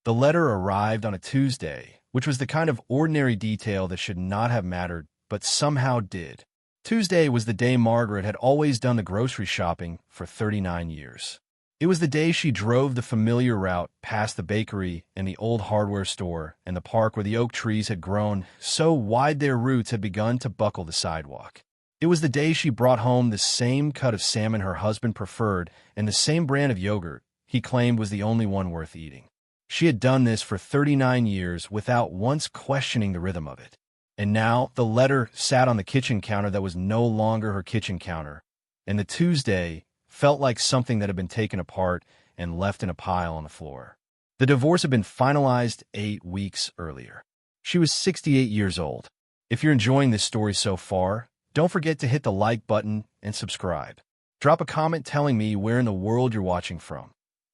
The letter arrived on a Tuesday, which was the kind of ordinary detail that should not have mattered, but somehow did. Tuesday was the day Margaret had always done the grocery shopping for 39 years. It was the day she drove the familiar route past the bakery and the old hardware store and the park where the oak trees had grown so wide their roots had begun to buckle the sidewalk. It was the day she brought home the same cut of salmon her husband preferred and the same brand of yogurt he claimed was the only one worth eating. She had done this for 39 years without once questioning the rhythm of it. And now the letter sat on the kitchen counter that was no longer her kitchen counter, and the Tuesday felt like something that had been taken apart and left in a pile on the floor. The divorce had been finalized 8 weeks earlier. She was 68 years old. If you're enjoying this story so far, don't forget to hit the like button and subscribe. Drop a comment telling me where in the world you're watching from.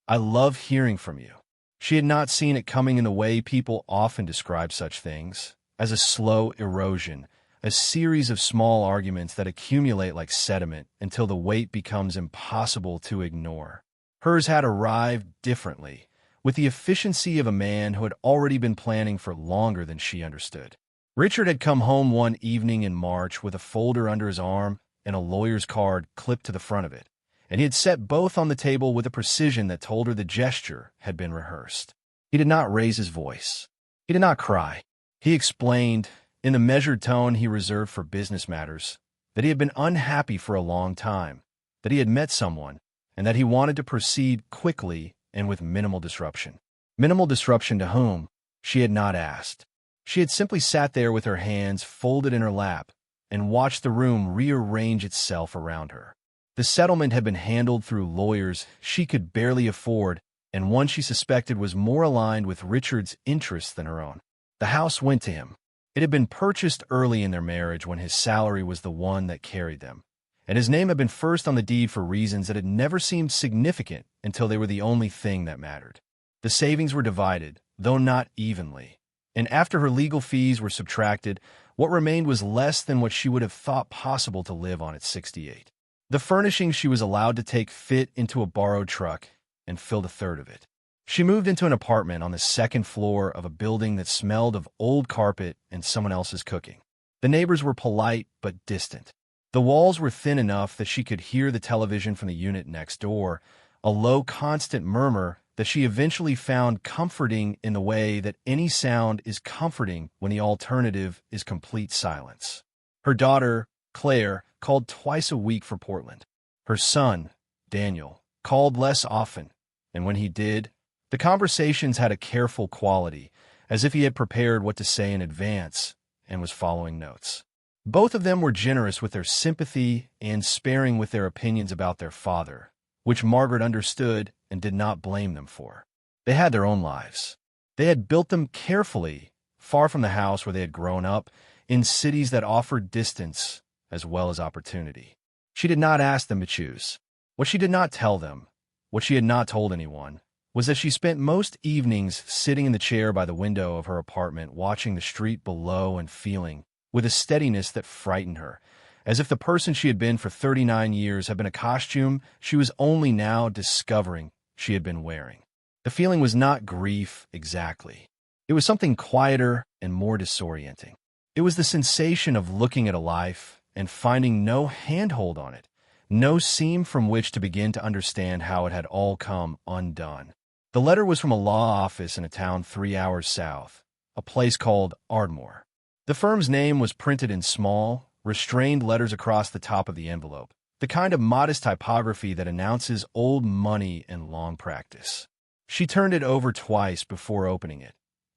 I love hearing from you. She had not seen it coming in the way people often describe such things, as a slow erosion, a series of small arguments that accumulate like sediment until the weight becomes impossible to ignore. Hers had arrived differently, with the efficiency of a man who had already been planning for longer than she understood. Richard had come home one evening in March with a folder under his arm and a lawyer's card clipped to the front of it, and he had set both on the table with a precision that told her the gesture had been rehearsed. He did not raise his voice. He did not cry. He explained, in the measured tone he reserved for business matters, that he had been unhappy for a long time, that he had met someone, and that he wanted to proceed quickly and with minimal disruption. Minimal disruption to whom? She had not asked. She had simply sat there with her hands folded in her lap and watched the room rearrange itself around her. The settlement had been handled through lawyers she could barely afford, and one she suspected was more aligned with Richard's interests than her own. The house went to him. It had been purchased early in their marriage when his salary was the one that carried them, and his name had been first on the deed for reasons that had never seemed significant until they were the only thing that mattered. The savings were divided, though not evenly, and after her legal fees were subtracted, what remained was less than what she would have thought possible to live on at 68. The furnishings she was allowed to take fit into a borrowed truck and filled a third of it. She moved into an apartment on the second floor of a building that smelled of old carpet and someone else's cooking. The neighbors were polite but distant. The walls were thin enough that she could hear the television from the unit next door, a low, constant murmur that she eventually found comforting in the way that any sound is comforting when the alternative is complete silence. Her daughter, Claire, called twice a week for Portland. Her son, Daniel, called less often, and when he did, the conversations had a careful quality, as if he had prepared what to say in advance and was following notes. Both of them were generous with their sympathy and sparing with their opinions about their father, which Margaret understood and did not blame them for. They had their own lives. They had built them carefully, far from the house where they had grown up, in cities that offered distance as well as opportunity. She did not ask them to choose. What she did not tell them, what she had not told anyone, was that she spent most evenings sitting in the chair by the window of her apartment watching the street below and feeling, with a steadiness that frightened her, as if the person she had been for 39 years had been a costume she was only now discovering she had been wearing. The feeling was not grief exactly. It was something quieter and more disorienting. It was the sensation of looking at a life and finding no handhold on it, no seam from which to begin to understand how it had all come undone. The letter was from a law office in a town 3 hours south, a place called Ardmore. The firm's name was printed in small, restrained letters across the top of the envelope, the kind of modest typography that announces old money and long practice. She turned it over twice before opening it,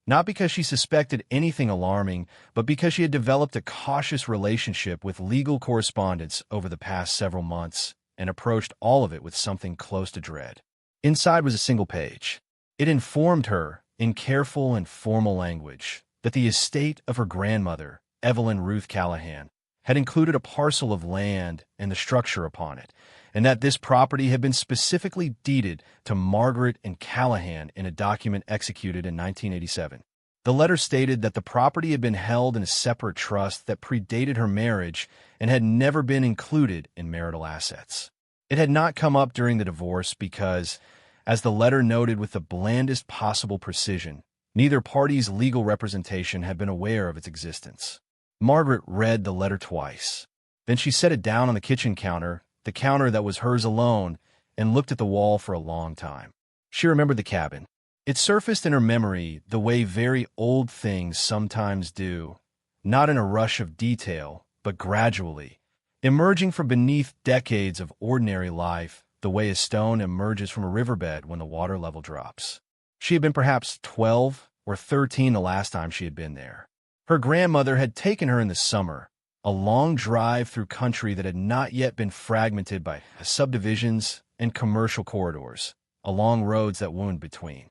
not because she suspected anything alarming, but because she had developed a cautious relationship with legal correspondence over the past several months and approached all of it with something close to dread. Inside was a single page. It informed her, in careful and formal language, that the estate of her grandmother, Evelyn Ruth Callahan, had included a parcel of land and the structure upon it, and that this property had been specifically deeded to Margaret and Callahan in a document executed in 1987. The letter stated that the property had been held in a separate trust that predated her marriage and had never been included in marital assets. It had not come up during the divorce because, As the letter noted with the blandest possible precision, neither party's legal representation had been aware of its existence. Margaret read the letter twice. Then she set it down on the kitchen counter, the counter that was hers alone, and looked at the wall for a long time. She remembered the cabin. It surfaced in her memory the way very old things sometimes do, not in a rush of detail, but gradually, emerging from beneath decades of ordinary life, the way a stone emerges from a riverbed when the water level drops. She had been perhaps 12 or 13 the last time she had been there. Her grandmother had taken her in the summer, a long drive through country that had not yet been fragmented by subdivisions and commercial corridors, along roads that wound between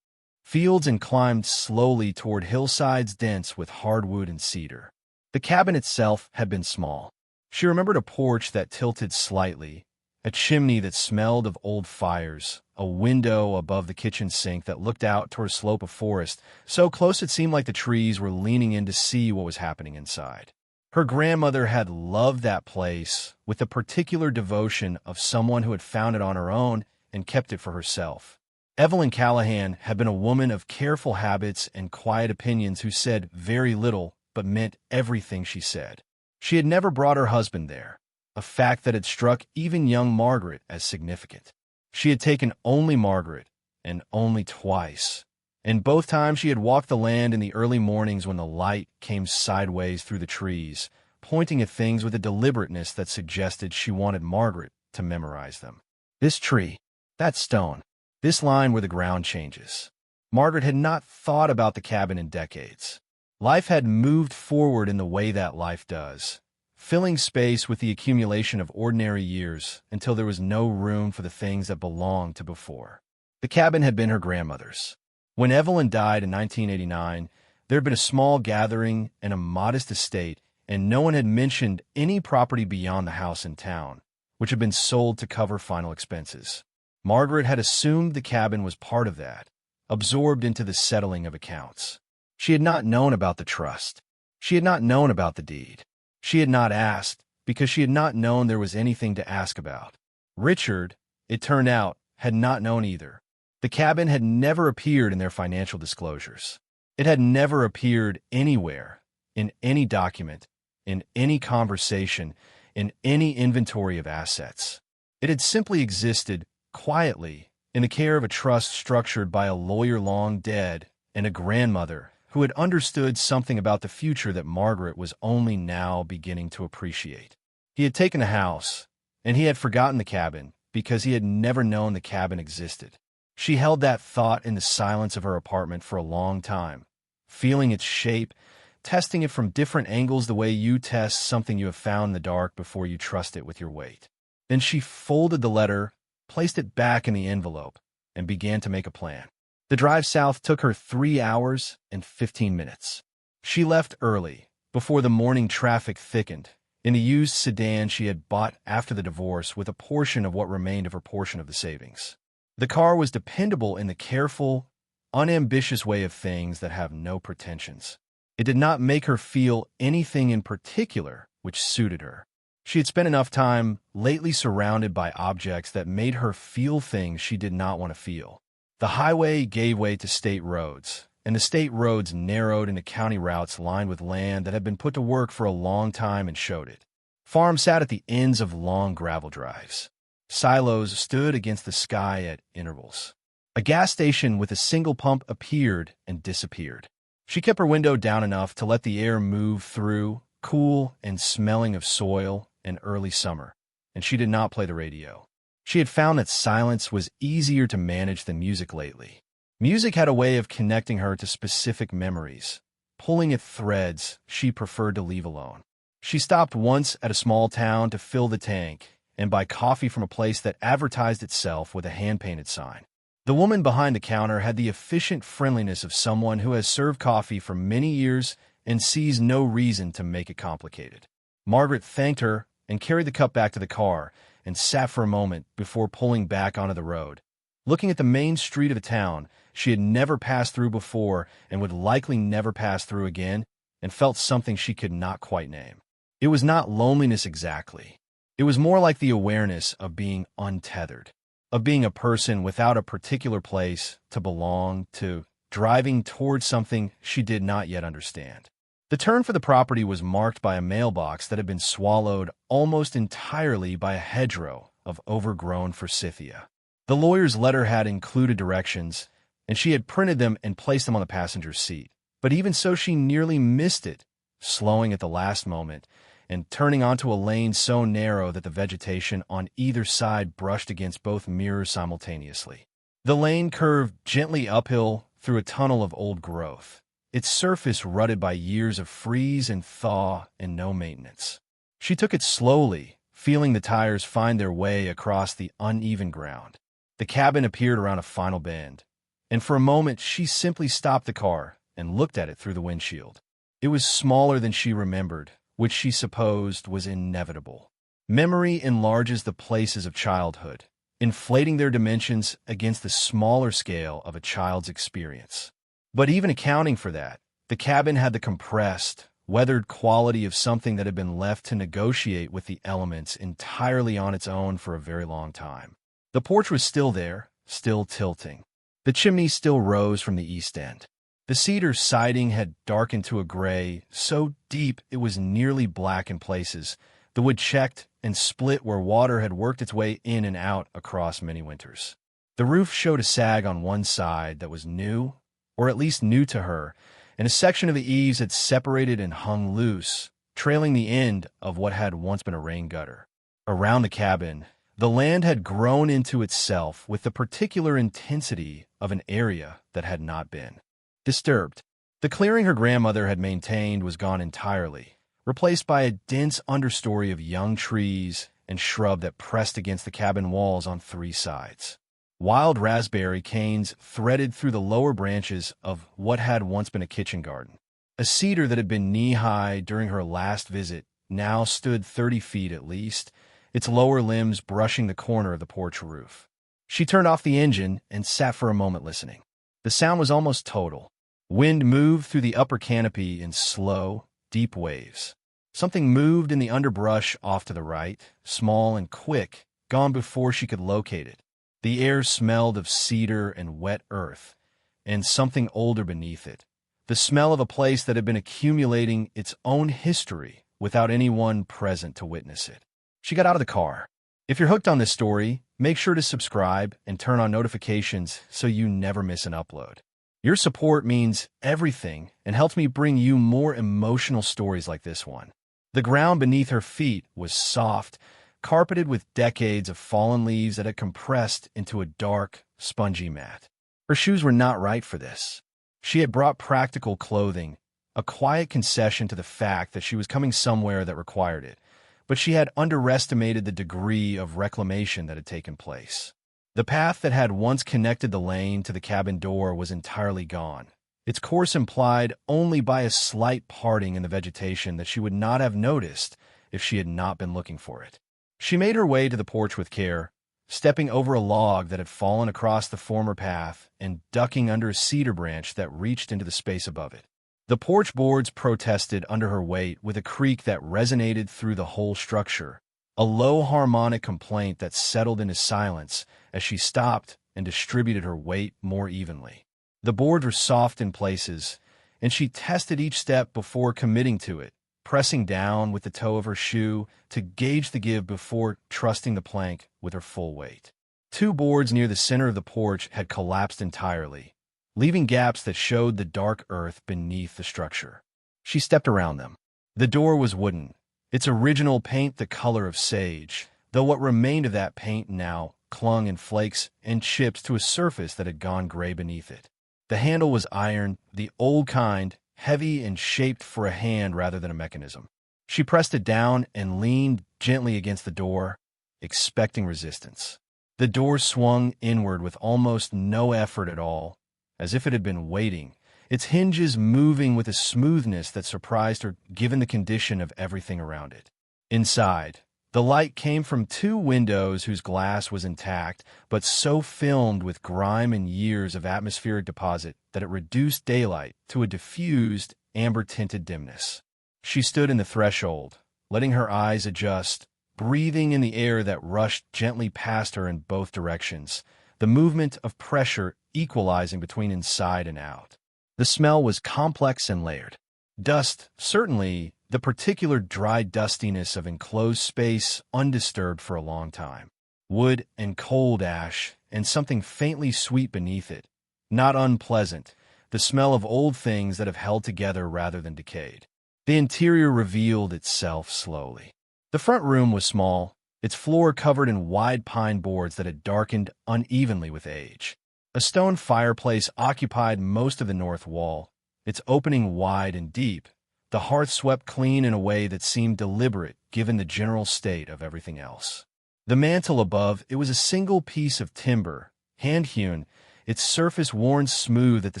fields, and climbed slowly toward hillsides dense with hardwood and cedar. The cabin itself had been small. She remembered a porch that tilted slightly, a chimney that smelled of old fires, a window above the kitchen sink that looked out toward a slope of forest, so close it seemed like the trees were leaning in to see what was happening inside. Her grandmother had loved that place with the particular devotion of someone who had found it on her own and kept it for herself. Evelyn Callahan had been a woman of careful habits and quiet opinions who said very little but meant everything she said. She had never brought her husband there, a fact that had struck even young Margaret as significant. She had taken only Margaret, and only twice. And both times she had walked the land in the early mornings when the light came sideways through the trees, pointing at things with a deliberateness that suggested she wanted Margaret to memorize them. This tree, that stone, this line where the ground changes. Margaret had not thought about the cabin in decades. Life had moved forward in the way that life does, filling space with the accumulation of ordinary years until there was no room for the things that belonged to before. The cabin had been her grandmother's. When Evelyn died in 1989, there had been a small gathering and a modest estate, and no one had mentioned any property beyond the house in town, which had been sold to cover final expenses. Margaret had assumed the cabin was part of that, absorbed into the settling of accounts. She had not known about the trust. She had not known about the deed. She had not asked, because she had not known there was anything to ask about. Richard, it turned out, had not known either. The cabin had never appeared in their financial disclosures. It had never appeared anywhere, in any document, in any conversation, in any inventory of assets. It had simply existed, quietly, in the care of a trust structured by a lawyer long dead and a grandmother who had understood something about the future that Margaret was only now beginning to appreciate. He had taken the house, and he had forgotten the cabin because he had never known the cabin existed. She held that thought in the silence of her apartment for a long time, feeling its shape, testing it from different angles the way you test something you have found in the dark before you trust it with your weight. Then she folded the letter, placed it back in the envelope, and began to make a plan. The drive south took her 3 hours and 15 minutes. She left early, before the morning traffic thickened, in a used sedan she had bought after the divorce with a portion of what remained of her portion of the savings. The car was dependable in the careful, unambitious way of things that have no pretensions. It did not make her feel anything in particular which suited her. She had spent enough time lately surrounded by objects that made her feel things she did not want to feel. The highway gave way to state roads, and the state roads narrowed into county routes lined with land that had been put to work for a long time and showed it. Farms sat at the ends of long gravel drives. Silos stood against the sky at intervals. A gas station with a single pump appeared and disappeared. She kept her window down enough to let the air move through, cool and smelling of soil and early summer, and she did not play the radio. She had found that silence was easier to manage than music lately. Music had a way of connecting her to specific memories, pulling at threads she preferred to leave alone. She stopped once at a small town to fill the tank and buy coffee from a place that advertised itself with a hand-painted sign. The woman behind the counter had the efficient friendliness of someone who has served coffee for many years and sees no reason to make it complicated. Margaret thanked her and carried the cup back to the car and sat for a moment before pulling back onto the road. Looking at the main street of the town she had never passed through before and would likely never pass through again, and felt something she could not quite name. It was not loneliness exactly. It was more like the awareness of being untethered. of being a person without a particular place to belong, to driving towards something she did not yet understand. The turn for the property was marked by a mailbox that had been swallowed almost entirely by a hedgerow of overgrown forsythia. The lawyer's letter had included directions, and she had printed them and placed them on the passenger's seat. But even so, she nearly missed it, slowing at the last moment and turning onto a lane so narrow that the vegetation on either side brushed against both mirrors simultaneously. The lane curved gently uphill through a tunnel of old growth, its surface rutted by years of freeze and thaw and no maintenance. She took it slowly, feeling the tires find their way across the uneven ground. The cabin appeared around a final bend, and for a moment she simply stopped the car and looked at it through the windshield. It was smaller than she remembered, which she supposed was inevitable. Memory enlarges the places of childhood, inflating their dimensions against the smaller scale of a child's experience. But even accounting for that, the cabin had the compressed, weathered quality of something that had been left to negotiate with the elements entirely on its own for a very long time. The porch was still there, still tilting. The chimney still rose from the east end. The cedar siding had darkened to a gray, so deep it was nearly black in places. The wood checked and split where water had worked its way in and out across many winters. The roof showed a sag on one side that was new, or at least new to her, and a section of the eaves had separated and hung loose, trailing the end of what had once been a rain gutter. Around the cabin, the land had grown into itself with the particular intensity of an area that had not been disturbed. The clearing her grandmother had maintained was gone entirely, replaced by a dense understory of young trees and shrub that pressed against the cabin walls on three sides. Wild raspberry canes threaded through the lower branches of what had once been a kitchen garden. A cedar that had been knee-high during her last visit now stood 30 feet at least, its lower limbs brushing the corner of the porch roof. She turned off the engine and sat for a moment listening. The sound was almost total. Wind moved through the upper canopy in slow, deep waves. Something moved in the underbrush off to the right, small and quick, gone before she could locate it. The air smelled of cedar and wet earth, and something older beneath it. The smell of a place that had been accumulating its own history without anyone present to witness it. She got out of the car. If you're hooked on this story, make sure to subscribe and turn on notifications so you never miss an upload. Your support means everything and helps me bring you more emotional stories like this one. The ground beneath her feet was soft, carpeted with decades of fallen leaves that had compressed into a dark, spongy mat. Her shoes were not right for this. She had brought practical clothing, a quiet concession to the fact that she was coming somewhere that required it, but she had underestimated the degree of reclamation that had taken place. The path that had once connected the lane to the cabin door was entirely gone, its course implied only by a slight parting in the vegetation that she would not have noticed if she had not been looking for it. She made her way to the porch with care, stepping over a log that had fallen across the former path and ducking under a cedar branch that reached into the space above it. The porch boards protested under her weight with a creak that resonated through the whole structure, a low harmonic complaint that settled into silence as she stopped and distributed her weight more evenly. The boards were soft in places, and she tested each step before committing to it, pressing down with the toe of her shoe to gauge the give before trusting the plank with her full weight. Two boards near the center of the porch had collapsed entirely, leaving gaps that showed the dark earth beneath the structure. She stepped around them. The door was wooden, its original paint the color of sage, though what remained of that paint now clung in flakes and chips to a surface that had gone gray beneath it. The handle was iron, the old kind, heavy and shaped for a hand rather than a mechanism. She pressed it down and leaned gently against the door, expecting resistance. The door swung inward with almost no effort at all, as if it had been waiting, its hinges moving with a smoothness that surprised her given the condition of everything around it. Inside, the light came from two windows whose glass was intact, but so filmed with grime and years of atmospheric deposit that it reduced daylight to a diffused, amber-tinted dimness. She stood in the threshold, letting her eyes adjust, breathing in the air that rushed gently past her in both directions, the movement of pressure equalizing between inside and out. The smell was complex and layered. Dust, certainly, the particular dry dustiness of enclosed space undisturbed for a long time. Wood and cold ash, and something faintly sweet beneath it. Not unpleasant, the smell of old things that have held together rather than decayed. The interior revealed itself slowly. The front room was small, its floor covered in wide pine boards that had darkened unevenly with age. A stone fireplace occupied most of the north wall, its opening wide and deep, the hearth swept clean in a way that seemed deliberate given the general state of everything else. The mantel above, it was a single piece of timber, hand-hewn, its surface worn smooth at the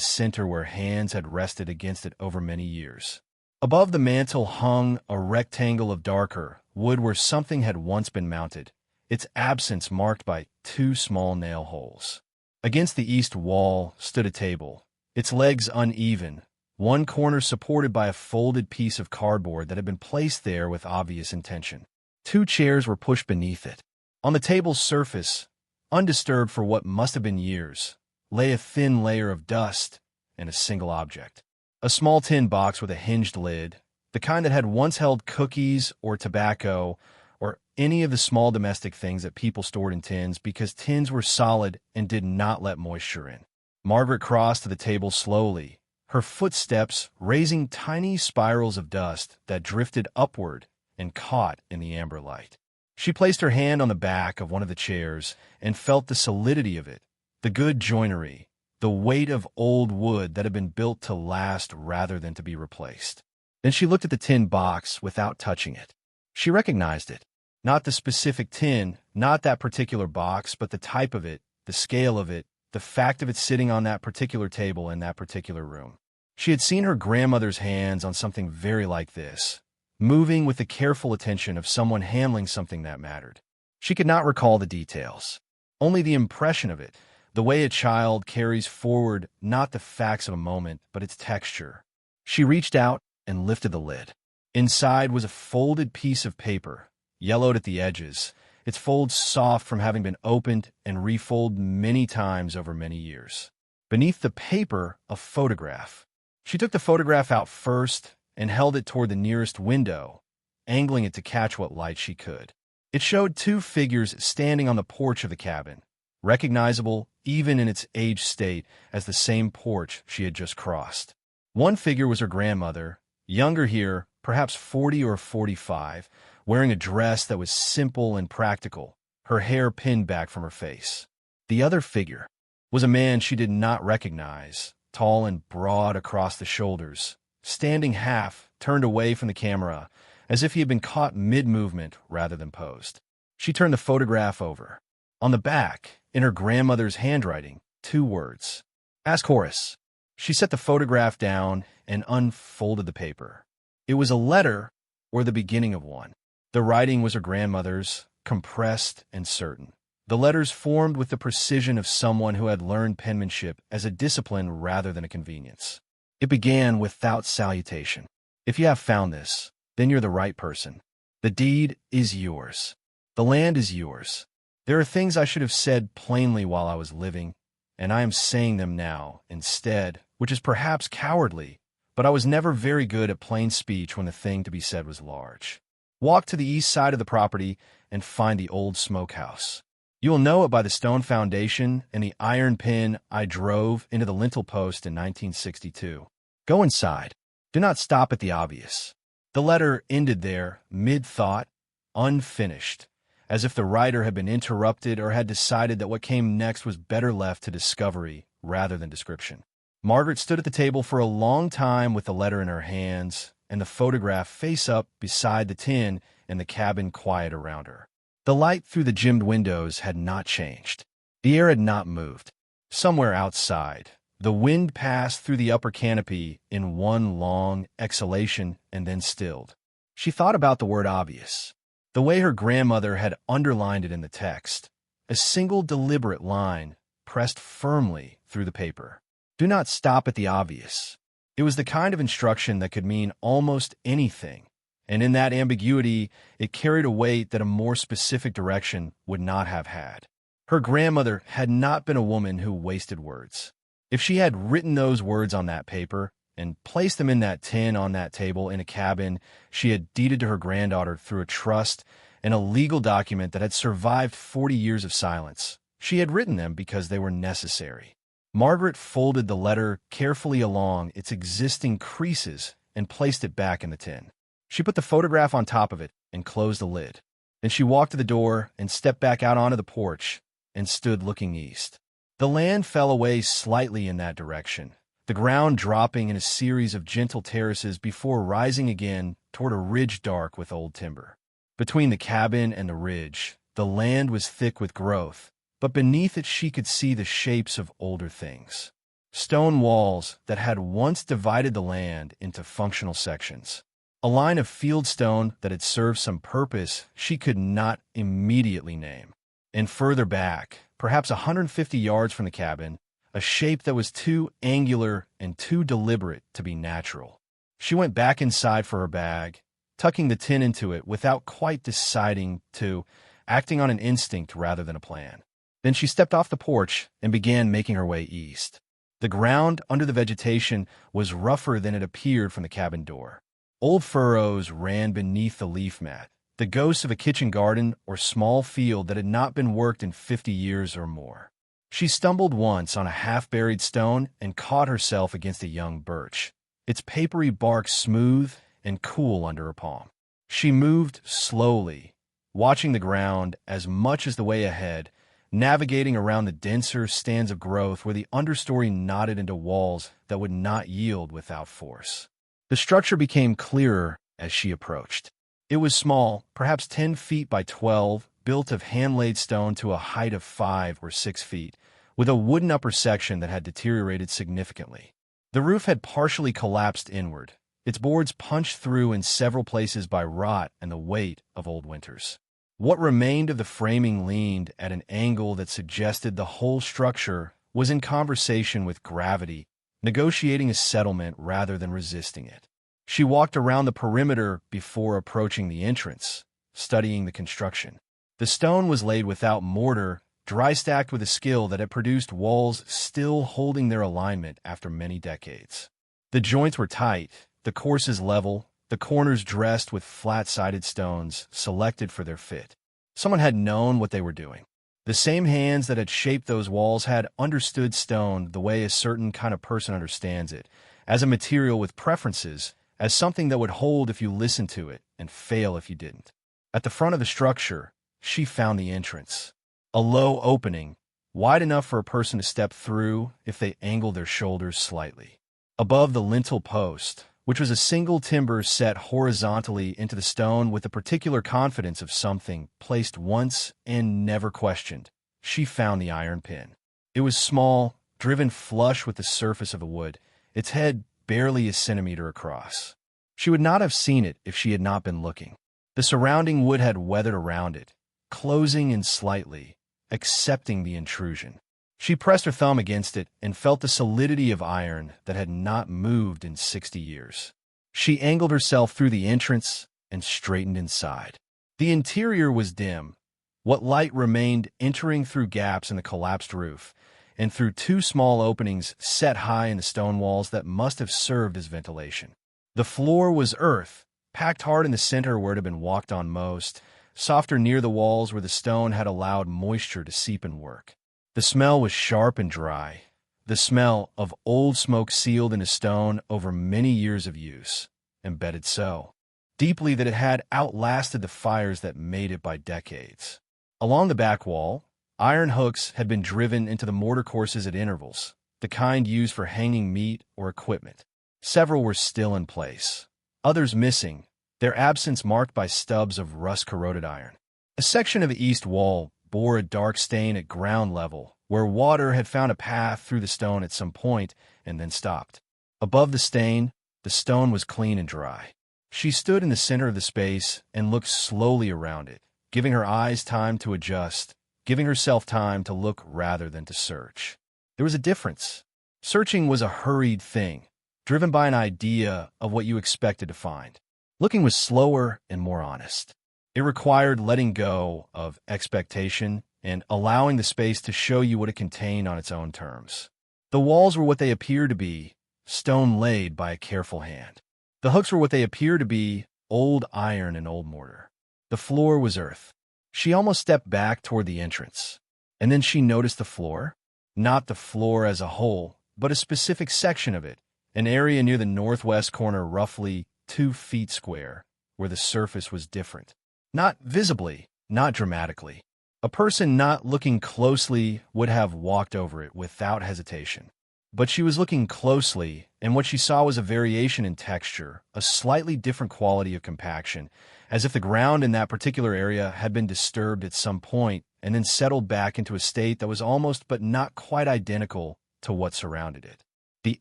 center where hands had rested against it over many years. Above the mantel hung a rectangle of darker wood where something had once been mounted, its absence marked by two small nail holes. Against the east wall stood a table, its legs uneven, one corner supported by a folded piece of cardboard that had been placed there with obvious intention. Two chairs were pushed beneath it. On the table's surface, undisturbed for what must have been years, lay a thin layer of dust and a single object. A small tin box with a hinged lid, the kind that had once held cookies or tobacco or any of the small domestic things that people stored in tins because tins were solid and did not let moisture in. Margaret crossed to the table slowly, her footsteps raising tiny spirals of dust that drifted upward and caught in the amber light. She placed her hand on the back of one of the chairs and felt the solidity of it, the good joinery, the weight of old wood that had been built to last rather than to be replaced. Then she looked at the tin box without touching it. She recognized it. Not the specific tin, not that particular box, but the type of it, the scale of it, the fact of it sitting on that particular table in that particular room. She had seen her grandmother's hands on something very like this, moving with the careful attention of someone handling something that mattered. She could not recall the details, only the impression of it, the way a child carries forward not the facts of a moment, but its texture. She reached out and lifted the lid. Inside was a folded piece of paper, yellowed at the edges, its folds soft from having been opened and refolded many times over many years. Beneath the paper, a photograph. She took the photograph out first and held it toward the nearest window, angling it to catch what light she could. It showed two figures standing on the porch of the cabin, recognizable even in its aged state as the same porch she had just crossed. One figure was her grandmother, younger here, perhaps 40 or 45, wearing a dress that was simple and practical, her hair pinned back from her face. The other figure was a man she did not recognize, tall and broad across the shoulders, standing half turned away from the camera, as if he had been caught mid-movement rather than posed. She turned the photograph over. On the back, in her grandmother's handwriting, two words. "Ask Horace." She set the photograph down and unfolded the paper. It was a letter, or the beginning of one. The writing was her grandmother's, compressed and certain. The letters formed with the precision of someone who had learned penmanship as a discipline rather than a convenience. It began without salutation. "If you have found this, then you're the right person. The deed is yours. The land is yours. There are things I should have said plainly while I was living, and I am saying them now instead, which is perhaps cowardly, but I was never very good at plain speech when the thing to be said was large. Walk to the east side of the property and find the old smokehouse. You will know it by the stone foundation and the iron pin I drove into the lintel post in 1962. Go inside. Do not stop at the obvious." The letter ended there, mid-thought, unfinished, as if the writer had been interrupted or had decided that what came next was better left to discovery rather than description. Margaret stood at the table for a long time with the letter in her hands and the photograph face up beside the tin and the cabin quiet around her. The light through the gemmed windows had not changed. The air had not moved. Somewhere outside, the wind passed through the upper canopy in one long exhalation and then stilled. She thought about the word obvious, the way her grandmother had underlined it in the text, a single deliberate line pressed firmly through the paper. Do not stop at the obvious. It was the kind of instruction that could mean almost anything, and in that ambiguity, it carried a weight that a more specific direction would not have had. Her grandmother had not been a woman who wasted words. If she had written those words on that paper and placed them in that tin on that table in a cabin she had deeded to her granddaughter through a trust and a legal document that had survived 40 years of silence, she had written them because they were necessary. Margaret folded the letter carefully along its existing creases and placed it back in the tin. She put the photograph on top of it and closed the lid. Then she walked to the door and stepped back out onto the porch and stood looking east. The land fell away slightly in that direction, the ground dropping in a series of gentle terraces before rising again toward a ridge dark with old timber. Between the cabin and the ridge, the land was thick with growth, but beneath it she could see the shapes of older things. Stone walls that had once divided the land into functional sections. A line of fieldstone that had served some purpose she could not immediately name. And further back, perhaps 150 yards from the cabin, a shape that was too angular and too deliberate to be natural. She went back inside for her bag, tucking the tin into it without quite deciding to, acting on an instinct rather than a plan. Then she stepped off the porch and began making her way east. The ground under the vegetation was rougher than it appeared from the cabin door. Old furrows ran beneath the leaf mat, the ghost of a kitchen garden or small field that had not been worked in 50 years or more. She stumbled once on a half-buried stone and caught herself against a young birch, its papery bark smooth and cool under her palm. She moved slowly, watching the ground as much as the way ahead, navigating around the denser stands of growth where the understory knotted into walls that would not yield without force. The structure became clearer as she approached. It was small, perhaps 10 feet by 12, built of hand-laid stone to a height of 5 or 6 feet, with a wooden upper section that had deteriorated significantly. The roof had partially collapsed inward, its boards punched through in several places by rot and the weight of old winters. What remained of the framing leaned at an angle that suggested the whole structure was in conversation with gravity, negotiating a settlement rather than resisting it. She walked around the perimeter before approaching the entrance, studying the construction. The stone was laid without mortar, dry-stacked with a skill that had produced walls still holding their alignment after many decades. The joints were tight, the courses level, the corners dressed with flat-sided stones selected for their fit. Someone had known what they were doing. The same hands that had shaped those walls had understood stone the way a certain kind of person understands it, as a material with preferences, as something that would hold if you listened to it and fail if you didn't. At the front of the structure, she found the entrance. A low opening, wide enough for a person to step through if they angled their shoulders slightly. Above the lintel post, which was a single timber set horizontally into the stone with the particular confidence of something placed once and never questioned, she found the iron pin. It was small, driven flush with the surface of the wood, its head barely a centimeter across. She would not have seen it if she had not been looking. The surrounding wood had weathered around it, closing in slightly, accepting the intrusion. She pressed her thumb against it and felt the solidity of iron that had not moved in 60 years. She angled herself through the entrance and straightened inside. The interior was dim, what light remained entering through gaps in the collapsed roof and through two small openings set high in the stone walls that must have served as ventilation. The floor was earth, packed hard in the center where it had been walked on most, softer near the walls where the stone had allowed moisture to seep and work. The smell was sharp and dry, the smell of old smoke sealed into stone over many years of use, embedded so deeply that it had outlasted the fires that made it by decades. Along the back wall, iron hooks had been driven into the mortar courses at intervals, the kind used for hanging meat or equipment. Several were still in place, others missing, their absence marked by stubs of rust-corroded iron. A section of the east wall bore a dark stain at ground level, where water had found a path through the stone at some point and then stopped. Above the stain, the stone was clean and dry. She stood in the center of the space and looked slowly around it, giving her eyes time to adjust, giving herself time to look rather than to search. There was a difference. Searching was a hurried thing, driven by an idea of what you expected to find. Looking was slower and more honest. It required letting go of expectation and allowing the space to show you what it contained on its own terms. The walls were what they appeared to be, stone laid by a careful hand. The hooks were what they appeared to be, old iron and old mortar. The floor was earth. She almost stepped back toward the entrance. And then she noticed the floor. Not the floor as a whole, but a specific section of it, an area near the northwest corner roughly 2 feet square, where the surface was different. Not visibly, not dramatically. A person not looking closely would have walked over it without hesitation. But she was looking closely, and what she saw was a variation in texture, a slightly different quality of compaction, as if the ground in that particular area had been disturbed at some point and then settled back into a state that was almost but not quite identical to what surrounded it. The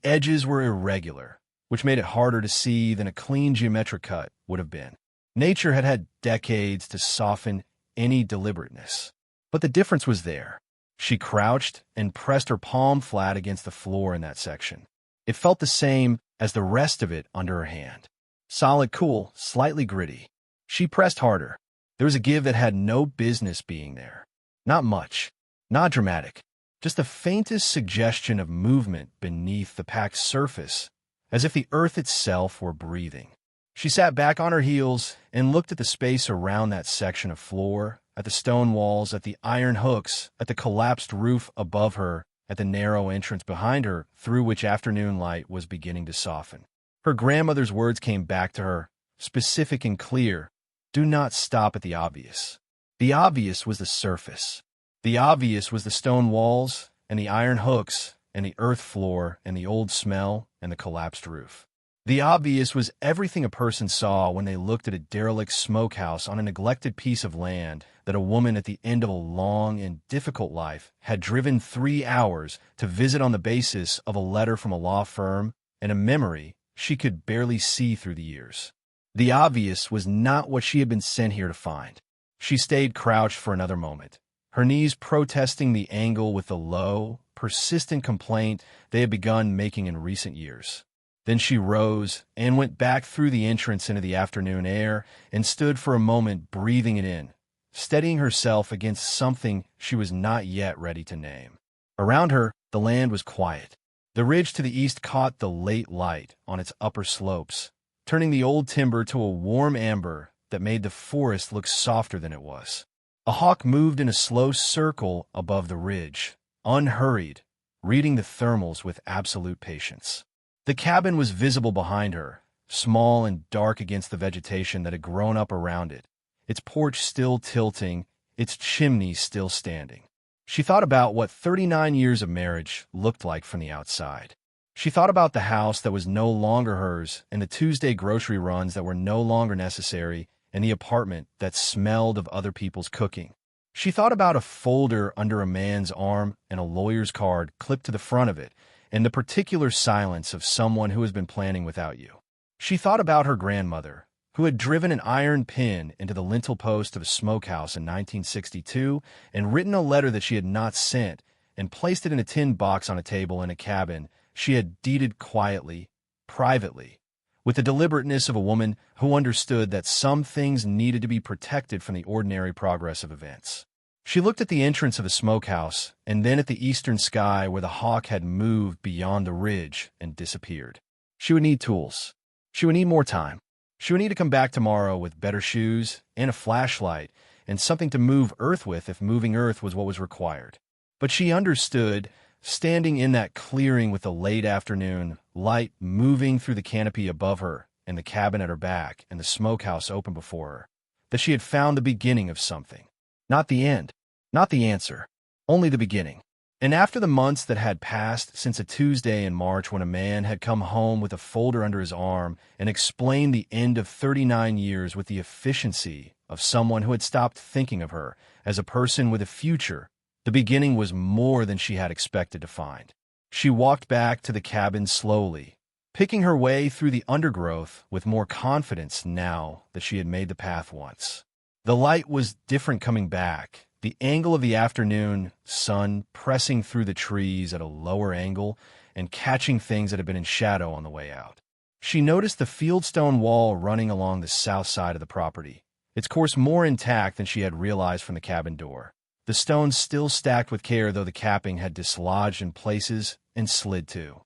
edges were irregular, which made it harder to see than a clean geometric cut would have been. Nature had had decades to soften any deliberateness. But the difference was there. She crouched and pressed her palm flat against the floor in that section. It felt the same as the rest of it under her hand. Solid, cool, slightly gritty. She pressed harder. There was a give that had no business being there. Not much. Not dramatic. Just the faintest suggestion of movement beneath the packed surface, as if the earth itself were breathing. She sat back on her heels and looked at the space around that section of floor, at the stone walls, at the iron hooks, at the collapsed roof above her, at the narrow entrance behind her through which afternoon light was beginning to soften. Her grandmother's words came back to her, specific and clear. Do not stop at the obvious. The obvious was the surface. The obvious was the stone walls and the iron hooks and the earth floor and the old smell and the collapsed roof. The obvious was everything a person saw when they looked at a derelict smokehouse on a neglected piece of land that a woman at the end of a long and difficult life had driven 3 hours to visit on the basis of a letter from a law firm and a memory she could barely see through the years. The obvious was not what she had been sent here to find. She stayed crouched for another moment, her knees protesting the angle with the low, persistent complaint they had begun making in recent years. Then she rose and went back through the entrance into the afternoon air and stood for a moment breathing it in, steadying herself against something she was not yet ready to name. Around her, the land was quiet. The ridge to the east caught the late light on its upper slopes, turning the old timber to a warm amber that made the forest look softer than it was. A hawk moved in a slow circle above the ridge, unhurried, reading the thermals with absolute patience. The cabin was visible behind her, small and dark against the vegetation that had grown up around it, its porch still tilting, its chimney still standing. She thought about what 39 years of marriage looked like from the outside. She thought about the house that was no longer hers and the Tuesday grocery runs that were no longer necessary and the apartment that smelled of other people's cooking. She thought about a folder under a man's arm and a lawyer's card clipped to the front of it, and the particular silence of someone who has been planning without you. She thought about her grandmother, who had driven an iron pin into the lintel post of a smokehouse in 1962 and written a letter that she had not sent and placed it in a tin box on a table in a cabin she had deeded quietly, privately, with the deliberateness of a woman who understood that some things needed to be protected from the ordinary progress of events. She looked at the entrance of the smokehouse and then at the eastern sky where the hawk had moved beyond the ridge and disappeared. She would need tools. She would need more time. She would need to come back tomorrow with better shoes and a flashlight and something to move earth with if moving earth was what was required. But she understood, standing in that clearing with the late afternoon light moving through the canopy above her and the cabin at her back and the smokehouse open before her, that she had found the beginning of something. Not the end, not the answer, only the beginning. And after the months that had passed since a Tuesday in March when a man had come home with a folder under his arm and explained the end of 39 years with the efficiency of someone who had stopped thinking of her as a person with a future, the beginning was more than she had expected to find. She walked back to the cabin slowly, picking her way through the undergrowth with more confidence now that she had made the path once. The light was different coming back, the angle of the afternoon sun pressing through the trees at a lower angle and catching things that had been in shadow on the way out. She noticed the fieldstone wall running along the south side of the property, its course more intact than she had realized from the cabin door. The stones still stacked with care, though the capping had dislodged in places and slid to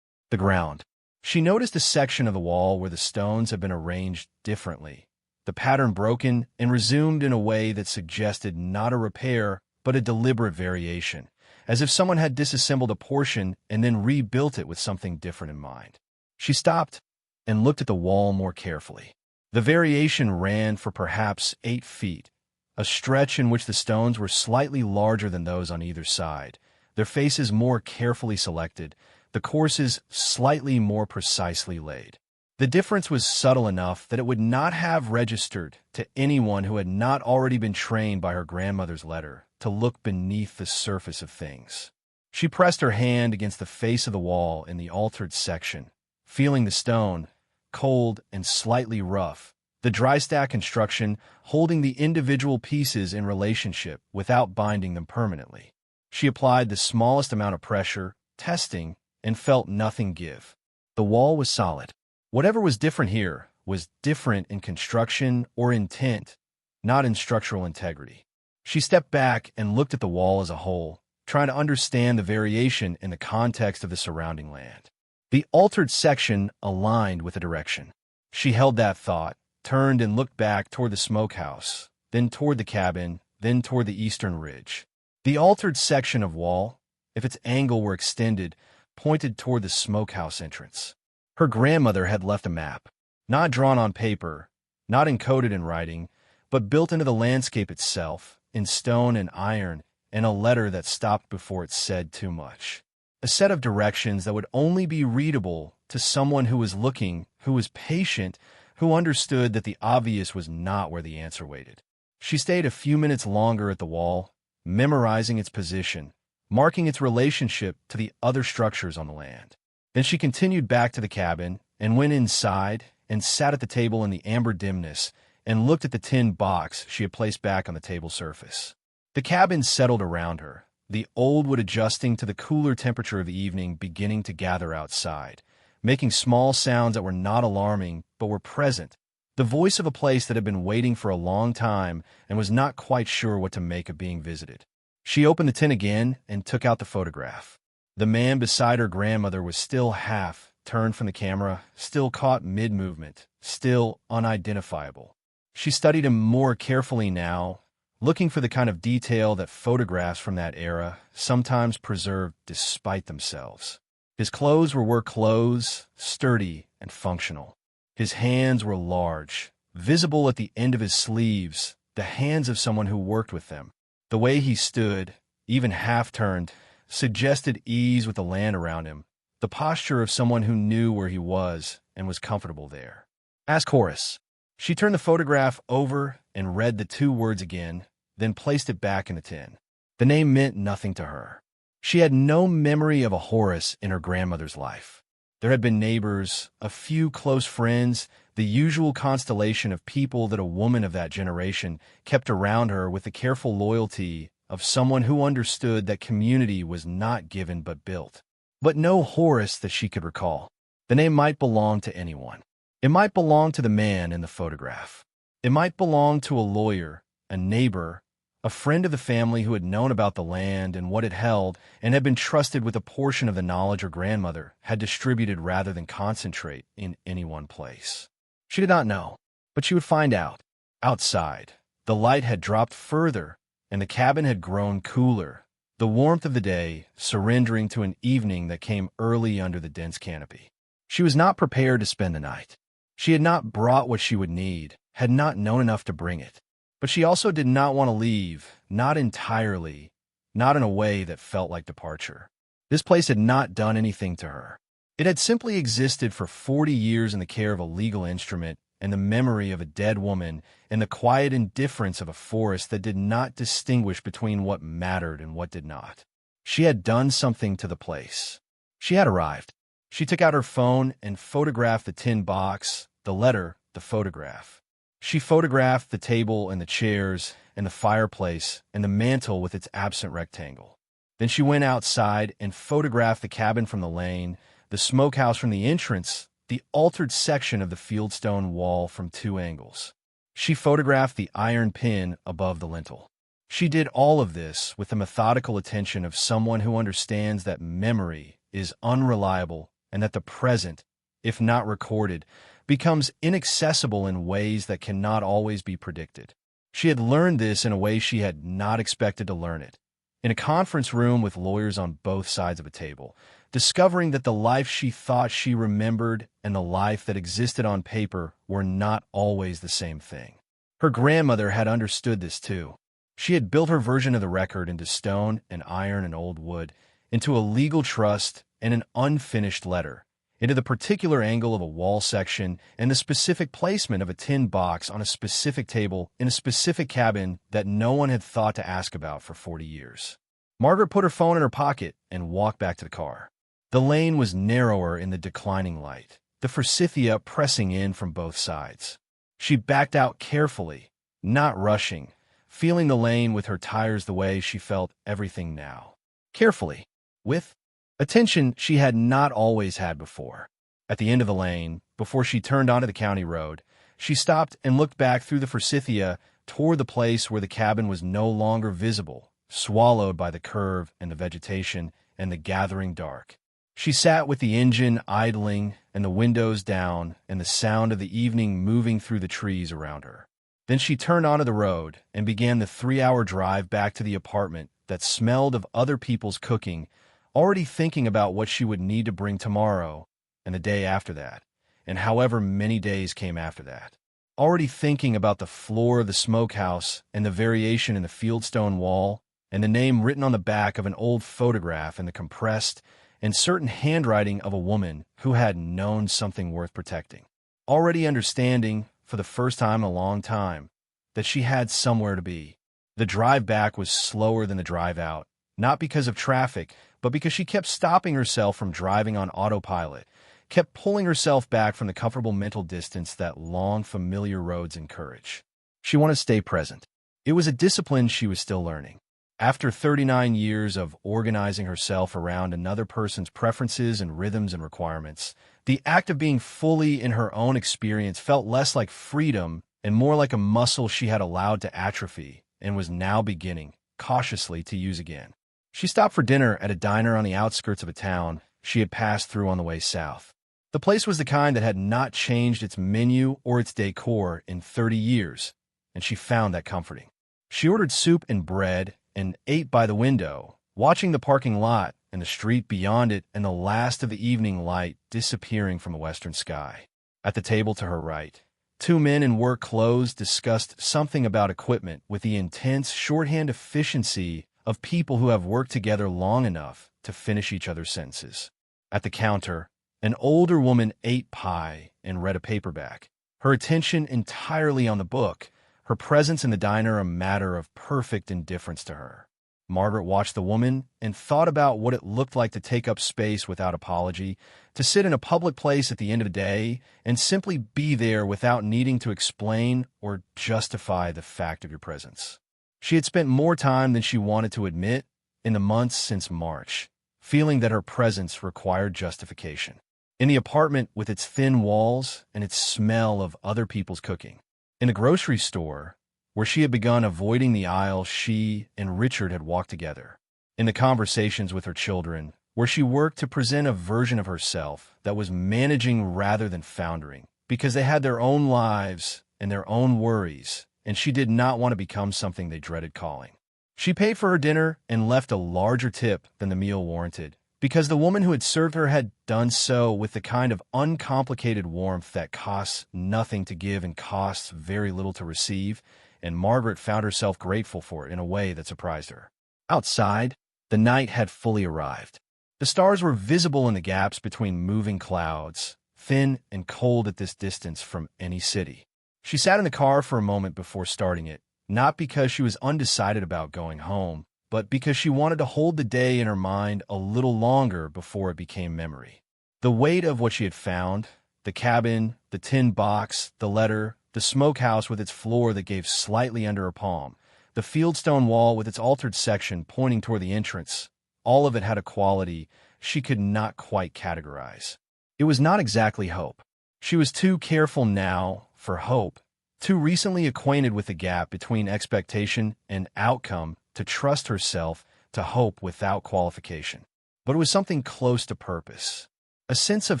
the ground. She noticed a section of the wall where the stones had been arranged differently, the pattern broken and resumed in a way that suggested not a repair but a deliberate variation, as if someone had disassembled a portion and then rebuilt it with something different in mind. She stopped and looked at the wall more carefully. The variation ran for perhaps 8 feet, a stretch in which the stones were slightly larger than those on either side, their faces more carefully selected, the courses slightly more precisely laid. The difference was subtle enough that it would not have registered to anyone who had not already been trained by her grandmother's letter to look beneath the surface of things. She pressed her hand against the face of the wall in the altered section, feeling the stone, cold and slightly rough, the dry stack construction holding the individual pieces in relationship without binding them permanently. She applied the smallest amount of pressure, testing, and felt nothing give. The wall was solid. Whatever was different here was different in construction or intent, not in structural integrity. She stepped back and looked at the wall as a whole, trying to understand the variation in the context of the surrounding land. The altered section aligned with the direction. She held that thought, turned and looked back toward the smokehouse, then toward the cabin, then toward the eastern ridge. The altered section of wall, if its angle were extended, pointed toward the smokehouse entrance. Her grandmother had left a map, not drawn on paper, not encoded in writing, but built into the landscape itself, in stone and iron, and a letter that stopped before it said too much. A set of directions that would only be readable to someone who was looking, who was patient, who understood that the obvious was not where the answer waited. She stayed a few minutes longer at the wall, memorizing its position, marking its relationship to the other structures on the land. Then she continued back to the cabin and went inside and sat at the table in the amber dimness and looked at the tin box she had placed back on the table surface. The cabin settled around her, the old wood adjusting to the cooler temperature of the evening beginning to gather outside, making small sounds that were not alarming but were present, the voice of a place that had been waiting for a long time and was not quite sure what to make of being visited. She opened the tin again and took out the photograph. The man beside her grandmother was still half turned from the camera, still caught mid-movement, still unidentifiable. She studied him more carefully now, looking for the kind of detail that photographs from that era sometimes preserved despite themselves. His clothes were work clothes, sturdy and functional. His hands were large, visible at the end of his sleeves, the hands of someone who worked with them. The way he stood, even half-turned, suggested ease with the land around him, the posture of someone who knew where he was and was comfortable there. Ask Horace. She turned the photograph over and read the 2 words again, then placed it back in the tin. The name meant nothing to her. She had no memory of a Horace in her grandmother's life. There had been neighbors, a few close friends, the usual constellation of people that a woman of that generation kept around her with the careful loyalty of someone who understood that community was not given but built. But no Horace that she could recall. The name might belong to anyone. It might belong to the man in the photograph. It might belong to a lawyer, a neighbor, a friend of the family who had known about the land and what it held and had been trusted with a portion of the knowledge her grandmother had distributed rather than concentrate in any one place. She did not know, but she would find out. Outside, the light had dropped further, and the cabin had grown cooler, the warmth of the day surrendering to an evening that came early under the dense canopy. She was not prepared to spend the night. She had not brought what she would need, had not known enough to bring it. But she also did not want to leave, not entirely, not in a way that felt like departure. This place had not done anything to her. It had simply existed for 40 years in the care of a legal instrument and the memory of a dead woman and the quiet indifference of a forest that did not distinguish between what mattered and what did not. She had done something to the place. She had arrived. She took out her phone and photographed the tin box, the letter, the photograph. She photographed the table and the chairs and the fireplace and the mantel with its absent rectangle. Then she went outside and photographed the cabin from the lane, the smokehouse from the entrance, the altered section of the fieldstone wall from two angles. She photographed the iron pin above the lintel. She did all of this with the methodical attention of someone who understands that memory is unreliable and that the present, if not recorded, becomes inaccessible in ways that cannot always be predicted. She had learned this in a way she had not expected to learn it. In a conference room with lawyers on both sides of a table, discovering that the life she thought she remembered and the life that existed on paper were not always the same thing. Her grandmother had understood this too. She had built her version of the record into stone and iron and old wood, into a legal trust and an unfinished letter, into the particular angle of a wall section and the specific placement of a tin box on a specific table in a specific cabin that no one had thought to ask about for 40 years. Margaret put her phone in her pocket and walked back to the car. The lane was narrower in the declining light, the forsythia pressing in from both sides. She backed out carefully, not rushing, feeling the lane with her tires the way she felt everything now. Carefully, with attention she had not always had before. At the end of the lane, before she turned onto the county road, she stopped and looked back through the forsythia toward the place where the cabin was no longer visible, swallowed by the curve and the vegetation and the gathering dark. She sat with the engine idling and the windows down and the sound of the evening moving through the trees around her. Then she turned onto the road and began the 3-hour drive back to the apartment that smelled of other people's cooking, already thinking about what she would need to bring tomorrow and the day after that, and however many days came after that. Already thinking about the floor of the smokehouse and the variation in the fieldstone wall and the name written on the back of an old photograph and the compressed and certain handwriting of a woman who had known something worth protecting. Already understanding, for the first time in a long time, that she had somewhere to be. The drive back was slower than the drive out, not because of traffic, but because she kept stopping herself from driving on autopilot, kept pulling herself back from the comfortable mental distance that long, familiar roads encourage. She wanted to stay present. It was a discipline she was still learning. After 39 years of organizing herself around another person's preferences and rhythms and requirements, the act of being fully in her own experience felt less like freedom and more like a muscle she had allowed to atrophy and was now beginning, cautiously, to use again. She stopped for dinner at a diner on the outskirts of a town she had passed through on the way south. The place was the kind that had not changed its menu or its decor in 30 years, and she found that comforting. She ordered soup and bread and ate by the window, watching the parking lot and the street beyond it and the last of the evening light disappearing from the western sky. At the table to her right, two men in work clothes discussed something about equipment with the intense shorthand efficiency of people who have worked together long enough to finish each other's sentences. At the counter, an older woman ate pie and read a paperback, her attention entirely on the book, her presence in the diner a matter of perfect indifference to her. Margaret watched the woman and thought about what it looked like to take up space without apology, to sit in a public place at the end of the day and simply be there without needing to explain or justify the fact of your presence. She had spent more time than she wanted to admit in the months since March, feeling that her presence required justification. In the apartment with its thin walls and its smell of other people's cooking. In the grocery store, where she had begun avoiding the aisle she and Richard had walked together. In the conversations with her children, where she worked to present a version of herself that was managing rather than foundering, because they had their own lives and their own worries, and she did not want to become something they dreaded calling. She paid for her dinner and left a larger tip than the meal warranted, because the woman who had served her had done so with the kind of uncomplicated warmth that costs nothing to give and costs very little to receive, and Margaret found herself grateful for it in a way that surprised her. Outside, the night had fully arrived. The stars were visible in the gaps between moving clouds, thin and cold at this distance from any city. She sat in the car for a moment before starting it, not because she was undecided about going home, but because she wanted to hold the day in her mind a little longer before it became memory. The weight of what she had found, the cabin, the tin box, the letter, the smokehouse with its floor that gave slightly under her palm, the fieldstone wall with its altered section pointing toward the entrance, all of it had a quality she could not quite categorize. It was not exactly hope. She was too careful now for hope, too recently acquainted with the gap between expectation and outcome to trust herself to hope without qualification. But it was something close to purpose, a sense of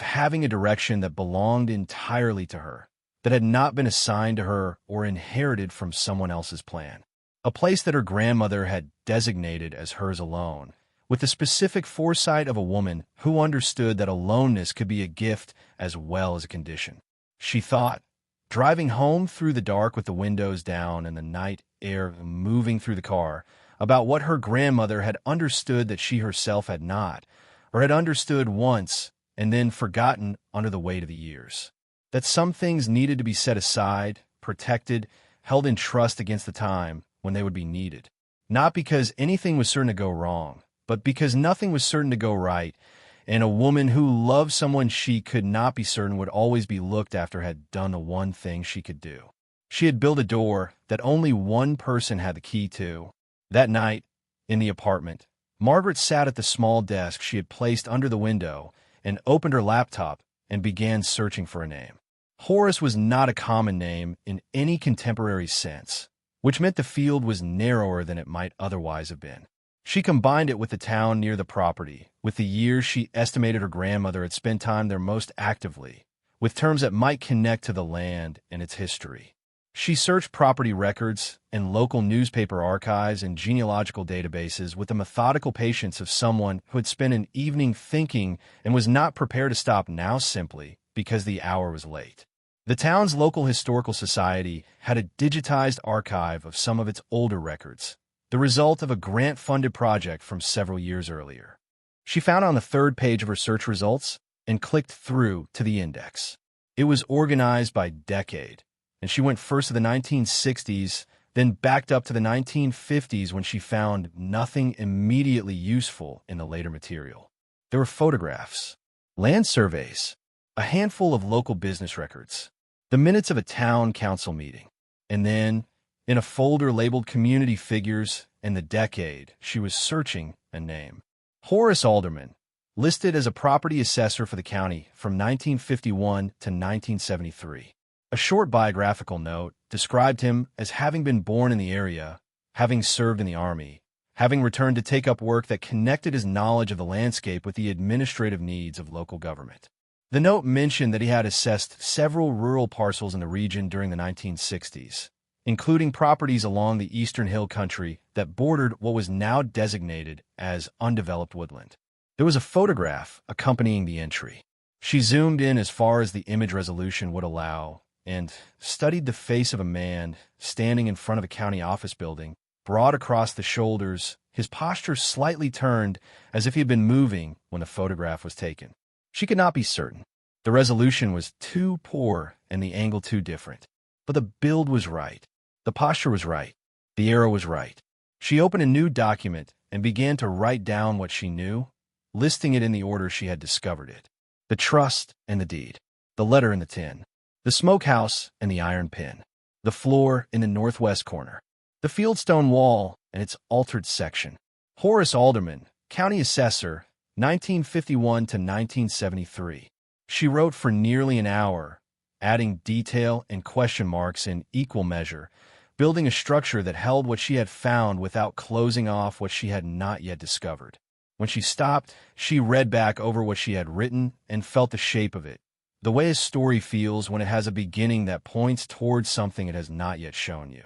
having a direction that belonged entirely to her, that had not been assigned to her or inherited from someone else's plan. A place that her grandmother had designated as hers alone, with the specific foresight of a woman who understood that aloneness could be a gift as well as a condition. She thought, driving home through the dark with the windows down and the night air moving through the car, about what her grandmother had understood that she herself had not, or had understood once and then forgotten under the weight of the years. That some things needed to be set aside, protected, held in trust against the time when they would be needed. Not because anything was certain to go wrong, but because nothing was certain to go right, and a woman who loved someone she could not be certain would always be looked after had done the one thing she could do. She had built a door that only one person had the key to. That night, in the apartment, Margaret sat at the small desk she had placed under the window and opened her laptop and began searching for a name. Horace was not a common name in any contemporary sense, which meant the field was narrower than it might otherwise have been. She combined it with the town near the property, with the years she estimated her grandmother had spent time there most actively, with terms that might connect to the land and its history. She searched property records and local newspaper archives and genealogical databases with the methodical patience of someone who had spent an evening thinking and was not prepared to stop now simply because the hour was late. The town's local historical society had a digitized archive of some of its older records, the result of a grant-funded project from several years earlier. She found on the third page of her search results and clicked through to the index. It was organized by decade, and she went first to the 1960s, then backed up to the 1950s when she found nothing immediately useful in the later material. There were photographs, land surveys, a handful of local business records, the minutes of a town council meeting, and then, in a folder labeled Community Figures and the decade, she was searching a name. Horace Alderman, listed as a property assessor for the county from 1951 to 1973. A short biographical note described him as having been born in the area, having served in the Army, having returned to take up work that connected his knowledge of the landscape with the administrative needs of local government. The note mentioned that he had assessed several rural parcels in the region during the 1960s, including properties along the eastern hill country that bordered what was now designated as undeveloped woodland. There was a photograph accompanying the entry. She zoomed in as far as the image resolution would allow and studied the face of a man standing in front of a county office building, broad across the shoulders, his posture slightly turned as if he had been moving when the photograph was taken. She could not be certain. The resolution was too poor and the angle too different. But the build was right. The posture was right. The arrow was right. She opened a new document and began to write down what she knew, listing it in the order she had discovered it. The trust and the deed. The letter in the tin. The smokehouse and the iron pin. The floor in the northwest corner. The fieldstone wall and its altered section. Horace Alderman, county assessor, 1951 to 1973. She wrote for nearly an hour, adding detail and question marks in equal measure, building a structure that held what she had found without closing off what she had not yet discovered. When she stopped, she read back over what she had written and felt the shape of it, the way a story feels when it has a beginning that points towards something it has not yet shown you.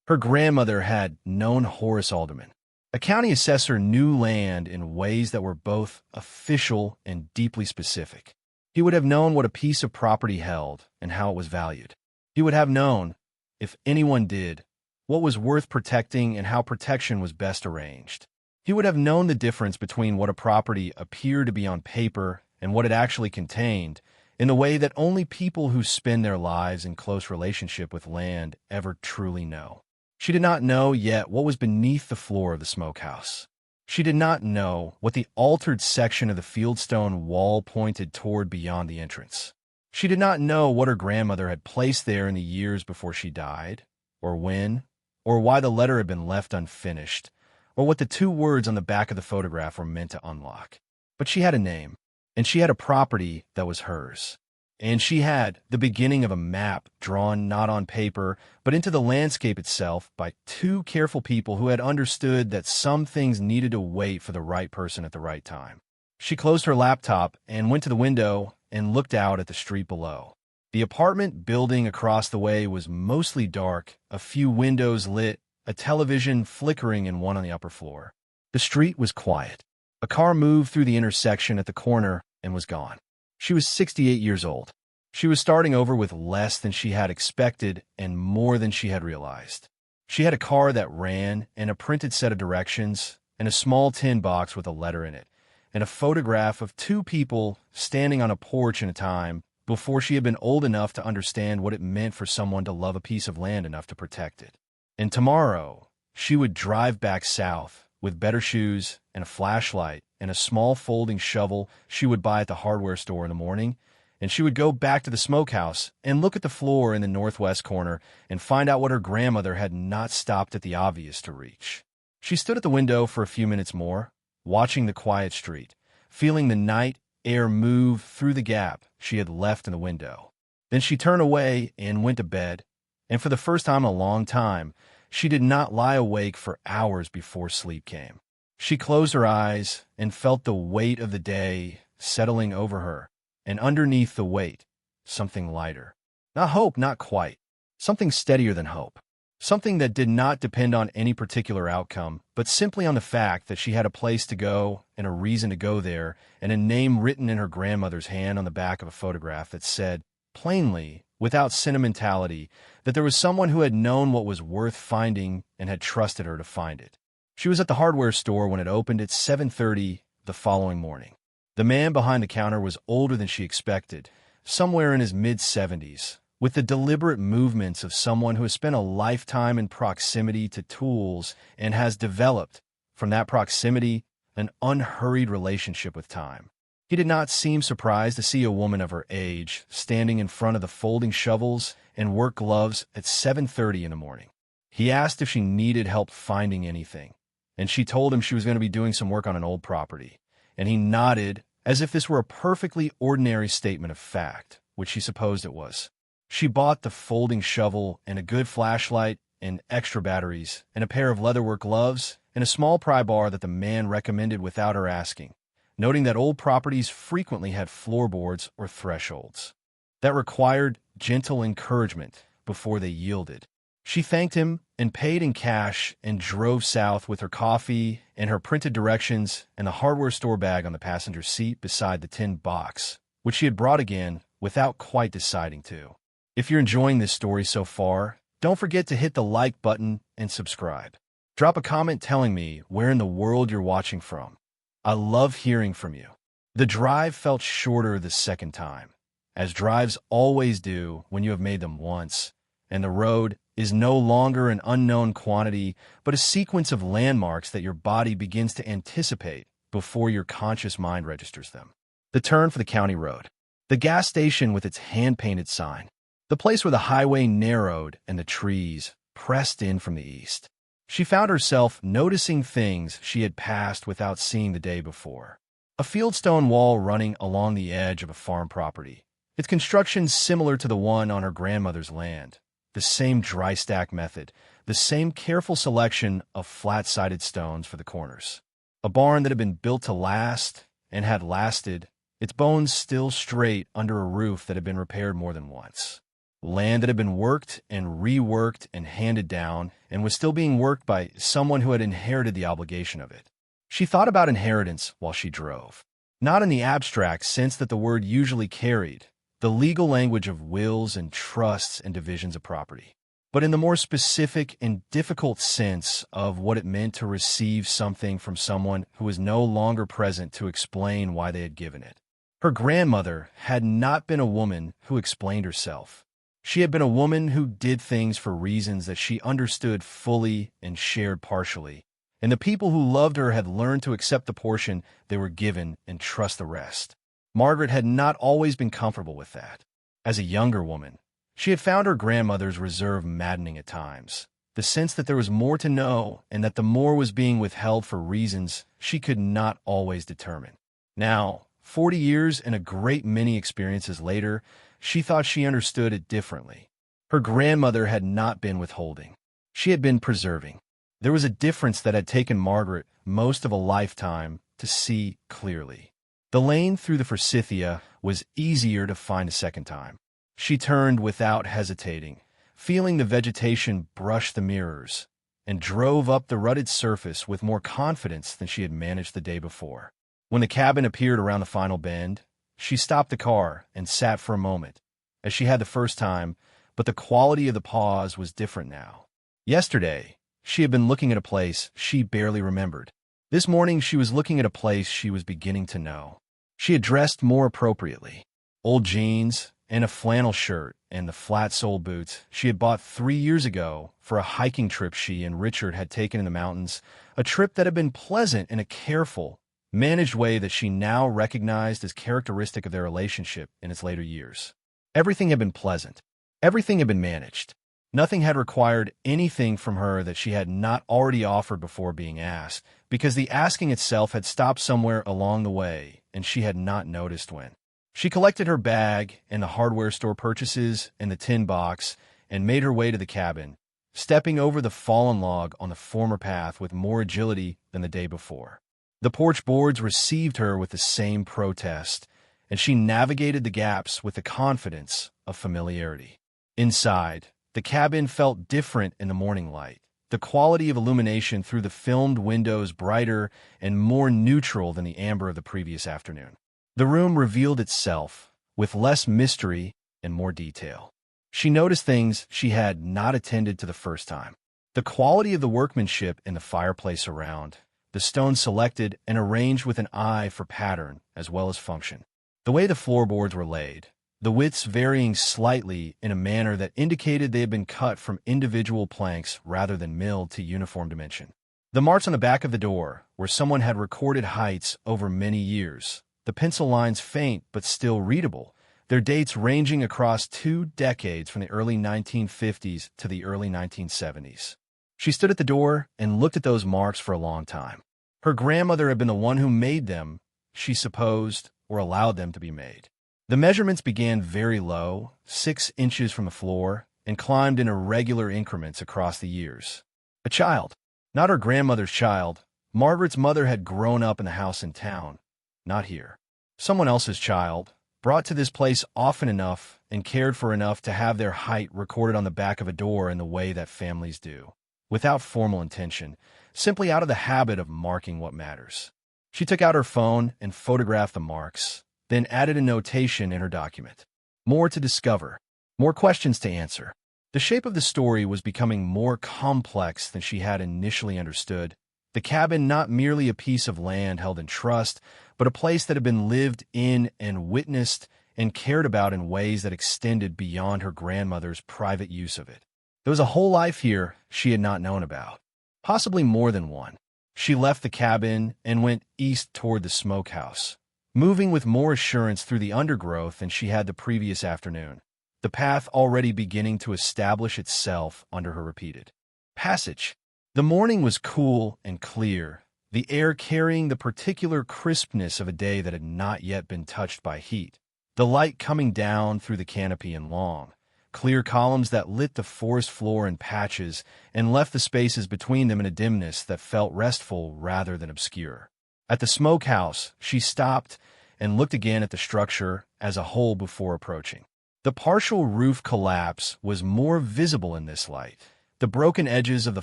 Her grandmother had known Horace Alderman. A county assessor knew land in ways that were both official and deeply specific. He would have known what a piece of property held and how it was valued. He would have known, if anyone did, what was worth protecting and how protection was best arranged. He would have known the difference between what a property appeared to be on paper and what it actually contained, in the way that only people who spend their lives in close relationship with land ever truly know. She did not know yet what was beneath the floor of the smokehouse. She did not know what the altered section of the fieldstone wall pointed toward beyond the entrance. She did not know what her grandmother had placed there in the years before she died, or when, or why the letter had been left unfinished, or what the two words on the back of the photograph were meant to unlock. But she had a name. and she had a property that was hers. And she had the beginning of a map drawn not on paper, but into the landscape itself by two careful people who had understood that some things needed to wait for the right person at the right time. She closed her laptop and went to the window and looked out at the street below. The apartment building across the way was mostly dark, a few windows lit, a television flickering in one on the upper floor. The street was quiet. A car moved through the intersection at the corner and was gone. She was 68 years old. She was starting over with less than she had expected and more than she had realized. She had a car that ran and a printed set of directions and a small tin box with a letter in it, and a photograph of two people standing on a porch in a time before she had been old enough to understand what it meant for someone to love a piece of land enough to protect it. And tomorrow, she would drive back south with better shoes and a flashlight and a small folding shovel she would buy at the hardware store in the morning, and she would go back to the smokehouse and look at the floor in the northwest corner and find out what her grandmother had not stopped at the obvious to reach. She stood at the window for a few minutes more, watching the quiet street, feeling the night air move through the gap she had left in the window. Then she turned away and went to bed, and for the first time in a long time, she did not lie awake for hours before sleep came. She closed her eyes and felt the weight of the day settling over her, and underneath the weight, something lighter. Not hope, not quite. Something steadier than hope. Something that did not depend on any particular outcome, but simply on the fact that she had a place to go and a reason to go there, and a name written in her grandmother's hand on the back of a photograph that said, plainly, without sentimentality, that there was someone who had known what was worth finding and had trusted her to find it. She was at the hardware store when it opened at 7:30 the following morning. The man behind the counter was older than she expected, somewhere in his mid-70s, with the deliberate movements of someone who has spent a lifetime in proximity to tools and has developed, from that proximity, an unhurried relationship with time. He did not seem surprised to see a woman of her age standing in front of the folding shovels and work gloves at 7:30 in the morning. He asked if she needed help finding anything, and she told him she was going to be doing some work on an old property, and he nodded as if this were a perfectly ordinary statement of fact, which she supposed it was. She bought the folding shovel and a good flashlight and extra batteries and a pair of leatherwork gloves and a small pry bar that the man recommended without her asking, noting that old properties frequently had floorboards or thresholds that required gentle encouragement before they yielded. She thanked him and paid in cash and drove south with her coffee and her printed directions and the hardware store bag on the passenger seat beside the tin box, which she had brought again without quite deciding to. If you're enjoying this story so far, don't forget to hit the like button and subscribe. Drop a comment telling me where in the world you're watching from. I love hearing from you. The drive felt shorter the second time, as drives always do when you have made them once, and the road is no longer an unknown quantity, but a sequence of landmarks that your body begins to anticipate before your conscious mind registers them. The turn for the county road. The gas station with its hand-painted sign. The place where the highway narrowed and the trees pressed in from the east. She found herself noticing things she had passed without seeing the day before. A fieldstone wall running along the edge of a farm property, its construction similar to the one on her grandmother's land. The same dry stack method, the same careful selection of flat-sided stones for the corners. A barn that had been built to last and had lasted, its bones still straight under a roof that had been repaired more than once. Land that had been worked and reworked and handed down and was still being worked by someone who had inherited the obligation of it. She thought about inheritance while she drove, not in the abstract sense that the word usually carried, the legal language of wills and trusts and divisions of property, but in the more specific and difficult sense of what it meant to receive something from someone who was no longer present to explain why they had given it. Her grandmother had not been a woman who explained herself. She had been a woman who did things for reasons that she understood fully and shared partially, and the people who loved her had learned to accept the portion they were given and trust the rest. Margaret had not always been comfortable with that. As a younger woman, she had found her grandmother's reserve maddening at times, the sense that there was more to know and that the more was being withheld for reasons she could not always determine. Now, 40 years and a great many experiences later, she thought she understood it differently. Her grandmother had not been withholding. She had been preserving. There was a difference that had taken Margaret most of a lifetime to see clearly. The lane through the forsythia was easier to find a second time. She turned without hesitating, feeling the vegetation brush the mirrors, and drove up the rutted surface with more confidence than she had managed the day before. When the cabin appeared around the final bend, she stopped the car and sat for a moment, as she had the first time, but the quality of the pause was different now. Yesterday, she had been looking at a place she barely remembered. This morning, she was looking at a place she was beginning to know. She had dressed more appropriately. Old jeans and a flannel shirt and the flat-soled boots she had bought 3 years ago for a hiking trip she and Richard had taken in the mountains, a trip that had been pleasant in a careful, managed way that she now recognized as characteristic of their relationship in its later years. Everything had been pleasant. Everything had been managed. Nothing had required anything from her that she had not already offered before being asked, because the asking itself had stopped somewhere along the way, and she had not noticed when. She collected her bag and the hardware store purchases and the tin box and made her way to the cabin, stepping over the fallen log on the former path with more agility than the day before. The porch boards received her with the same protest, and she navigated the gaps with the confidence of familiarity. Inside, the cabin felt different in the morning light, the quality of illumination through the filmed windows brighter and more neutral than the amber of the previous afternoon. The room revealed itself with less mystery and more detail. She noticed things she had not attended to the first time. The quality of the workmanship in the fireplace around, the stones selected and arranged with an eye for pattern as well as function. The way the floorboards were laid, the widths varying slightly in a manner that indicated they had been cut from individual planks rather than milled to uniform dimension. The marks on the back of the door, where someone had recorded heights over many years, the pencil lines faint but still readable, their dates ranging across 2 decades from the early 1950s to the early 1970s. She stood at the door and looked at those marks for a long time. Her grandmother had been the one who made them, she supposed, or allowed them to be made. The measurements began very low, 6 inches from the floor, and climbed in irregular increments across the years. A child, not her grandmother's child, Margaret's mother had grown up in the house in town, not here. Someone else's child, brought to this place often enough and cared for enough to have their height recorded on the back of a door in the way that families do, without formal intention, simply out of the habit of marking what matters. She took out her phone and photographed the marks, then added a notation in her document. More to discover, more questions to answer. The shape of the story was becoming more complex than she had initially understood. The cabin not merely a piece of land held in trust, but a place that had been lived in and witnessed and cared about in ways that extended beyond her grandmother's private use of it. There was a whole life here she had not known about, possibly more than one. She left the cabin and went east toward the smokehouse, moving with more assurance through the undergrowth than she had the previous afternoon, the path already beginning to establish itself under her repeated passage. The morning was cool and clear, the air carrying the particular crispness of a day that had not yet been touched by heat, the light coming down through the canopy in long, clear columns that lit the forest floor in patches and left the spaces between them in a dimness that felt restful rather than obscure. At the smokehouse, she stopped and looked again at the structure as a whole before approaching. The partial roof collapse was more visible in this light, the broken edges of the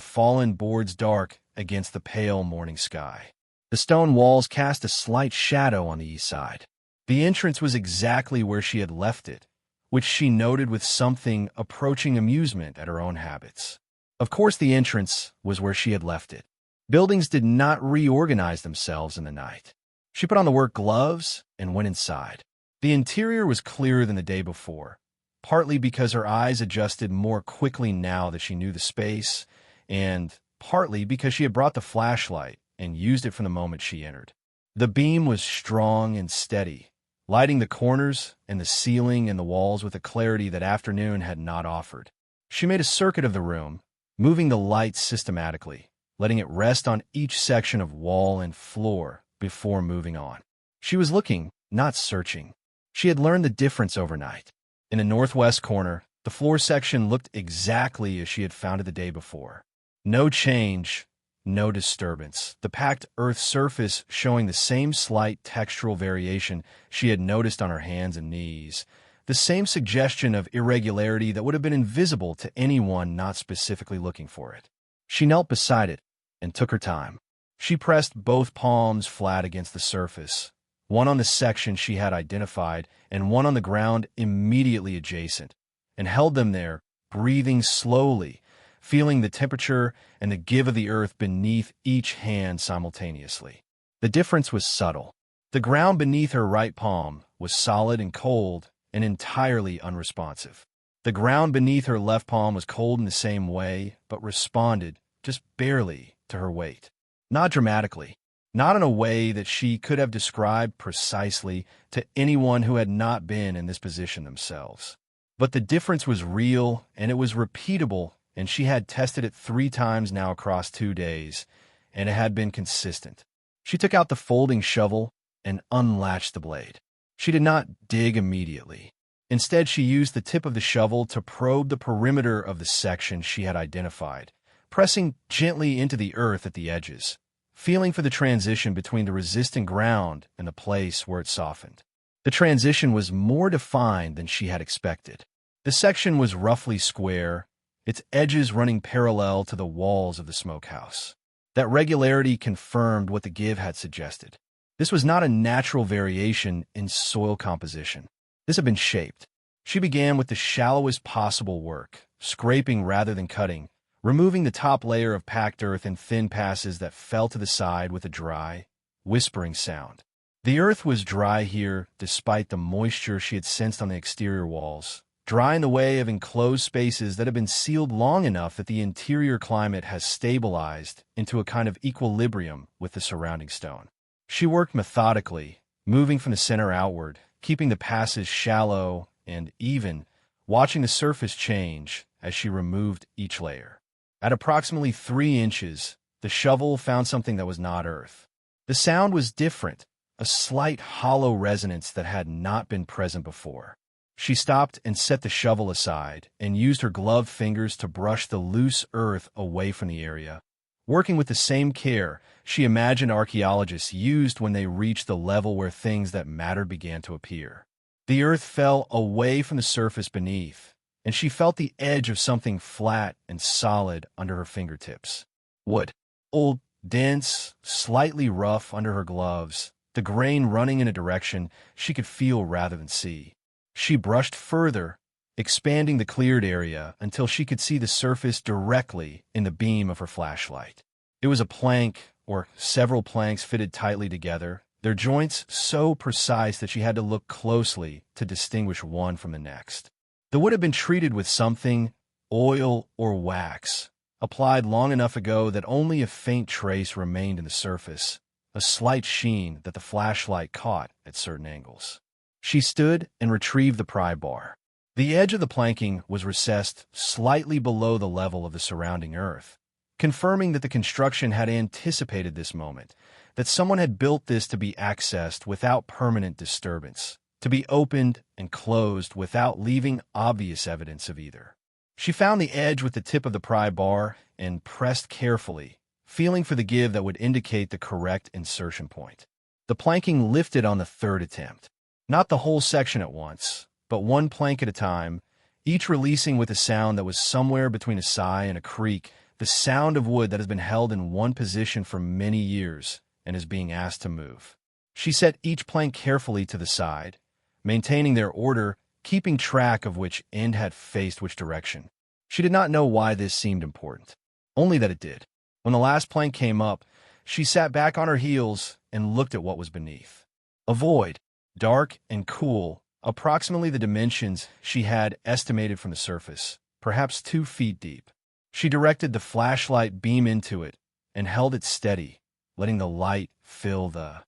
fallen boards dark against the pale morning sky. The stone walls cast a slight shadow on the east side. The entrance was exactly where she had left it, which she noted with something approaching amusement at her own habits. Of course, the entrance was where she had left it. Buildings did not reorganize themselves in the night. She put on the work gloves and went inside. The interior was clearer than the day before, partly because her eyes adjusted more quickly now that she knew the space, and partly because she had brought the flashlight and used it from the moment she entered. The beam was strong and steady, lighting the corners and the ceiling and the walls with a clarity that afternoon had not offered. She made a circuit of the room, moving the light systematically, letting it rest on each section of wall and floor before moving on. She was looking, not searching. She had learned the difference overnight. In the northwest corner, the floor section looked exactly as she had found it the day before. No change, no disturbance. The packed earth surface showing the same slight textural variation she had noticed on her hands and knees. The same suggestion of irregularity that would have been invisible to anyone not specifically looking for it. She knelt beside it and took her time. She pressed both palms flat against the surface, one on the section she had identified and one on the ground immediately adjacent, and held them there, breathing slowly, feeling the temperature and the give of the earth beneath each hand simultaneously. The difference was subtle. The ground beneath her right palm was solid and cold and entirely unresponsive. The ground beneath her left palm was cold in the same way, but responded, just barely, to her weight. Not dramatically, not in a way that she could have described precisely to anyone who had not been in this position themselves. But the difference was real, and it was repeatable, and she had tested it 3 times now across 2 days, and it had been consistent. She took out the folding shovel and unlatched the blade. She did not dig immediately. Instead, she used the tip of the shovel to probe the perimeter of the section she had identified, pressing gently into the earth at the edges, feeling for the transition between the resistant ground and the place where it softened. The transition was more defined than she had expected. The section was roughly square, its edges running parallel to the walls of the smokehouse. That regularity confirmed what the give had suggested. This was not a natural variation in soil composition. This had been shaped. She began with the shallowest possible work, scraping rather than cutting, removing the top layer of packed earth in thin passes that fell to the side with a dry, whispering sound. The earth was dry here, despite the moisture she had sensed on the exterior walls, dry in the way of enclosed spaces that have been sealed long enough that the interior climate has stabilized into a kind of equilibrium with the surrounding stone. She worked methodically, moving from the center outward, keeping the passes shallow and even, watching the surface change as she removed each layer. At approximately 3 inches, the shovel found something that was not earth. The sound was different, a slight hollow resonance that had not been present before. She stopped and set the shovel aside and used her gloved fingers to brush the loose earth away from the area. Working with the same care she imagined archaeologists used when they reached the level where things that mattered began to appear. The earth fell away from the surface beneath, and she felt the edge of something flat and solid under her fingertips. Wood. Old, dense, slightly rough under her gloves, the grain running in a direction she could feel rather than see. She brushed further, expanding the cleared area until she could see the surface directly in the beam of her flashlight. It was a plank, or several planks fitted tightly together, their joints so precise that she had to look closely to distinguish one from the next. The wood had been treated with something, oil or wax, applied long enough ago that only a faint trace remained in the surface, a slight sheen that the flashlight caught at certain angles. She stood and retrieved the pry bar. The edge of the planking was recessed slightly below the level of the surrounding earth, confirming that the construction had anticipated this moment, that someone had built this to be accessed without permanent disturbance, to be opened and closed without leaving obvious evidence of either. She found the edge with the tip of the pry bar and pressed carefully, feeling for the give that would indicate the correct insertion point. The planking lifted on the 3rd attempt. Not the whole section at once, but one plank at a time, each releasing with a sound that was somewhere between a sigh and a creak, the sound of wood that has been held in one position for many years and is being asked to move. She set each plank carefully to the side, maintaining their order, keeping track of which end had faced which direction. She did not know why this seemed important, only that it did. When the last plank came up, she sat back on her heels and looked at what was beneath. A void, dark and cool, approximately the dimensions she had estimated from the surface, perhaps 2 feet deep. She directed the flashlight beam into it and held it steady, letting the light fill the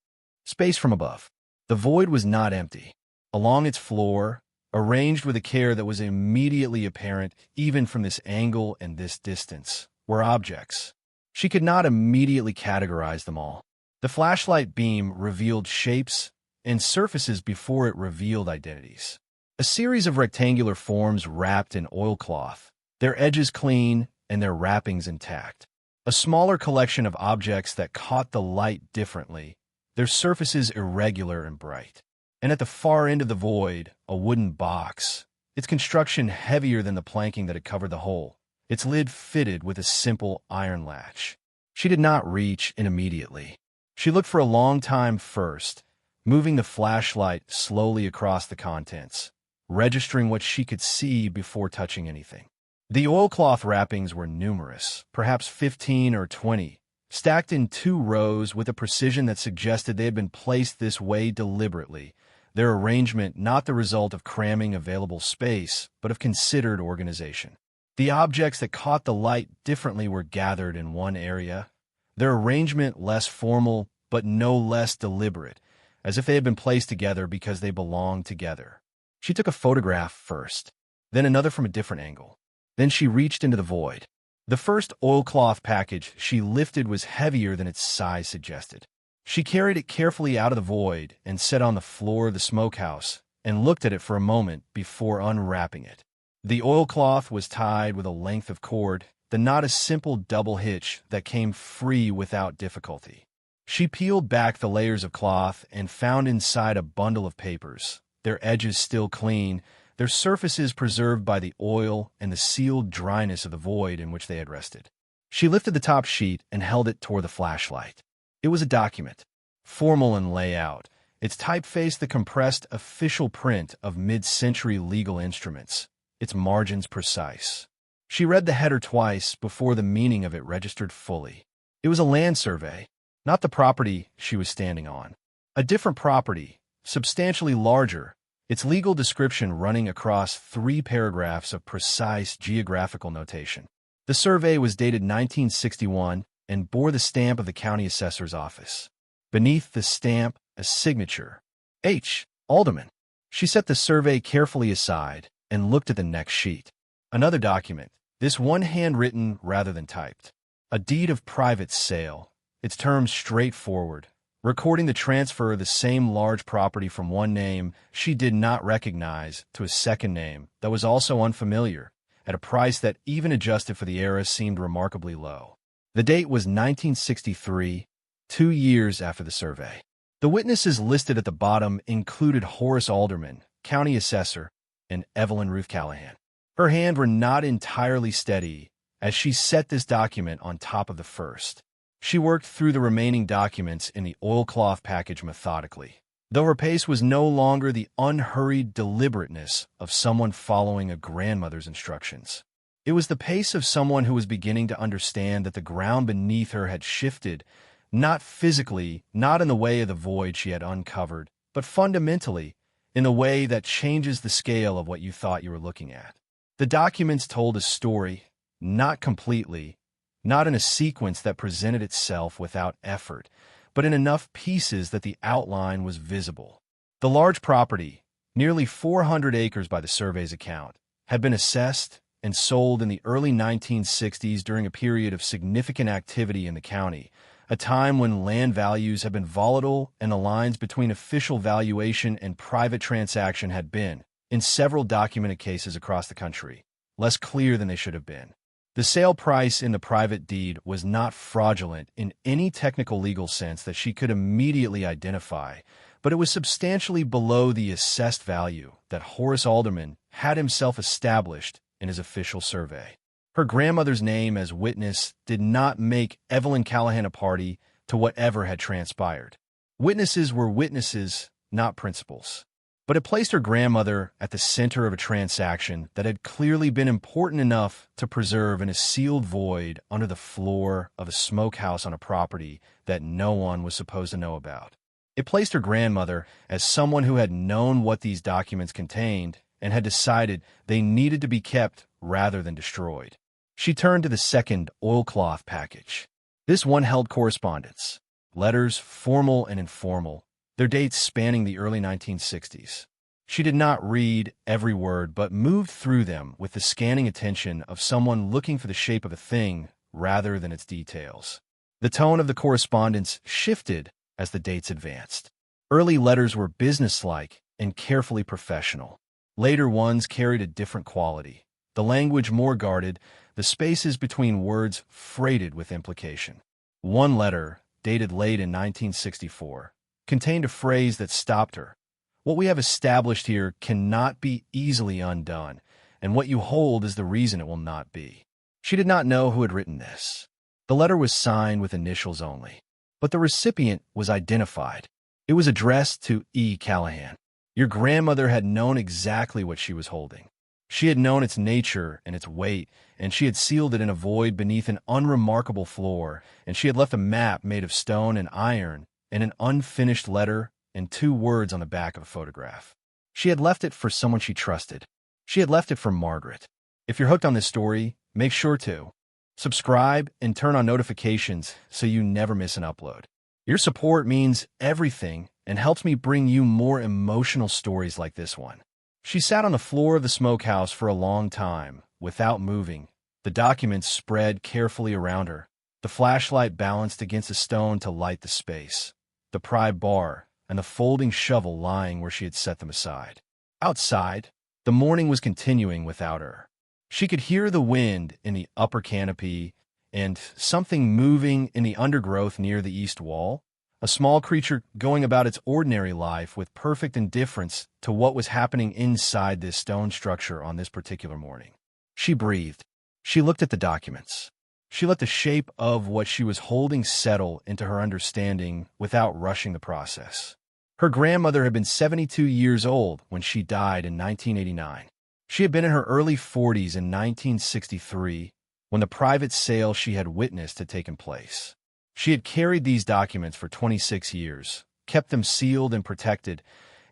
space from above. The void was not empty. Along its floor, arranged with a care that was immediately apparent even from this angle and this distance, were objects. She could not immediately categorize them all. The flashlight beam revealed shapes and surfaces before it revealed identities. A series of rectangular forms wrapped in oilcloth, their edges clean and their wrappings intact. A smaller collection of objects that caught the light differently, their surfaces irregular and bright. And at the far end of the void, a wooden box, its construction heavier than the planking that had covered the hole, its lid fitted with a simple iron latch. She did not reach in immediately. She looked for a long time first, moving the flashlight slowly across the contents, registering what she could see before touching anything. The oilcloth wrappings were numerous, perhaps 15 or 20, stacked in 2 rows with a precision that suggested they had been placed this way deliberately, their arrangement not the result of cramming available space, but of considered organization. The objects that caught the light differently were gathered in one area, their arrangement less formal but no less deliberate, as if they had been placed together because they belonged together. She took a photograph first, then another from a different angle. Then she reached into the void. The first oilcloth package she lifted was heavier than its size suggested. She carried it carefully out of the void and set on the floor of the smokehouse and looked at it for a moment before unwrapping it. The oilcloth was tied with a length of cord, the not a simple double hitch that came free without difficulty. She peeled back the layers of cloth and found inside a bundle of papers, their edges still clean, their surfaces preserved by the oil and the sealed dryness of the void in which they had rested. She lifted the top sheet and held it toward the flashlight. It was a document, formal in layout, its typeface the compressed official print of mid-century legal instruments, its margins precise. She read the header twice before the meaning of it registered fully. It was a land survey, not the property she was standing on. A different property, substantially larger, its legal description running across 3 paragraphs of precise geographical notation. The survey was dated 1961 and bore the stamp of the county assessor's office. Beneath the stamp, a signature. H. Alderman. She set the survey carefully aside and looked at the next sheet. Another document, this one handwritten rather than typed. A deed of private sale, its terms straightforward, recording the transfer of the same large property from one name she did not recognize to a second name that was also unfamiliar, at a price that, even adjusted for the era, seemed remarkably low. The date was 1963, 2 years after the survey. The witnesses listed at the bottom included Horace Alderman, county assessor, and Evelyn Ruth Callahan. Her hands were not entirely steady as she set this document on top of the first. She worked through the remaining documents in the oilcloth package methodically, though her pace was no longer the unhurried deliberateness of someone following a grandmother's instructions. It was the pace of someone who was beginning to understand that the ground beneath her had shifted, not physically, not in the way of the void she had uncovered, but fundamentally, in the way that changes the scale of what you thought you were looking at. The documents told a story, not completely, not in a sequence that presented itself without effort, but in enough pieces that the outline was visible. The large property, nearly 400 acres by the survey's account, had been assessed and sold in the early 1960s during a period of significant activity in the county, a time when land values had been volatile and the lines between official valuation and private transaction had been, in several documented cases across the country, less clear than they should have been. The sale price in the private deed was not fraudulent in any technical legal sense that she could immediately identify, but it was substantially below the assessed value that Horace Alderman had himself established in his official survey. Her grandmother's name as witness did not make Evelyn Callahan a party to whatever had transpired. Witnesses were witnesses, not principals. But it placed her grandmother at the center of a transaction that had clearly been important enough to preserve in a sealed void under the floor of a smokehouse on a property that no one was supposed to know about. It placed her grandmother as someone who had known what these documents contained and had decided they needed to be kept rather than destroyed. She turned to the second oilcloth package. This one held correspondence, letters formal and informal, their dates spanning the early 1960s. She did not read every word, but moved through them with the scanning attention of someone looking for the shape of a thing rather than its details. The tone of the correspondence shifted as the dates advanced. Early letters were businesslike and carefully professional. Later ones carried a different quality, the language more guarded, the spaces between words freighted with implication. One letter, dated late in 1964, contained a phrase that stopped her. "What we have established here cannot be easily undone, and what you hold is the reason it will not be." She did not know who had written this. The letter was signed with initials only, but the recipient was identified. It was addressed to E. Callahan. Your grandmother had known exactly what she was holding. She had known its nature and its weight, and she had sealed it in a void beneath an unremarkable floor, and she had left a map made of stone and iron, and an unfinished letter, and 2 words on the back of a photograph. She had left it for someone she trusted. She had left it for Margaret. If you're hooked on this story, make sure to subscribe and turn on notifications so you never miss an upload. Your support means everything and helps me bring you more emotional stories like this one. She sat on the floor of the smokehouse for a long time, without moving, the documents spread carefully around her, the flashlight balanced against a stone to light the space, the pry bar, and the folding shovel lying where she had set them aside. Outside, the morning was continuing without her. She could hear the wind in the upper canopy and something moving in the undergrowth near the east wall, a small creature going about its ordinary life with perfect indifference to what was happening inside this stone structure on this particular morning. She breathed. She looked at the documents. She let the shape of what she was holding settle into her understanding without rushing the process. Her grandmother had been 72 years old when she died in 1989. She had been in her early 40s in 1963 when the private sale she had witnessed had taken place. She had carried these documents for 26 years, kept them sealed and protected,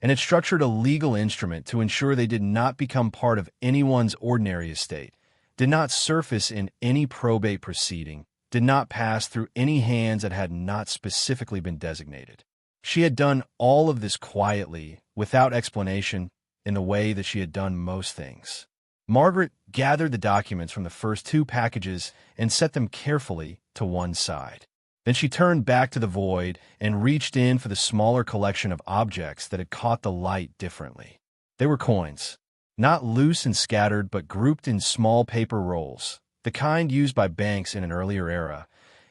and had structured a legal instrument to ensure they did not become part of anyone's ordinary estate, did not surface in any probate proceeding, did not pass through any hands that had not specifically been designated. She had done all of this quietly, without explanation, in the way that she had done most things. Margaret gathered the documents from the first 2 packages and set them carefully to one side. Then she turned back to the void and reached in for the smaller collection of objects that had caught the light differently. They were coins, not loose and scattered, but grouped in small paper rolls, the kind used by banks in an earlier era,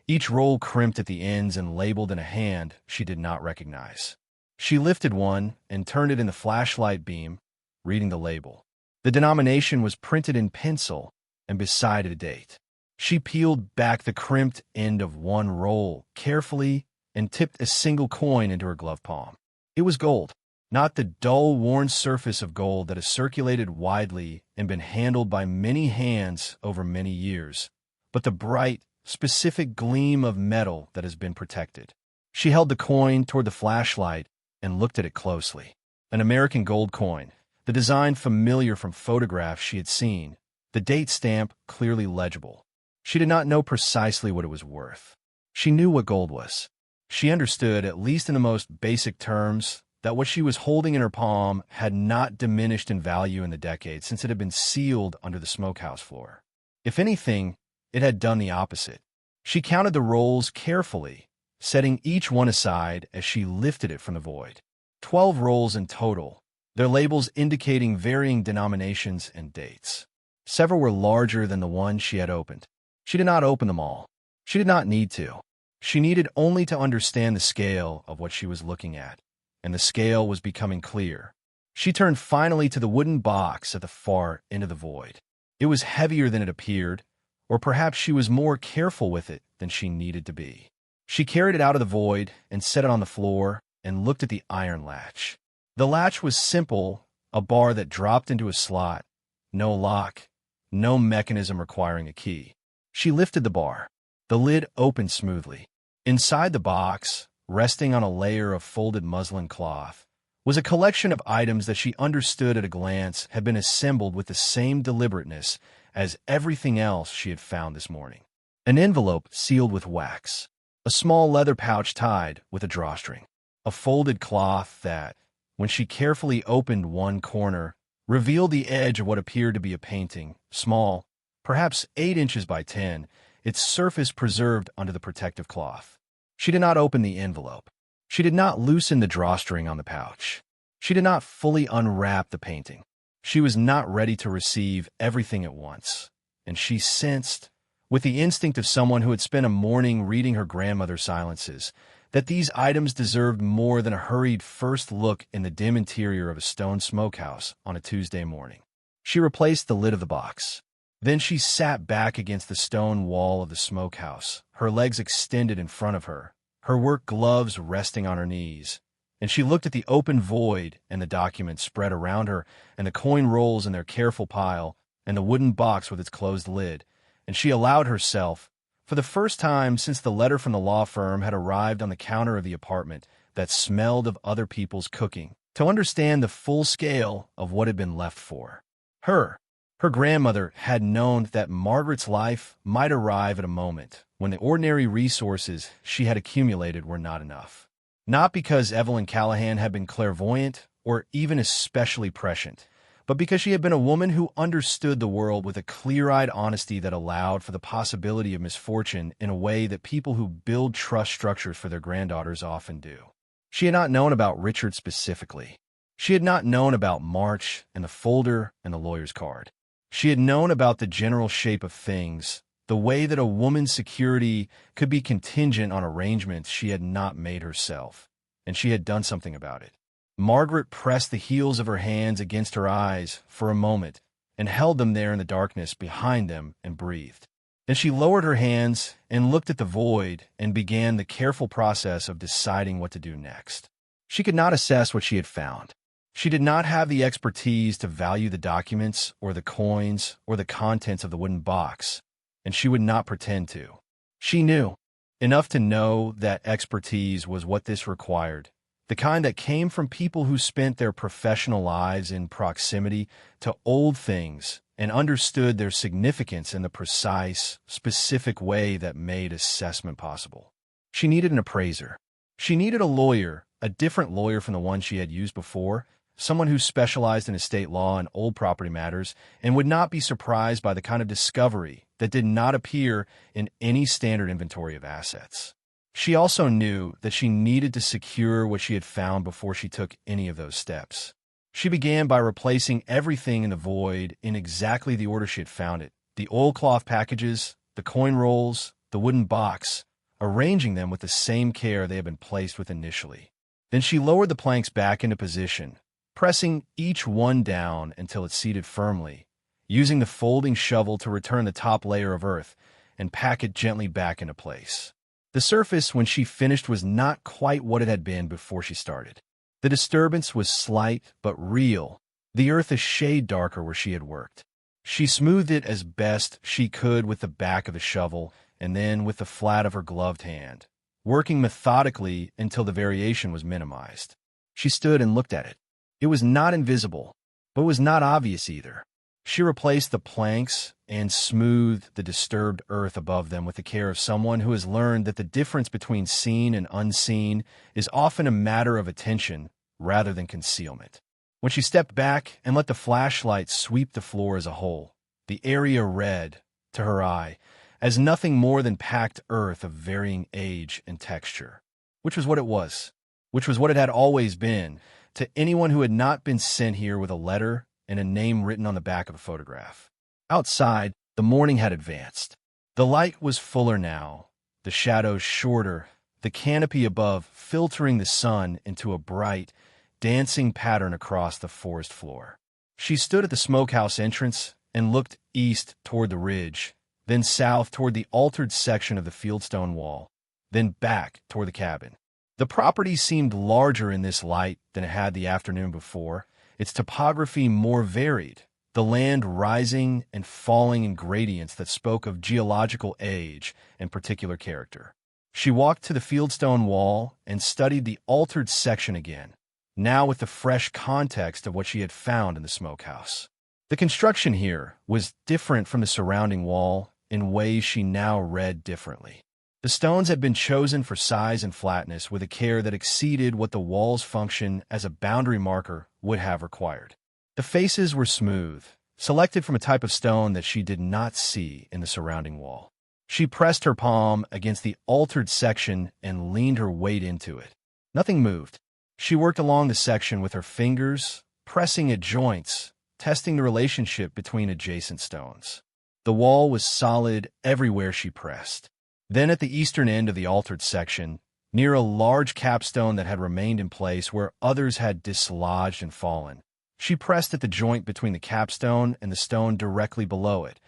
each roll crimped at the ends and labeled in a hand she did not recognize. She lifted one and turned it in the flashlight beam, reading the label. The denomination was printed in pencil and beside a date. She peeled back the crimped end of one roll carefully and tipped a single coin into her glove palm. It was gold, not the dull, worn surface of gold that has circulated widely and been handled by many hands over many years, but the bright, specific gleam of metal that has been protected. She held the coin toward the flashlight and looked at it closely. An American gold coin, the design familiar from photographs she had seen, the date stamp clearly legible. She did not know precisely what it was worth. She knew what gold was. She understood, at least in the most basic terms, that what she was holding in her palm had not diminished in value in the decades since it had been sealed under the smokehouse floor. If anything, it had done the opposite. She counted the rolls carefully, setting each one aside as she lifted it from the void. 12 rolls in total, their labels indicating varying denominations and dates. Several were larger than the one she had opened. She did not open them all. She did not need to. She needed only to understand the scale of what she was looking at, and the scale was becoming clear. She turned finally to the wooden box at the far end of the void. It was heavier than it appeared, or perhaps she was more careful with it than she needed to be. She carried it out of the void and set it on the floor and looked at the iron latch. The latch was simple, a bar that dropped into a slot, no lock, no mechanism requiring a key. She lifted the bar. The lid opened smoothly. Inside the box, resting on a layer of folded muslin cloth, was a collection of items that she understood at a glance had been assembled with the same deliberateness as everything else she had found this morning. An envelope sealed with wax, a small leather pouch tied with a drawstring, a folded cloth that, when she carefully opened one corner, revealed the edge of what appeared to be a painting, small, perhaps 8 inches by 10, its surface preserved under the protective cloth. She did not open the envelope. She did not loosen the drawstring on the pouch. She did not fully unwrap the painting. She was not ready to receive everything at once, and she sensed, with the instinct of someone who had spent a morning reading her grandmother's silences, that these items deserved more than a hurried first look in the dim interior of a stone smokehouse on a Tuesday morning. She replaced the lid of the box. Then she sat back against the stone wall of the smokehouse, her legs extended in front of her, her work gloves resting on her knees, and she looked at the open void and the documents spread around her and the coin rolls in their careful pile and the wooden box with its closed lid, and she allowed herself, for the first time since the letter from the law firm had arrived on the counter of the apartment that smelled of other people's cooking, to understand the full scale of what had been left for her. Her grandmother had known that Margaret's life might arrive at a moment when the ordinary resources she had accumulated were not enough. Not because Evelyn Callahan had been clairvoyant or even especially prescient, but because she had been a woman who understood the world with a clear-eyed honesty that allowed for the possibility of misfortune in a way that people who build trust structures for their granddaughters often do. She had not known about Richard specifically. She had not known about March and the folder and the lawyer's card. She had known about the general shape of things, the way that a woman's security could be contingent on arrangements she had not made herself, and she had done something about it. Margaret pressed the heels of her hands against her eyes for a moment and held them there in the darkness behind them and breathed. Then she lowered her hands and looked at the void and began the careful process of deciding what to do next. She could not assess what she had found. She did not have the expertise to value the documents or the coins or the contents of the wooden box, and she would not pretend to. She knew enough to know that expertise was what this required, the kind that came from people who spent their professional lives in proximity to old things and understood their significance in the precise, specific way that made assessment possible. She needed an appraiser. She needed a lawyer, a different lawyer from the one she had used before, someone who specialized in estate law and old property matters and would not be surprised by the kind of discovery that did not appear in any standard inventory of assets. She also knew that she needed to secure what she had found before she took any of those steps. She began by replacing everything in the void in exactly the order she had found it: the oilcloth packages, the coin rolls, the wooden box, arranging them with the same care they had been placed with initially. Then she lowered the planks back into position, pressing each one down until it seated firmly, using the folding shovel to return the top layer of earth and pack it gently back into place. The surface, when she finished, was not quite what it had been before she started. The disturbance was slight but real, the earth a shade darker where she had worked. She smoothed it as best she could with the back of the shovel and then with the flat of her gloved hand, working methodically until the variation was minimized. She stood and looked at it. It was not invisible, but was not obvious either. She replaced the planks and smoothed the disturbed earth above them with the care of someone who has learned that the difference between seen and unseen is often a matter of attention rather than concealment. When she stepped back and let the flashlight sweep the floor as a whole, the area read, to her eye, as nothing more than packed earth of varying age and texture, which was what it was, which was what it had always been, to anyone who had not been sent here with a letter and a name written on the back of a photograph. Outside, the morning had advanced. The light was fuller now, the shadows shorter, the canopy above filtering the sun into a bright, dancing pattern across the forest floor. She stood at the smokehouse entrance and looked east toward the ridge, then south toward the altered section of the fieldstone wall, then back toward the cabin. The property seemed larger in this light than it had the afternoon before, its topography more varied, the land rising and falling in gradients that spoke of geological age and particular character. She walked to the fieldstone wall and studied the altered section again, now with the fresh context of what she had found in the smokehouse. The construction here was different from the surrounding wall in ways she now read differently. The stones had been chosen for size and flatness with a care that exceeded what the wall's function as a boundary marker would have required. The faces were smooth, selected from a type of stone that she did not see in the surrounding wall. She pressed her palm against the altered section and leaned her weight into it. Nothing moved. She worked along the section with her fingers, pressing at joints, testing the relationship between adjacent stones. The wall was solid everywhere she pressed. Then at the eastern end of the altered section, near a large capstone that had remained in place where others had dislodged and fallen, she pressed at the joint between the capstone and the stone directly below it,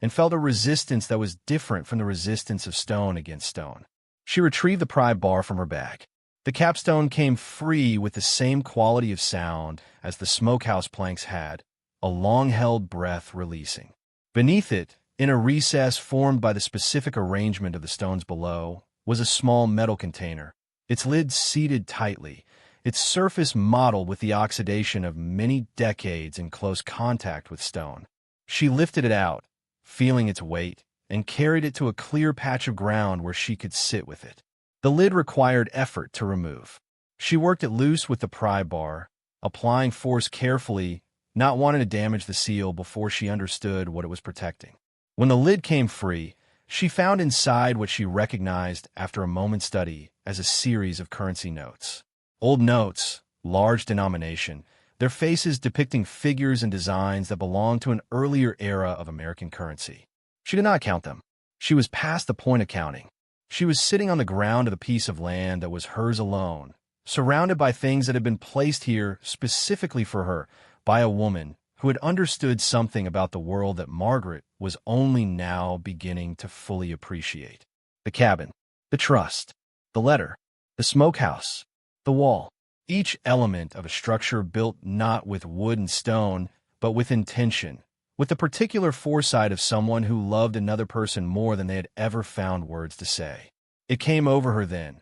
and felt a resistance that was different from the resistance of stone against stone. She retrieved the pry bar from her bag. The capstone came free with the same quality of sound as the smokehouse planks had, a long-held breath releasing. Beneath it, in a recess formed by the specific arrangement of the stones below, was a small metal container, its lid seated tightly, its surface mottled with the oxidation of many decades in close contact with stone. She lifted it out, feeling its weight, and carried it to a clear patch of ground where she could sit with it. The lid required effort to remove. She worked it loose with the pry bar, applying force carefully, not wanting to damage the seal before she understood what it was protecting. When the lid came free, she found inside what she recognized after a moment's study as a series of currency notes. Old notes, large denomination, their faces depicting figures and designs that belonged to an earlier era of American currency. She did not count them. She was past the point of counting. She was sitting on the ground of the piece of land that was hers alone, surrounded by things that had been placed here specifically for her by a woman who had understood something about the world that Margaret was only now beginning to fully appreciate. The cabin, the trust, the letter, the smokehouse, the wall, each element of a structure built not with wood and stone, but with intention, with the particular foresight of someone who loved another person more than they had ever found words to say. It came over her then,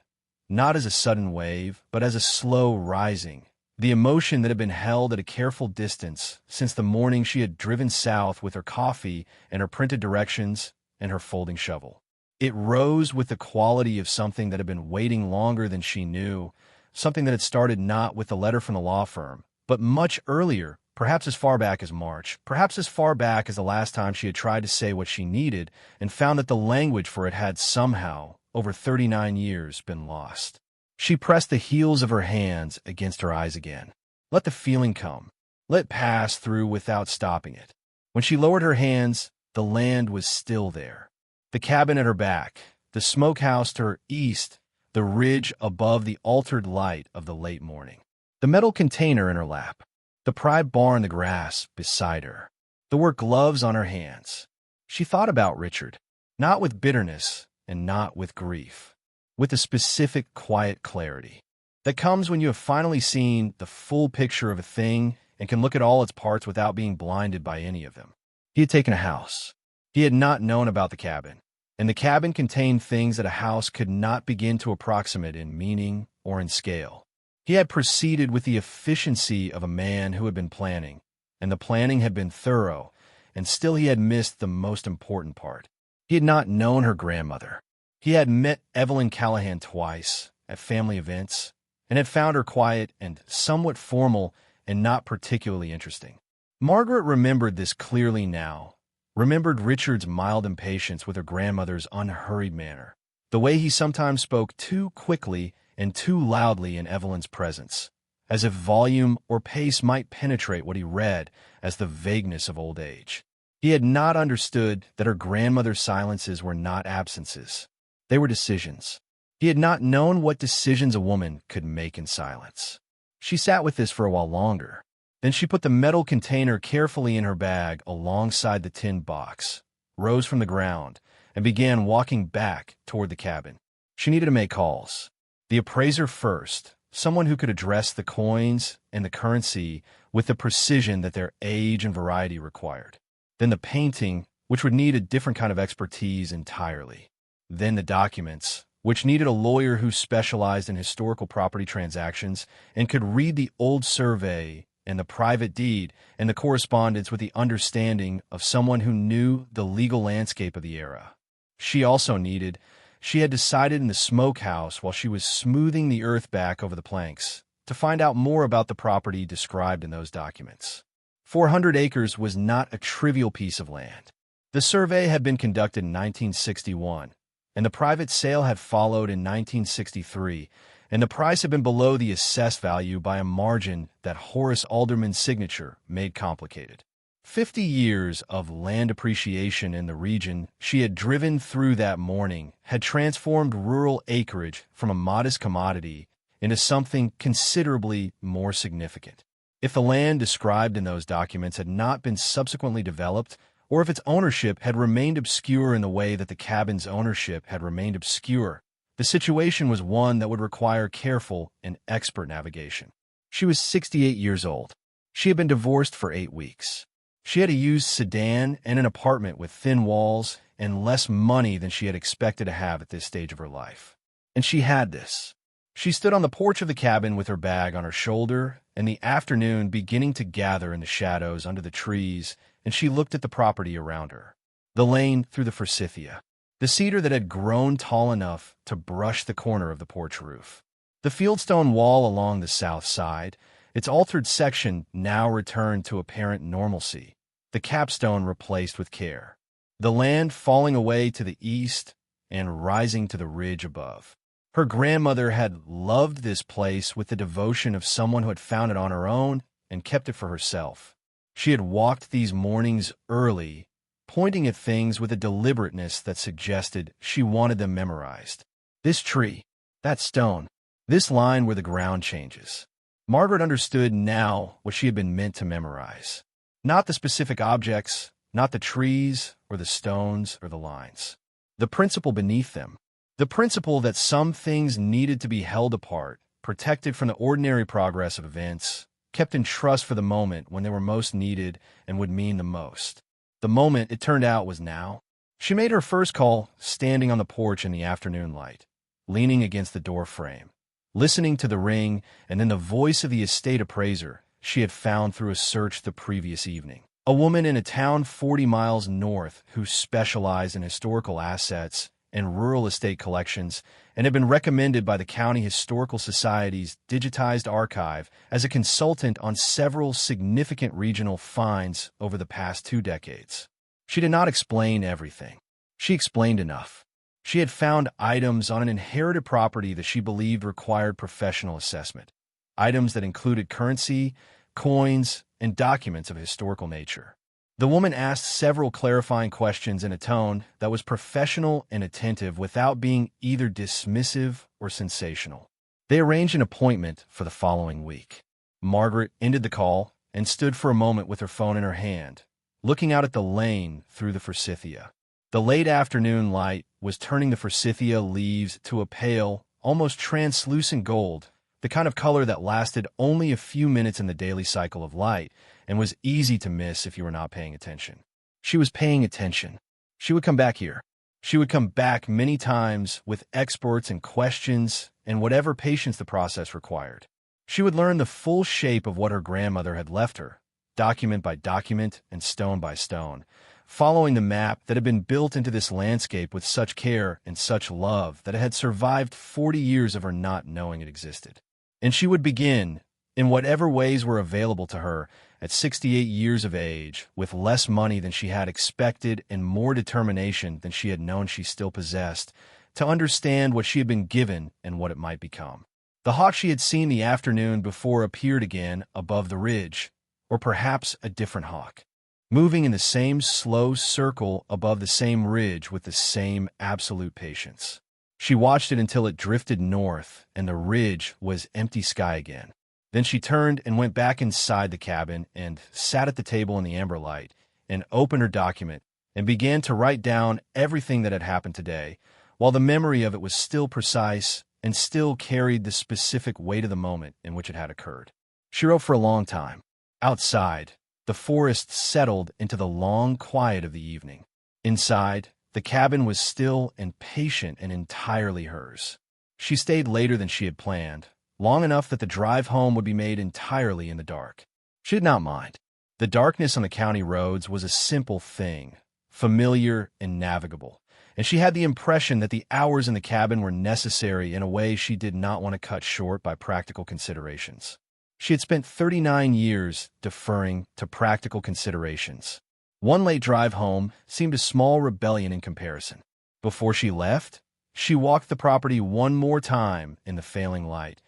not as a sudden wave, but as a slow rising, the emotion that had been held at a careful distance since the morning she had driven south with her coffee and her printed directions and her folding shovel. It rose with the quality of something that had been waiting longer than she knew, something that had started not with the letter from the law firm, but much earlier, perhaps as far back as March, perhaps as far back as the last time she had tried to say what she needed and found that the language for it had somehow, over 39 years, been lost. She pressed the heels of her hands against her eyes again. Let the feeling come. Let it pass through without stopping it. When she lowered her hands, the land was still there. The cabin at her back, the smokehouse to her east, the ridge above the altered light of the late morning. The metal container in her lap. The pry bar in the grass beside her. The work gloves on her hands. She thought about Richard, not with bitterness and not with grief, with a specific quiet clarity that comes when you have finally seen the full picture of a thing and can look at all its parts without being blinded by any of them. He had taken a house. He had not known about the cabin, and the cabin contained things that a house could not begin to approximate in meaning or in scale. He had proceeded with the efficiency of a man who had been planning, and the planning had been thorough, and still he had missed the most important part. He had not known her grandmother. He had met Evelyn Callahan twice at family events, and had found her quiet and somewhat formal and not particularly interesting. Margaret remembered this clearly now, remembered Richard's mild impatience with her grandmother's unhurried manner, the way he sometimes spoke too quickly and too loudly in Evelyn's presence, as if volume or pace might penetrate what he read as the vagueness of old age. He had not understood that her grandmother's silences were not absences. They were decisions. He had not known what decisions a woman could make in silence. She sat with this for a while longer. Then she put the metal container carefully in her bag alongside the tin box, rose from the ground, and began walking back toward the cabin. She needed to make calls. The appraiser first, someone who could address the coins and the currency with the precision that their age and variety required. Then the painting, which would need a different kind of expertise entirely. Then the documents, which needed a lawyer who specialized in historical property transactions and could read the old survey and the private deed and the correspondence with the understanding of someone who knew the legal landscape of the era. She had decided in the smokehouse while she was smoothing the earth back over the planks to find out more about the property described in those documents. 400 acres was not a trivial piece of land. The survey had been conducted in 1961, and the private sale had followed in 1963, and the price had been below the assessed value by a margin that Horace Alderman's signature made complicated. 50 years of land appreciation in the region she had driven through that morning had transformed rural acreage from a modest commodity into something considerably more significant. If the land described in those documents had not been subsequently developed, or if its ownership had remained obscure in the way that the cabin's ownership had remained obscure, the situation was one that would require careful and expert navigation. She was 68 years old. She had been divorced for 8 weeks. She had a used sedan and an apartment with thin walls and less money than she had expected to have at this stage of her life. And she had this. She stood on the porch of the cabin with her bag on her shoulder, and the afternoon beginning to gather in the shadows under the trees, and she looked at the property around her. The lane through the forsythia. The cedar that had grown tall enough to brush the corner of the porch roof. The fieldstone wall along the south side, its altered section now returned to apparent normalcy, the capstone replaced with care. The land falling away to the east and rising to the ridge above. Her grandmother had loved this place with the devotion of someone who had found it on her own and kept it for herself. She had walked these mornings early, pointing at things with a deliberateness that suggested she wanted them memorized. This tree, that stone, this line where the ground changes. Margaret understood now what she had been meant to memorize. Not the specific objects, not the trees or the stones or the lines. The principle beneath them. The principle that some things needed to be held apart, protected from the ordinary progress of events, kept in trust for the moment when they were most needed and would mean the most. The moment, it turned out, was now. She made her first call standing on the porch in the afternoon light, leaning against the door frame, listening to the ring and then the voice of the estate appraiser she had found through a search the previous evening. A woman in a town 40 miles north who specialized in historical assets and rural estate collections and had been recommended by the County Historical Society's digitized archive as a consultant on several significant regional finds over the past 2 decades. She did not explain everything. She explained enough. She had found items on an inherited property that she believed required professional assessment, items that included currency, coins, and documents of historical nature. The woman asked several clarifying questions in a tone that was professional and attentive without being either dismissive or sensational. They arranged an appointment for the following week. Margaret ended the call and stood for a moment with her phone in her hand, looking out at the lane through the forsythia. The late afternoon light was turning the forsythia leaves to a pale, almost translucent gold, the kind of color that lasted only a few minutes in the daily cycle of light and was easy to miss if you were not paying attention. She was paying attention. She would come back here. She would come back many times with experts and questions and whatever patience the process required. She would learn the full shape of what her grandmother had left her, document by document and stone by stone, following the map that had been built into this landscape with such care and such love that it had survived 40 years of her not knowing it existed. And she would begin, in whatever ways were available to her, at 68 years of age, with less money than she had expected and more determination than she had known she still possessed, to understand what she had been given and what it might become. The hawk she had seen the afternoon before appeared again above the ridge, or perhaps a different hawk, moving in the same slow circle above the same ridge with the same absolute patience. She watched it until it drifted north and the ridge was empty sky again. Then she turned and went back inside the cabin and sat at the table in the amber light and opened her document and began to write down everything that had happened today, while the memory of it was still precise and still carried the specific weight of the moment in which it had occurred. She wrote for a long time. Outside, the forest settled into the long quiet of the evening. Inside, the cabin was still and patient and entirely hers. She stayed later than she had planned, long enough that the drive home would be made entirely in the dark. She did not mind. The darkness on the county roads was a simple thing, familiar and navigable, and she had the impression that the hours in the cabin were necessary in a way she did not want to cut short by practical considerations. She had spent 39 years deferring to practical considerations. One late drive home seemed a small rebellion in comparison. Before she left, She walked the property one more time in the failing light,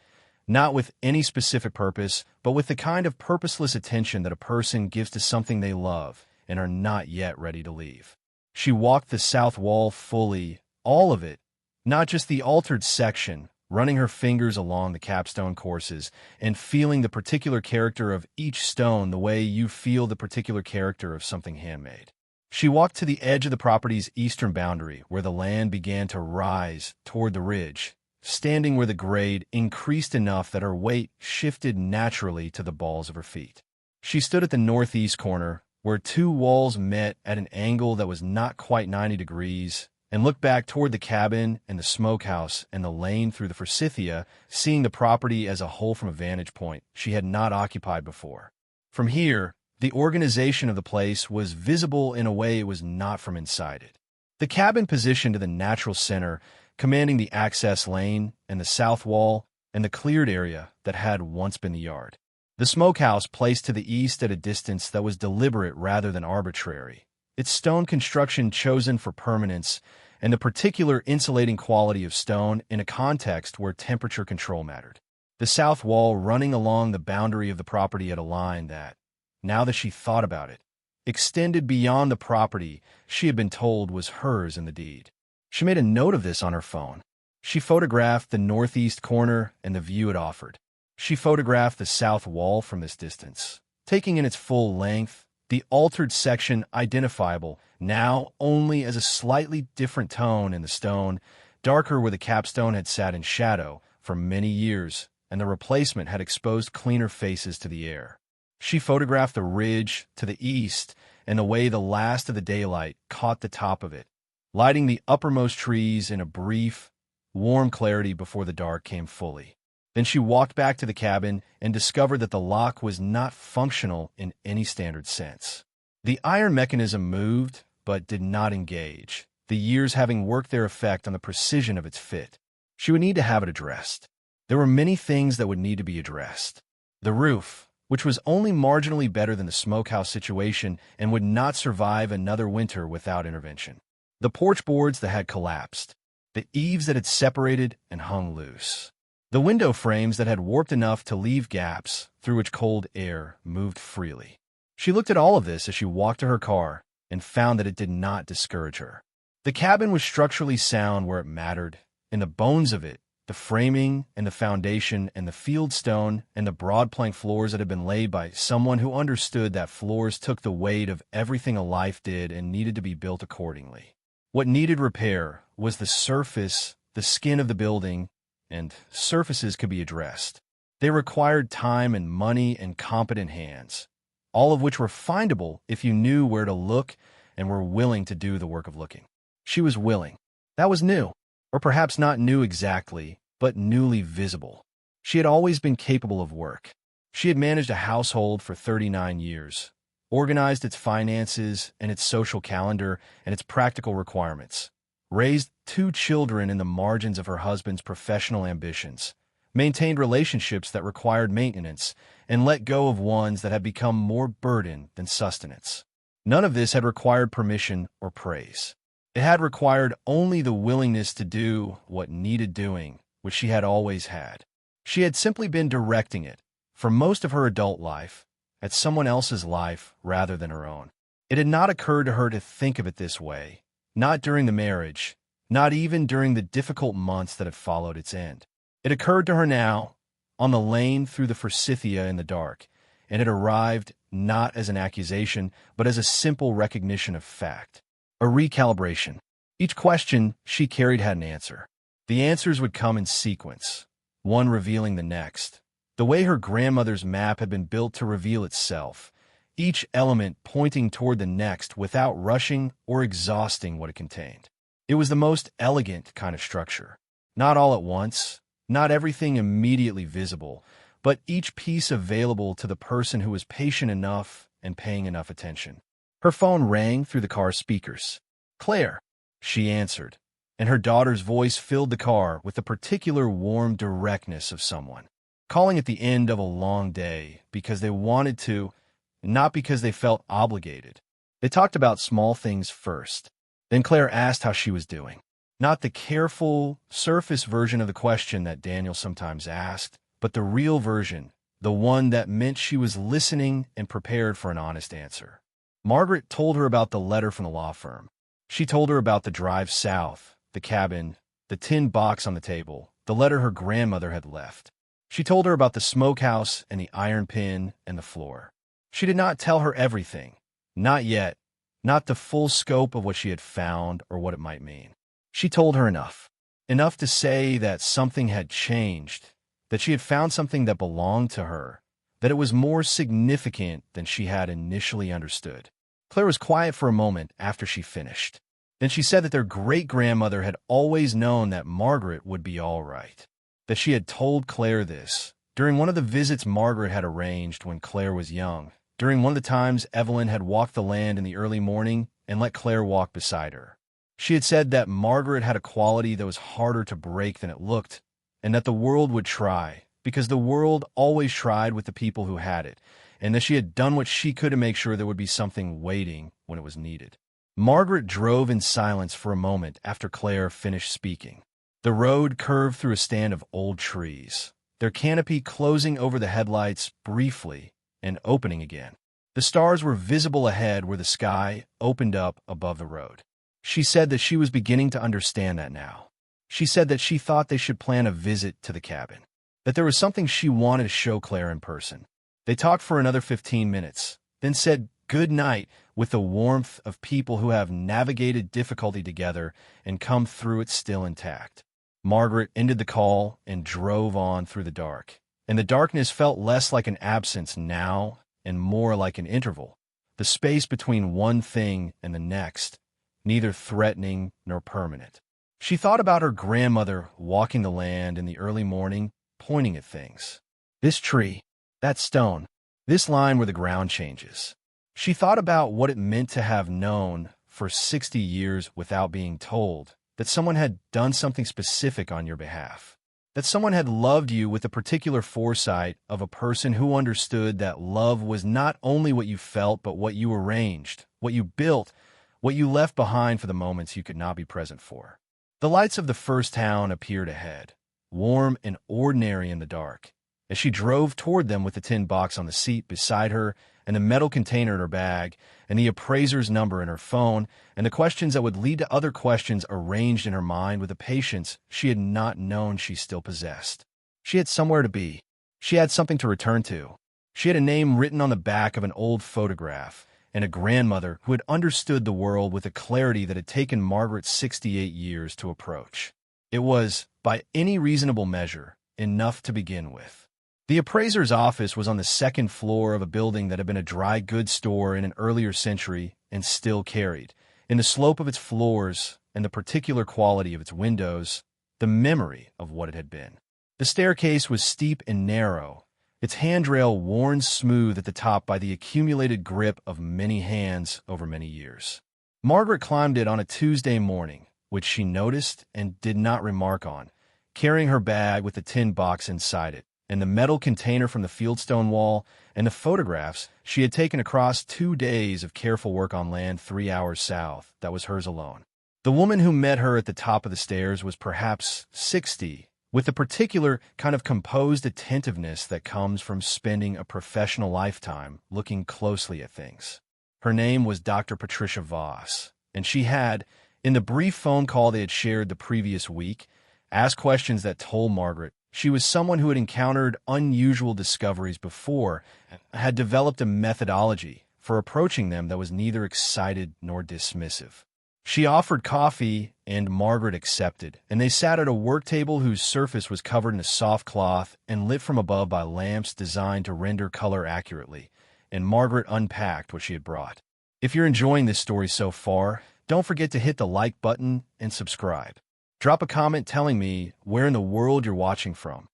not with any specific purpose, but with the kind of purposeless attention that a person gives to something they love and are not yet ready to leave. She walked the south wall fully, all of it, not just the altered section, running her fingers along the capstone courses and feeling the particular character of each stone the way you feel the particular character of something handmade. She walked to the edge of the property's eastern boundary, where the land began to rise toward the ridge, standing where the grade increased enough that her weight shifted naturally to the balls of her feet. She stood at the northeast corner, where two walls met at an angle that was not quite 90 degrees, and looked back toward the cabin and the smokehouse and the lane through the forsythia, seeing the property as a whole from a vantage point she had not occupied before. From here, the organization of the place was visible in a way it was not from inside it. The cabin positioned to the natural center, commanding the access lane and the south wall and the cleared area that had once been the yard. The smokehouse placed to the east at a distance that was deliberate rather than arbitrary, its stone construction chosen for permanence and the particular insulating quality of stone in a context where temperature control mattered. The south wall running along the boundary of the property at a line that, now that she thought about it, extended beyond the property she had been told was hers in the deed. She made a note of this on her phone. She photographed the northeast corner and the view it offered. She photographed the south wall from this distance, taking in its full length, the altered section identifiable now only as a slightly different tone in the stone, darker where the capstone had sat in shadow for many years and the replacement had exposed cleaner faces to the air. She photographed the ridge to the east and the way the last of the daylight caught the top of it, lighting the uppermost trees in a brief, warm clarity before the dark came fully. Then she walked back to the cabin and discovered that the lock was not functional in any standard sense. The iron mechanism moved, but did not engage, the years having worked their effect on the precision of its fit. She would need to have it addressed. There were many things that would need to be addressed. The roof, which was only marginally better than the smokehouse situation and would not survive another winter without intervention. The porch boards that had collapsed. The eaves that had separated and hung loose. The window frames that had warped enough to leave gaps through which cold air moved freely. She looked at all of this as she walked to her car and found that it did not discourage her. The cabin was structurally sound where it mattered, in the bones of it, the framing and the foundation and the field stone and the broad plank floors that had been laid by someone who understood that floors took the weight of everything a life did and needed to be built accordingly. What needed repair was the surface, the skin of the building, and surfaces could be addressed. They required time and money and competent hands, all of which were findable if you knew where to look and were willing to do the work of looking. She was willing. That was new, or perhaps not new exactly, but newly visible. She had always been capable of work. She had managed a household for 39 years, organized its finances and its social calendar and its practical requirements, raised 2 children in the margins of her husband's professional ambitions, maintained relationships that required maintenance, and let go of ones that had become more burden than sustenance. None of this had required permission or praise. It had required only the willingness to do what needed doing, which she had always had. She had simply been directing it, for most of her adult life, at someone else's life rather than her own. It had not occurred to her to think of it this way, not during the marriage, not even during the difficult months that had followed its end. It occurred to her now, on the lane through the forsythia in the dark, and it arrived not as an accusation, but as a simple recognition of fact. A recalibration. Each question she carried had an answer. The answers would come in sequence, one revealing the next. The way her grandmother's map had been built to reveal itself, each element pointing toward the next without rushing or exhausting what it contained. It was the most elegant kind of structure. Not all at once, not everything immediately visible, but each piece available to the person who was patient enough and paying enough attention. Her phone rang through the car's speakers. "Claire," she answered, and her daughter's voice filled the car with the particular warm directness of someone calling at the end of a long day because they wanted to, not because they felt obligated. They talked about small things first. Then Claire asked how she was doing. Not the careful, surface version of the question that Daniel sometimes asked, but the real version, the one that meant she was listening and prepared for an honest answer. Margaret told her about the letter from the law firm. She told her about the drive south, the cabin, the tin box on the table, the letter her grandmother had left. She told her about the smokehouse and the iron pin and the floor. She did not tell her everything. Not yet. Not the full scope of what she had found or what it might mean. She told her enough. Enough to say that something had changed, that she had found something that belonged to her, that it was more significant than she had initially understood. Claire was quiet for a moment after she finished. Then she said that their great-grandmother had always known that Margaret would be all right, that she had told Claire this during one of the visits Margaret had arranged when Claire was young, during one of the times Evelyn had walked the land in the early morning and let Claire walk beside her. She had said that Margaret had a quality that was harder to break than it looked, and that the world would try, because the world always tried with the people who had it, and that she had done what she could to make sure there would be something waiting when it was needed. Margaret drove in silence for a moment after Claire finished speaking. The road curved through a stand of old trees, their canopy closing over the headlights briefly and opening again. The stars were visible ahead where the sky opened up above the road. She said that she was beginning to understand that now. She said that she thought they should plan a visit to the cabin, that there was something she wanted to show Claire in person. They talked for another 15 minutes, then said good night with the warmth of people who have navigated difficulty together and come through it still intact. Margaret ended the call and drove on through the dark, and the darkness felt less like an absence now and more like an interval, the space between one thing and the next, neither threatening nor permanent. She thought about her grandmother walking the land in the early morning, pointing at things. This tree, that stone, this line where the ground changes. She thought about what it meant to have known for 60 years without being told that someone had done something specific on your behalf, that someone had loved you with the particular foresight of a person who understood that love was not only what you felt but what you arranged, what you built, what you left behind for the moments you could not be present for. The lights of the first town appeared ahead, warm and ordinary in the dark, as she drove toward them with the tin box on the seat beside her and the metal container in her bag and the appraiser's number in her phone and the questions that would lead to other questions arranged in her mind with a patience she had not known she still possessed. She had somewhere to be. She had something to return to. She had a name written on the back of an old photograph, and a grandmother who had understood the world with a clarity that had taken Margaret 68 years to approach. It was, by any reasonable measure, enough to begin with. The appraiser's office was on the second floor of a building that had been a dry goods store in an earlier century and still carried, in the slope of its floors and the particular quality of its windows, the memory of what it had been. The staircase was steep and narrow, its handrail worn smooth at the top by the accumulated grip of many hands over many years. Margaret climbed it on a Tuesday morning, which she noticed and did not remark on, carrying her bag with the tin box inside it, and the metal container from the fieldstone wall, and the photographs she had taken across 2 days of careful work on land 3 hours south that was hers alone. The woman who met her at the top of the stairs was perhaps 60, with the particular kind of composed attentiveness that comes from spending a professional lifetime looking closely at things. Her name was Dr. Patricia Voss, and she had, in the brief phone call they had shared the previous week, asked questions that told Margaret she was someone who had encountered unusual discoveries before and had developed a methodology for approaching them that was neither excited nor dismissive. She offered coffee, and Margaret accepted, and they sat at a work table whose surface was covered in a soft cloth and lit from above by lamps designed to render color accurately, and Margaret unpacked what she had brought. If you're enjoying this story so far, don't forget to hit the like button and subscribe. Drop a comment telling me where in the world you're watching from.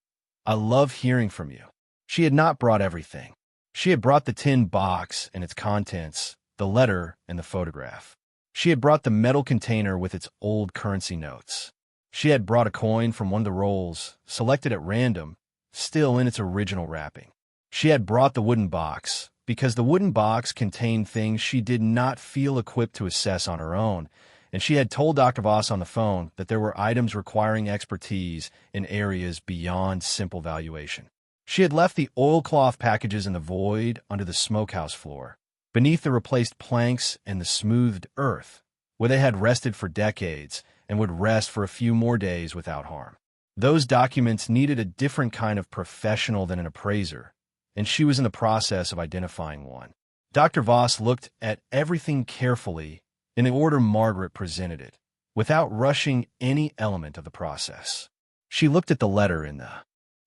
I love hearing from you. She had not brought everything. She had brought the tin box and its contents, the letter and the photograph. She had brought the metal container with its old currency notes. She had brought a coin from one of the rolls, selected at random, still in its original wrapping. She had brought the wooden box, because the wooden box contained things she did not feel equipped to assess on her own, and she had told Dr. Voss on the phone that there were items requiring expertise in areas beyond simple valuation. She had left the oilcloth packages in the void under the smokehouse floor, beneath the replaced planks and the smoothed earth, where they had rested for decades and would rest for a few more days without harm. Those documents needed a different kind of professional than an appraiser, and she was in the process of identifying one. Dr. Voss looked at everything carefully in the order Margaret presented it, without rushing any element of the process. She looked at the letter in the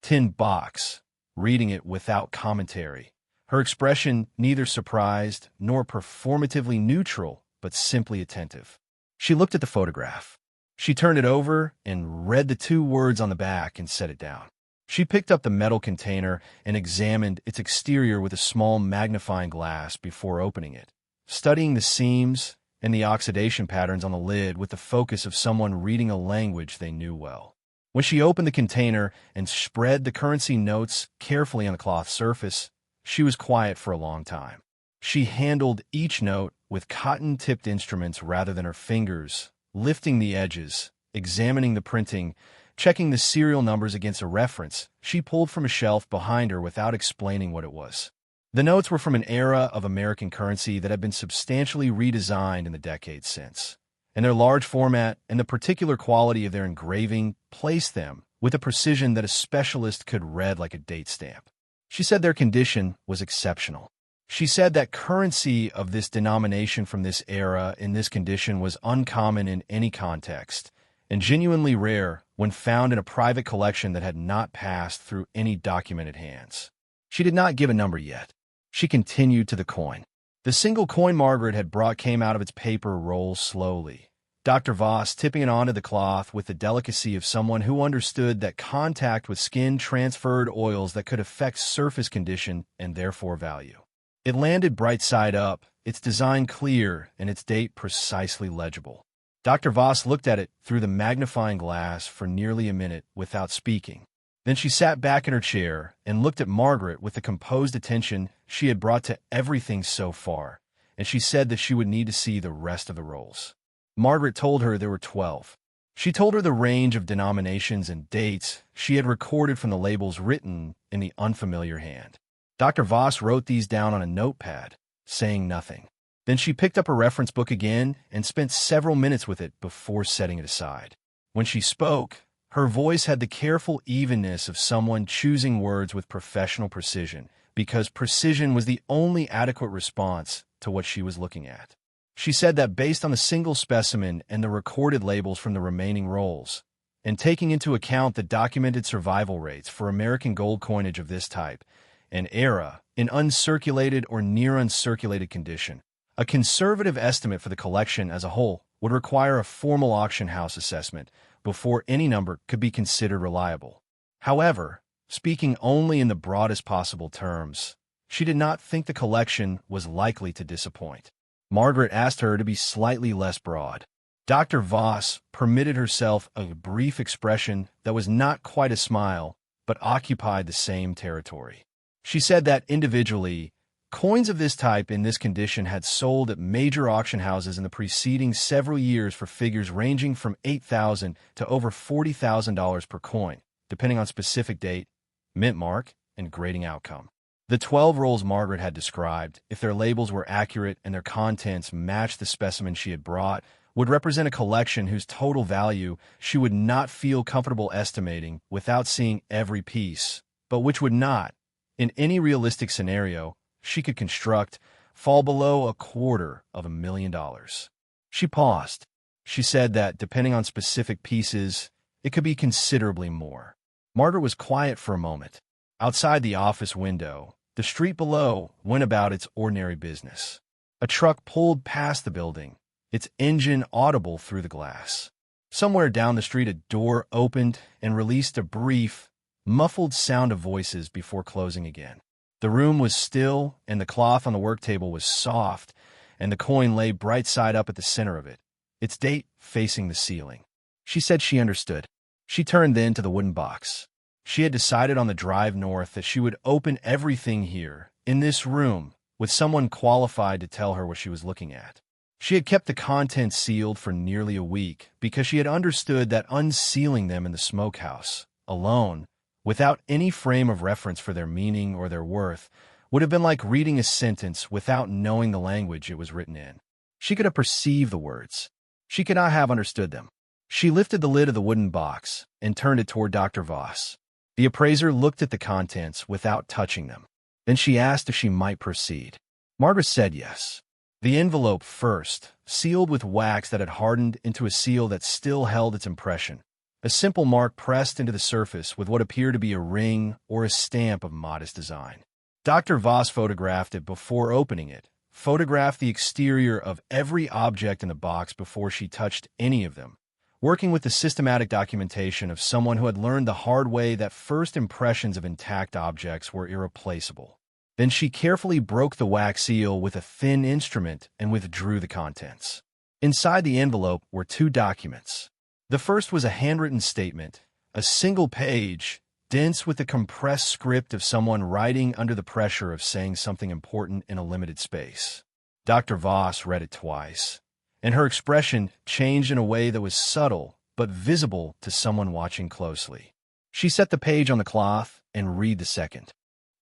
tin box, reading it without commentary, her expression neither surprised nor performatively neutral, but simply attentive. She looked at the photograph. She turned it over and read the 2 words on the back and set it down. She picked up the metal container and examined its exterior with a small magnifying glass before opening it, studying the seams and the oxidation patterns on the lid with the focus of someone reading a language they knew well. When she opened the container and spread the currency notes carefully on the cloth surface, she was quiet for a long time. She handled each note with cotton-tipped instruments rather than her fingers, lifting the edges, examining the printing, checking the serial numbers against a reference she pulled from a shelf behind her without explaining what it was. The notes were from an era of American currency that had been substantially redesigned in the decades since, and their large format and the particular quality of their engraving placed them with a precision that a specialist could read like a date stamp. She said their condition was exceptional. She said that currency of this denomination from this era in this condition was uncommon in any context, and genuinely rare when found in a private collection that had not passed through any documented hands. She did not give a number yet. She continued to the coin. The single coin Margaret had brought came out of its paper roll slowly, Dr. Voss tipping it onto the cloth with the delicacy of someone who understood that contact with skin transferred oils that could affect surface condition and therefore value. It landed bright side up, its design clear and its date precisely legible. Dr. Voss looked at it through the magnifying glass for nearly a minute without speaking. Then she sat back in her chair and looked at Margaret with the composed attention she had brought to everything so far, and she said that she would need to see the rest of the rolls. Margaret told her there were 12. She told her the range of denominations and dates she had recorded from the labels written in the unfamiliar hand. Dr. Voss wrote these down on a notepad, saying nothing. Then she picked up her reference book again and spent several minutes with it before setting it aside. When she spoke, her voice had the careful evenness of someone choosing words with professional precision, because precision was the only adequate response to what she was looking at. She said that based on the single specimen and the recorded labels from the remaining rolls, and taking into account the documented survival rates for American gold coinage of this type and era in uncirculated or near uncirculated condition, a conservative estimate for the collection as a whole would require a formal auction house assessment before any number could be considered reliable. However, speaking only in the broadest possible terms, she did not think the collection was likely to disappoint. Margaret asked her to be slightly less broad. Dr. Voss permitted herself a brief expression that was not quite a smile, but occupied the same territory. She said that individually, coins of this type in this condition had sold at major auction houses in the preceding several years for figures ranging from $8,000 to over $40,000 per coin, depending on specific date, mint mark, and grading outcome. The 12 rolls Margaret had described, if their labels were accurate and their contents matched the specimen she had brought, would represent a collection whose total value she would not feel comfortable estimating without seeing every piece, but which would not, in any realistic scenario she could construct, fall below $250,000. She paused. She said that, depending on specific pieces, it could be considerably more. Margaret was quiet for a moment. Outside the office window, the street below went about its ordinary business. A truck pulled past the building, its engine audible through the glass. Somewhere down the street, a door opened and released a brief, muffled sound of voices before closing again. The room was still, and the cloth on the work table was soft, and the coin lay bright side up at the center of it, its date facing the ceiling. She said she understood. She turned then to the wooden box. She had decided on the drive north that she would open everything here, in this room, with someone qualified to tell her what she was looking at. She had kept the contents sealed for nearly a week because she had understood that unsealing them in the smokehouse, alone, without any frame of reference for their meaning or their worth, would have been like reading a sentence without knowing the language it was written in. She could have perceived the words. She could not have understood them. She lifted the lid of the wooden box and turned it toward Dr. Voss. The appraiser looked at the contents without touching them. Then she asked if she might proceed. Margaret said yes. The envelope first, sealed with wax that had hardened into a seal that still held its impression. A simple mark pressed into the surface with what appeared to be a ring or a stamp of modest design. Dr. Voss photographed it before opening it, photographed the exterior of every object in the box before she touched any of them, working with the systematic documentation of someone who had learned the hard way that first impressions of intact objects were irreplaceable. Then she carefully broke the wax seal with a thin instrument and withdrew the contents. Inside the envelope were 2 documents. The first was a handwritten statement, a single page, dense with the compressed script of someone writing under the pressure of saying something important in a limited space. Dr. Voss read it twice, and her expression changed in a way that was subtle but visible to someone watching closely. She set the page on the cloth and read the second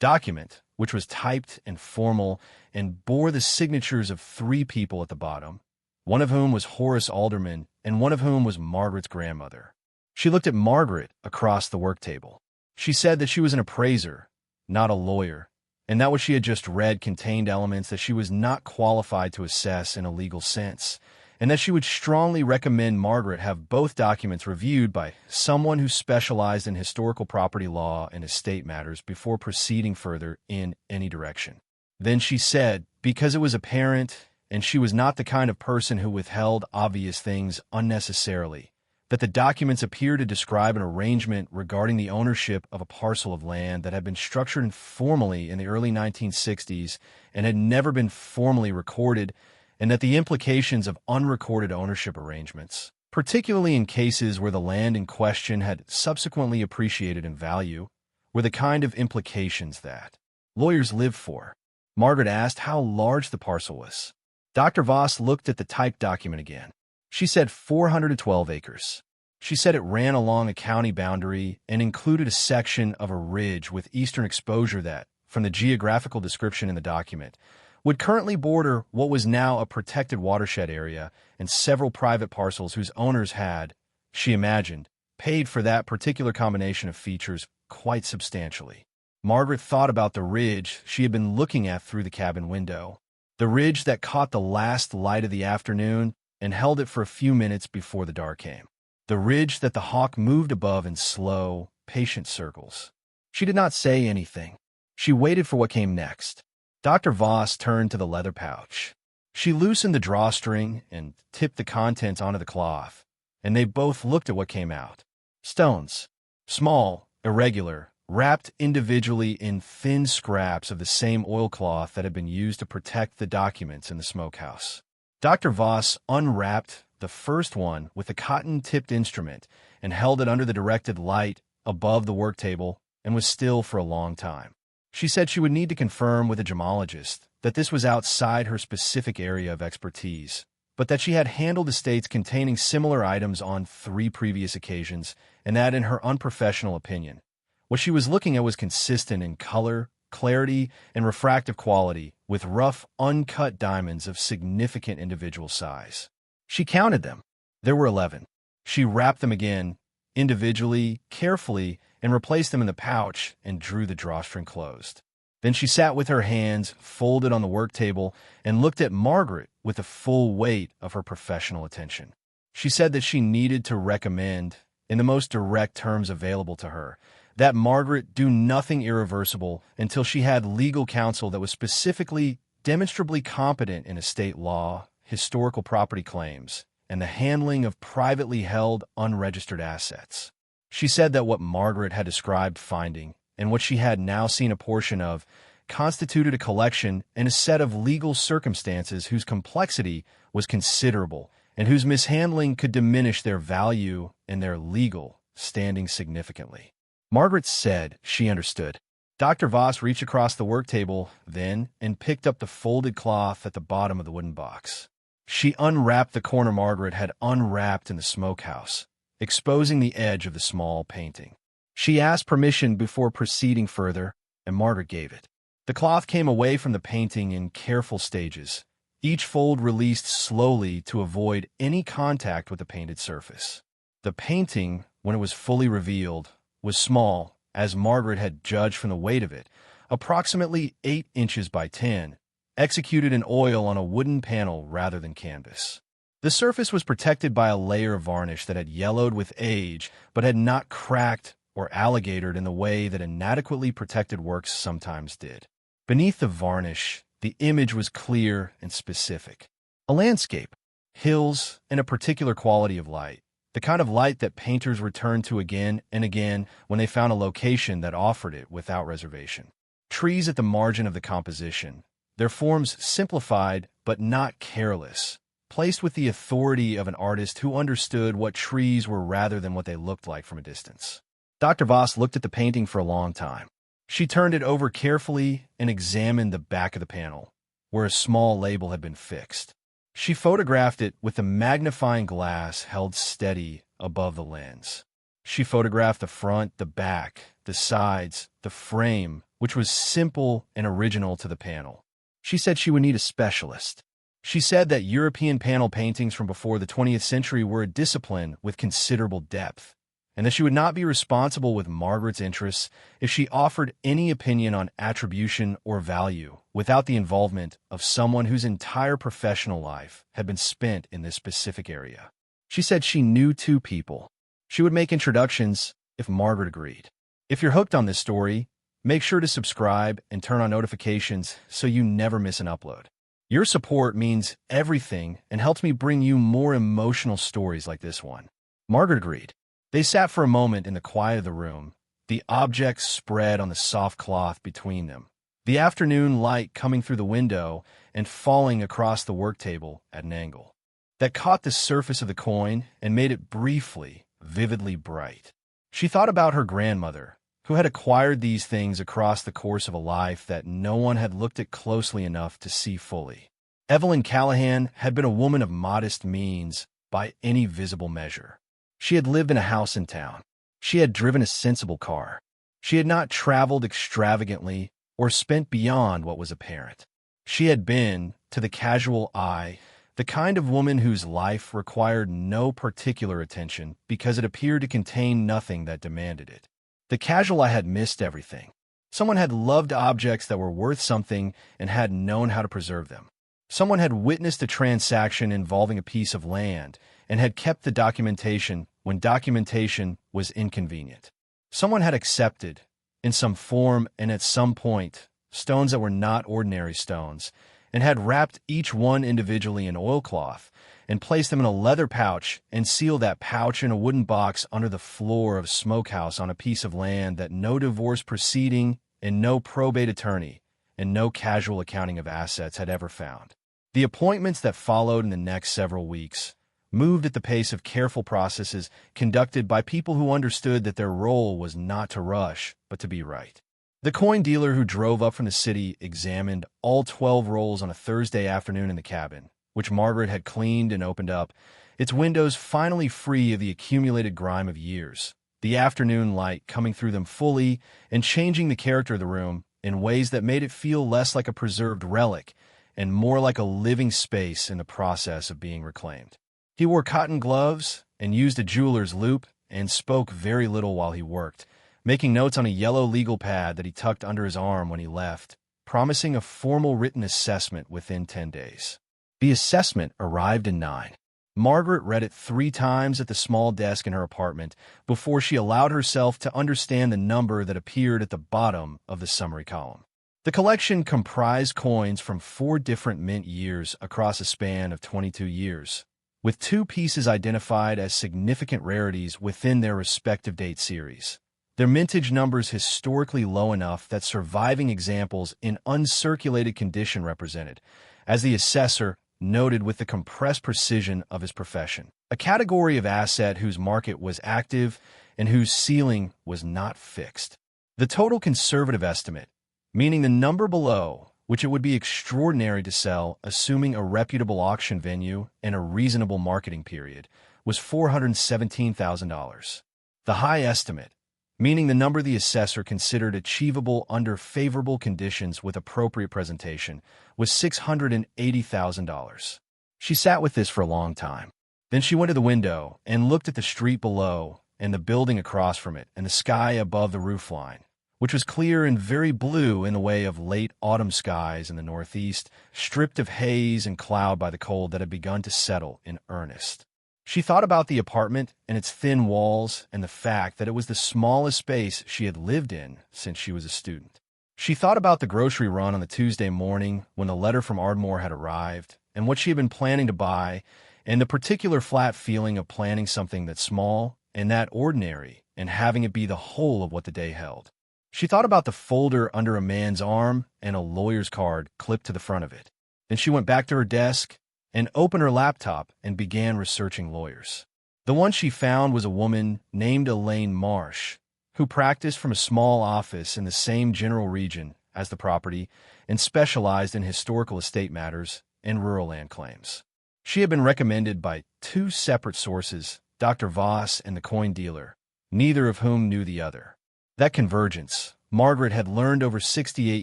document, which was typed and formal and bore the signatures of 3 people at the bottom, one of whom was Horace Alderman and one of whom was Margaret's grandmother. She looked at Margaret across the work table. She said that she was an appraiser, not a lawyer, and that what she had just read contained elements that she was not qualified to assess in a legal sense, and that she would strongly recommend Margaret have both documents reviewed by someone who specialized in historical property law and estate matters before proceeding further in any direction. Then she said, because it was apparent, and she was not the kind of person who withheld obvious things unnecessarily, that the documents appear to describe an arrangement regarding the ownership of a parcel of land that had been structured informally in the early 1960s and had never been formally recorded, and that the implications of unrecorded ownership arrangements, particularly in cases where the land in question had subsequently appreciated in value, were the kind of implications that lawyers live for. Margaret asked how large the parcel was. Dr. Voss looked at the typed document again. She said 412 acres. She said it ran along a county boundary and included a section of a ridge with eastern exposure that, from the geographical description in the document, would currently border what was now a protected watershed area and several private parcels whose owners had, she imagined, paid for that particular combination of features quite substantially. Margaret thought about the ridge she had been looking at through the cabin window, the ridge that caught the last light of the afternoon and held it for a few minutes before the dark came, the ridge that the hawk moved above in slow, patient circles. She did not say anything. She waited for what came next. Dr. Voss turned to the leather pouch. She loosened the drawstring and tipped the contents onto the cloth, and they both looked at what came out. Stones. Small, irregular, wrapped individually in thin scraps of the same oilcloth that had been used to protect the documents in the smokehouse. Dr. Voss unwrapped the first one with a cotton-tipped instrument and held it under the directed light above the work table and was still for a long time. She said she would need to confirm with a gemologist that this was outside her specific area of expertise, but that she had handled estates containing similar items on 3 previous occasions, and that, in her unprofessional opinion, what she was looking at was consistent in color, clarity, and refractive quality, with rough, uncut diamonds of significant individual size. She counted them. There were 11. She wrapped them again, individually, carefully, and replaced them in the pouch and drew the drawstring closed. Then she sat with her hands folded on the work table and looked at Margaret with the full weight of her professional attention. She said that she needed to recommend, in the most direct terms available to her, that Margaret do nothing irreversible until she had legal counsel that was specifically, demonstrably competent in estate law, historical property claims, and the handling of privately held, unregistered assets. She said that what Margaret had described finding, and what she had now seen a portion of, constituted a collection and a set of legal circumstances whose complexity was considerable and whose mishandling could diminish their value and their legal standing significantly. Margaret said she understood. Dr. Voss reached across the work table then and picked up the folded cloth at the bottom of the wooden box. She unwrapped the corner Margaret had unwrapped in the smokehouse, exposing the edge of the small painting. She asked permission before proceeding further, and Margaret gave it. The cloth came away from the painting in careful stages, each fold released slowly to avoid any contact with the painted surface. The painting, when it was fully revealed, was small, as Margaret had judged from the weight of it, approximately 8 inches by 10, executed in oil on a wooden panel rather than canvas. The surface was protected by a layer of varnish that had yellowed with age but had not cracked or alligatored in the way that inadequately protected works sometimes did. Beneath the varnish, the image was clear and specific. A landscape, hills, and a particular quality of light, the kind of light that painters returned to again and again when they found a location that offered it without reservation. Trees at the margin of the composition, their forms simplified but not careless, placed with the authority of an artist who understood what trees were rather than what they looked like from a distance. Dr. Voss looked at the painting for a long time. She turned it over carefully and examined the back of the panel, where a small label had been fixed. She photographed it with the magnifying glass held steady above the lens. She photographed the front, the back, the sides, the frame, which was simple and original to the panel. She said she would need a specialist. She said that European panel paintings from before the 20th century were a discipline with considerable depth, and that she would not be responsible with Margaret's interests if she offered any opinion on attribution or value without the involvement of someone whose entire professional life had been spent in this specific area. She said she knew 2 people. She would make introductions if Margaret agreed. If you're hooked on this story, make sure to subscribe and turn on notifications so you never miss an upload. Your support means everything and helps me bring you more emotional stories like this one. Margaret agreed. They sat for a moment in the quiet of the room, the objects spread on the soft cloth between them, the afternoon light coming through the window and falling across the work table at an angle that caught the surface of the coin and made it briefly, vividly bright. She thought about her grandmother, who had acquired these things across the course of a life that no one had looked at closely enough to see fully. Evelyn Callahan had been a woman of modest means by any visible measure. She had lived in a house in town. She had driven a sensible car. She had not traveled extravagantly or spent beyond what was apparent. She had been, to the casual eye, the kind of woman whose life required no particular attention because it appeared to contain nothing that demanded it. The casual eye had missed everything. Someone had loved objects that were worth something and had known how to preserve them. Someone had witnessed a transaction involving a piece of land and had kept the documentation when documentation was inconvenient. Someone had accepted, in some form and at some point, stones that were not ordinary stones, and had wrapped each one individually in oilcloth and placed them in a leather pouch and sealed that pouch in a wooden box under the floor of a smokehouse on a piece of land that no divorce proceeding and no probate attorney and no casual accounting of assets had ever found. The appointments that followed in the next several weeks moved at the pace of careful processes conducted by people who understood that their role was not to rush, but to be right. The coin dealer who drove up from the city examined all 12 rolls on a Thursday afternoon in the cabin, which Margaret had cleaned and opened up, its windows finally free of the accumulated grime of years, the afternoon light coming through them fully and changing the character of the room in ways that made it feel less like a preserved relic and more like a living space in the process of being reclaimed. He wore cotton gloves and used a jeweler's loupe and spoke very little while he worked, making notes on a yellow legal pad that he tucked under his arm when he left, promising a formal written assessment within 10 days. The assessment arrived in 9. Margaret read it 3 times at the small desk in her apartment before she allowed herself to understand the number that appeared at the bottom of the summary column. The collection comprised coins from 4 different mint years across a span of 22 years, with 2 pieces identified as significant rarities within their respective date series. Their mintage numbers historically low enough that surviving examples in uncirculated condition represented, as the assessor noted with the compressed precision of his profession, a category of asset whose market was active and whose ceiling was not fixed. The total conservative estimate, meaning the number below, which it would be extraordinary to sell, assuming a reputable auction venue and a reasonable marketing period, was $417,000. The high estimate, meaning the number the assessor considered achievable under favorable conditions with appropriate presentation, was $680,000. She sat with this for a long time. Then she went to the window and looked at the street below and the building across from it and the sky above the roofline, which was clear and very blue in the way of late autumn skies in the northeast, stripped of haze and cloud by the cold that had begun to settle in earnest. She thought about the apartment and its thin walls and the fact that it was the smallest space she had lived in since she was a student. She thought about the grocery run on the Tuesday morning when the letter from Ardmore had arrived and what she had been planning to buy, and the particular flat feeling of planning something that small and that ordinary and having it be the whole of what the day held. She thought about the folder under a man's arm and a lawyer's card clipped to the front of it. Then she went back to her desk and opened her laptop and began researching lawyers. The one she found was a woman named Elaine Marsh, who practiced from a small office in the same general region as the property and specialized in historical estate matters and rural land claims. She had been recommended by two separate sources, Dr. Voss and the coin dealer, neither of whom knew the other. That convergence, Margaret had learned over 68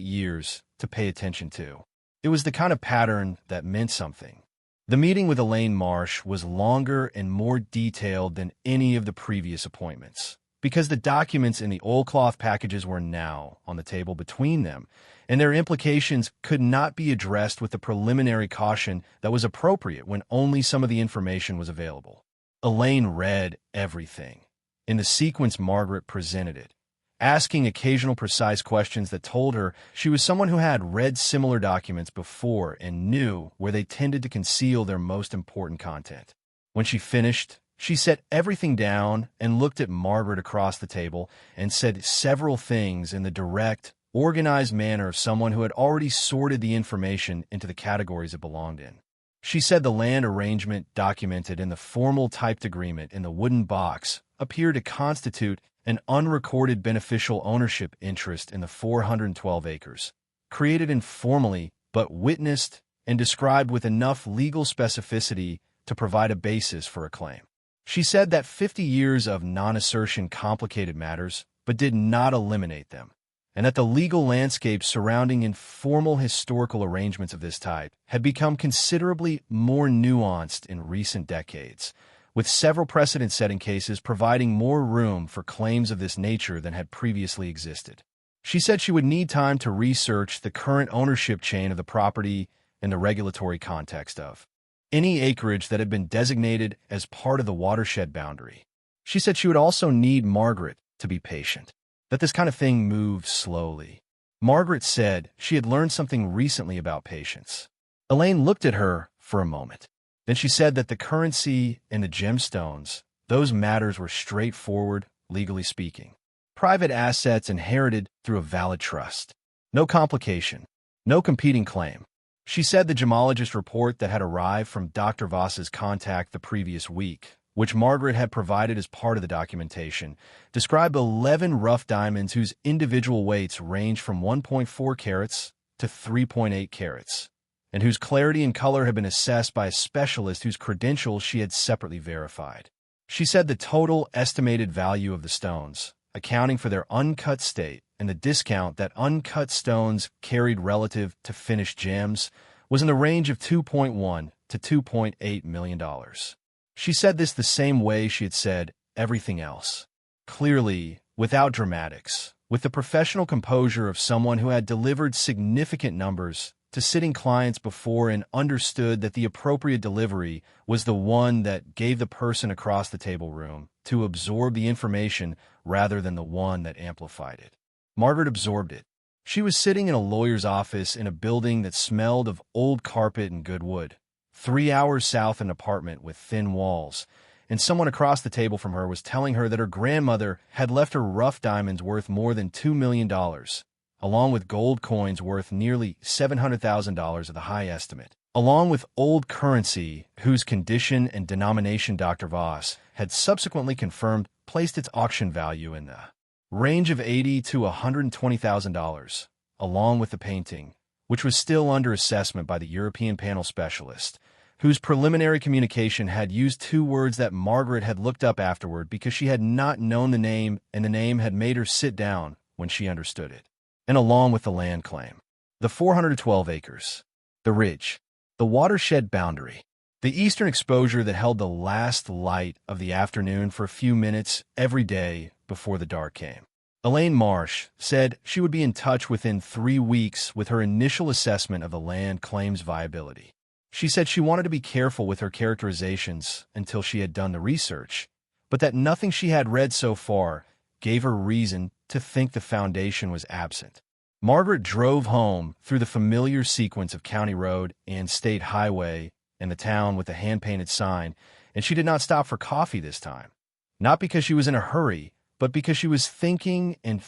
years to pay attention to. It was the kind of pattern that meant something. The meeting with Elaine Marsh was longer and more detailed than any of the previous appointments, because the documents in the oilcloth packages were now on the table between them, and their implications could not be addressed with the preliminary caution that was appropriate when only some of the information was available. Elaine read everything, in the sequence Margaret presented it, asking occasional precise questions that told her she was someone who had read similar documents before and knew where they tended to conceal their most important content. When she finished, she set everything down and looked at Margaret across the table and said several things in the direct, organized manner of someone who had already sorted the information into the categories it belonged in. She said the land arrangement documented in the formal typed agreement in the wooden box appeared to constitute an unrecorded beneficial ownership interest in the 412 acres, created informally but witnessed and described with enough legal specificity to provide a basis for a claim. She said that 50 years of non-assertion complicated matters, but did not eliminate them, and that the legal landscape surrounding informal historical arrangements of this type had become considerably more nuanced in recent decades, with several precedent-setting cases providing more room for claims of this nature than had previously existed. She said she would need time to research the current ownership chain of the property in the regulatory context of any acreage that had been designated as part of the watershed boundary. She said she would also need Margaret to be patient, that this kind of thing moves slowly. Margaret said she had learned something recently about patience. Elaine looked at her for a moment. Then she said that the currency and the gemstones, those matters were straightforward, legally speaking. Private assets inherited through a valid trust. No complication. No competing claim. She said the gemologist report that had arrived from Dr. Voss's contact the previous week, which Margaret had provided as part of the documentation, described 11 rough diamonds whose individual weights ranged from 1.4 carats to 3.8 carats, and whose clarity and color had been assessed by a specialist whose credentials she had separately verified. She said the total estimated value of the stones, accounting for their uncut state and the discount that uncut stones carried relative to finished gems, was in the range of $2.1 to $2.8 million. She said this the same way she had said everything else, clearly, without dramatics, with the professional composure of someone who had delivered significant numbers to sitting clients before and understood that the appropriate delivery was the one that gave the person across the table room to absorb the information rather than the one that amplified it. Margaret absorbed it. She was sitting in a lawyer's office in a building that smelled of old carpet and good wood, 3 hours south an apartment with thin walls, and someone across the table from her was telling her that her grandmother had left her rough diamonds worth more than $2 million, along with gold coins worth nearly $700,000 of the high estimate, along with old currency whose condition and denomination Dr. Voss had subsequently confirmed placed its auction value in the range of $80,000 to $120,000, along with the painting, which was still under assessment by the European panel specialist, whose preliminary communication had used two words that Margaret had looked up afterward because she had not known the name, and the name had made her sit down when she understood it. And along with the land claim, the 412 acres, the ridge, the watershed boundary, the eastern exposure that held the last light of the afternoon for a few minutes every day before the dark came. Elaine Marsh said she would be in touch within 3 weeks with her initial assessment of the land claim's viability. She said she wanted to be careful with her characterizations until she had done the research, but that nothing she had read so far gave her reason to think the foundation was absent. Margaret drove home through the familiar sequence of County Road and State Highway and the town with the hand-painted sign, and she did not stop for coffee this time. Not because she was in a hurry, but because she was thinking and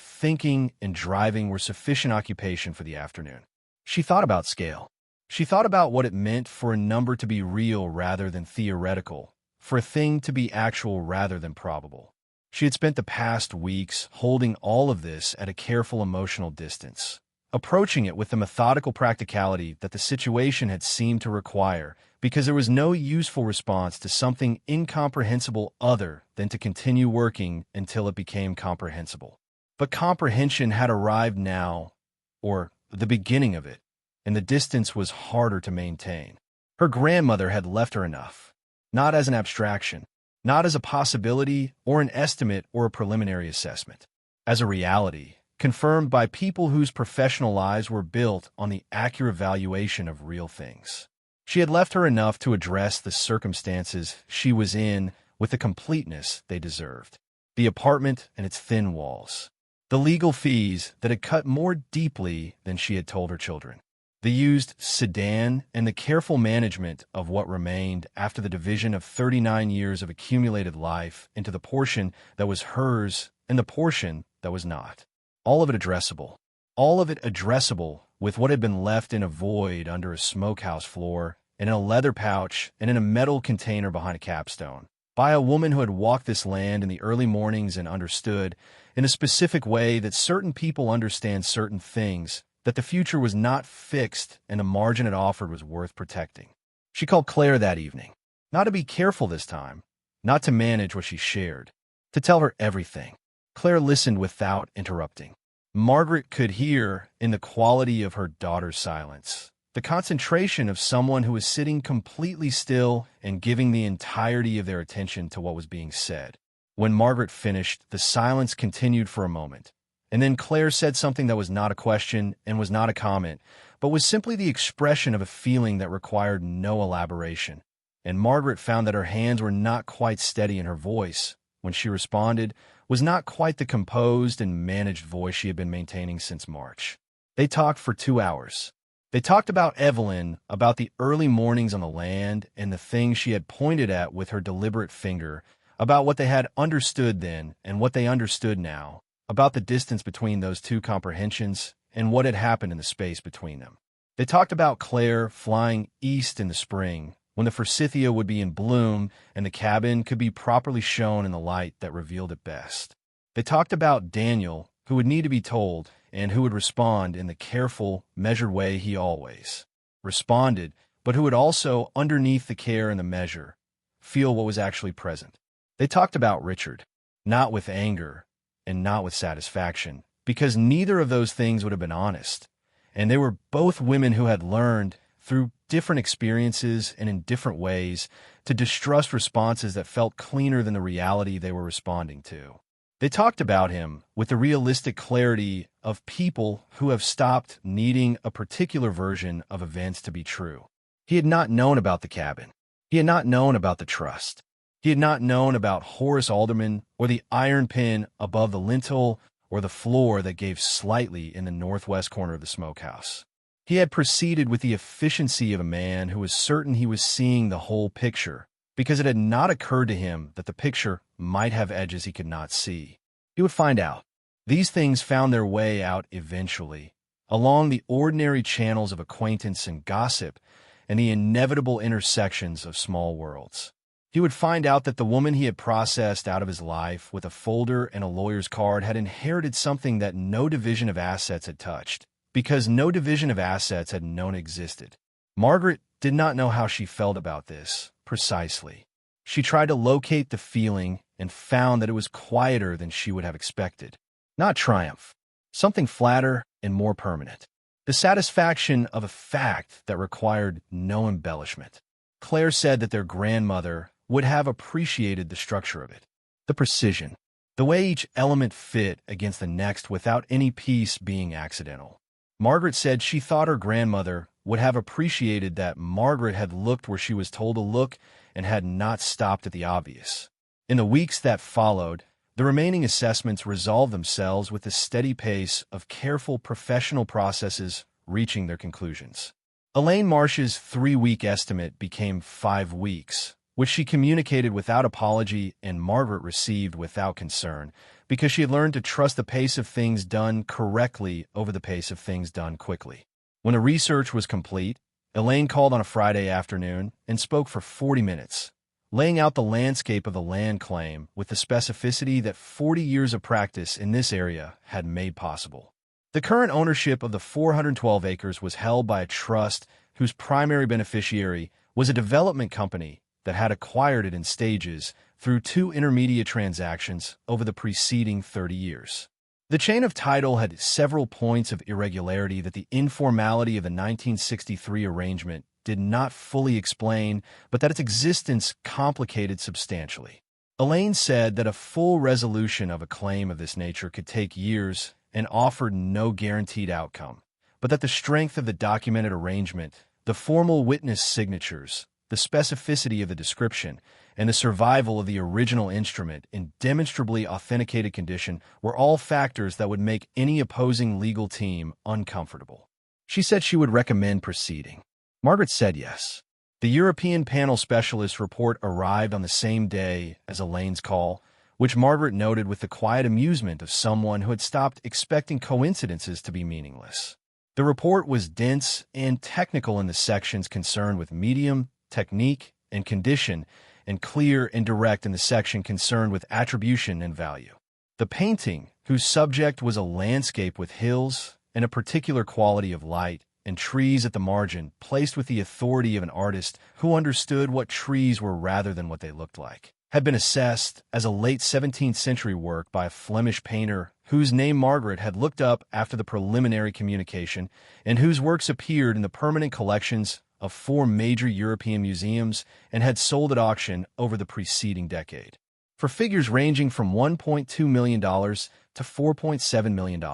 driving were sufficient occupation for the afternoon. She thought about scale. She thought about what it meant for a number to be real rather than theoretical, for a thing to be actual rather than probable. She had spent the past weeks holding all of this at a careful emotional distance, approaching it with the methodical practicality that the situation had seemed to require, because there was no useful response to something incomprehensible other than to continue working until it became comprehensible. But comprehension had arrived now, or the beginning of it, and the distance was harder to maintain. Her grandmother had left her enough, not as an abstraction, not as a possibility or an estimate or a preliminary assessment, as a reality, confirmed by people whose professional lives were built on the accurate valuation of real things. She had left her enough to address the circumstances she was in with the completeness they deserved. The apartment and its thin walls, the legal fees that had cut more deeply than she had told her children, the used sedan, and the careful management of what remained after the division of 39 years of accumulated life into the portion that was hers and the portion that was not. All of it addressable. All of it addressable with what had been left in a void under a smokehouse floor, and in a leather pouch, and in a metal container behind a capstone, by a woman who had walked this land in the early mornings and understood, in a specific way that certain people understand certain things, that the future was not fixed and the margin it offered was worth protecting. She called Claire that evening, not to be careful this time, not to manage what she shared, to tell her everything. Claire listened without interrupting. Margaret could hear, in the quality of her daughter's silence, the concentration of someone who was sitting completely still and giving the entirety of their attention to what was being said. When Margaret finished, the silence continued for a moment. And then Claire said something that was not a question and was not a comment, but was simply the expression of a feeling that required no elaboration. And Margaret found that her hands were not quite steady, and her voice, when she responded, was not quite the composed and managed voice she had been maintaining since March. They talked for 2 hours. They talked about Evelyn, about the early mornings on the land and the things she had pointed at with her deliberate finger, about what they had understood then and what they understood now, about the distance between those two comprehensions and what had happened in the space between them. They talked about Claire flying east in the spring, when the forsythia would be in bloom and the cabin could be properly shown in the light that revealed it best. They talked about Daniel, who would need to be told and who would respond in the careful, measured way he always responded, but who would also, underneath the care and the measure, feel what was actually present. They talked about Richard, not with anger and not with satisfaction, because neither of those things would have been honest, and they were both women who had learned, through different experiences and in different ways, to distrust responses that felt cleaner than the reality they were responding to. They talked about him with the realistic clarity of people who have stopped needing a particular version of events to be true. He had not known about the cabin. He had not known about the trust. He had not known about Horace Alderman or the iron pin above the lintel or the floor that gave slightly in the northwest corner of the smokehouse. He had proceeded with the efficiency of a man who was certain he was seeing the whole picture, because it had not occurred to him that the picture might have edges he could not see. He would find out. These things found their way out eventually, along the ordinary channels of acquaintance and gossip and the inevitable intersections of small worlds. He would find out that the woman he had processed out of his life with a folder and a lawyer's card had inherited something that no division of assets had touched, because no division of assets had known existed. Margaret did not know how she felt about this, precisely. She tried to locate the feeling and found that it was quieter than she would have expected. Not triumph, something flatter and more permanent. The satisfaction of a fact that required no embellishment. Claire said that their grandmother would have appreciated the structure of it. The precision. The way each element fit against the next without any piece being accidental. Margaret said she thought her grandmother would have appreciated that Margaret had looked where she was told to look and had not stopped at the obvious. In the weeks that followed, the remaining assessments resolved themselves with the steady pace of careful professional processes reaching their conclusions. Elaine Marsh's 3-week estimate became 5 weeks, which she communicated without apology and Margaret received without concern, because she had learned to trust the pace of things done correctly over the pace of things done quickly. When the research was complete, Elaine called on a Friday afternoon and spoke for 40 minutes, laying out the landscape of the land claim with the specificity that 40 years of practice in this area had made possible. The current ownership of the 412 acres was held by a trust whose primary beneficiary was a development company that had acquired it in stages through 2 intermediate transactions over the preceding 30 years. The chain of title had several points of irregularity that the informality of the 1963 arrangement did not fully explain, but that its existence complicated substantially. Elaine said that a full resolution of a claim of this nature could take years and offered no guaranteed outcome, but that the strength of the documented arrangement, the formal witness signatures, the specificity of the description, and the survival of the original instrument in demonstrably authenticated condition were all factors that would make any opposing legal team uncomfortable. She said she would recommend proceeding. Margaret said yes. The European panel specialist report arrived on the same day as Elaine's call, which Margaret noted with the quiet amusement of someone who had stopped expecting coincidences to be meaningless. The report was dense and technical in the sections concerned with medium, technique, and condition, and clear and direct in the section concerned with attribution and value. The painting, whose subject was a landscape with hills and a particular quality of light, and trees at the margin, placed with the authority of an artist who understood what trees were rather than what they looked like, had been assessed as a late 17th century work by a Flemish painter whose name Margaret had looked up after the preliminary communication, and whose works appeared in the permanent collections of 4 major European museums and had sold at auction over the preceding decade, for figures ranging from $1.2 million to $4.7 million.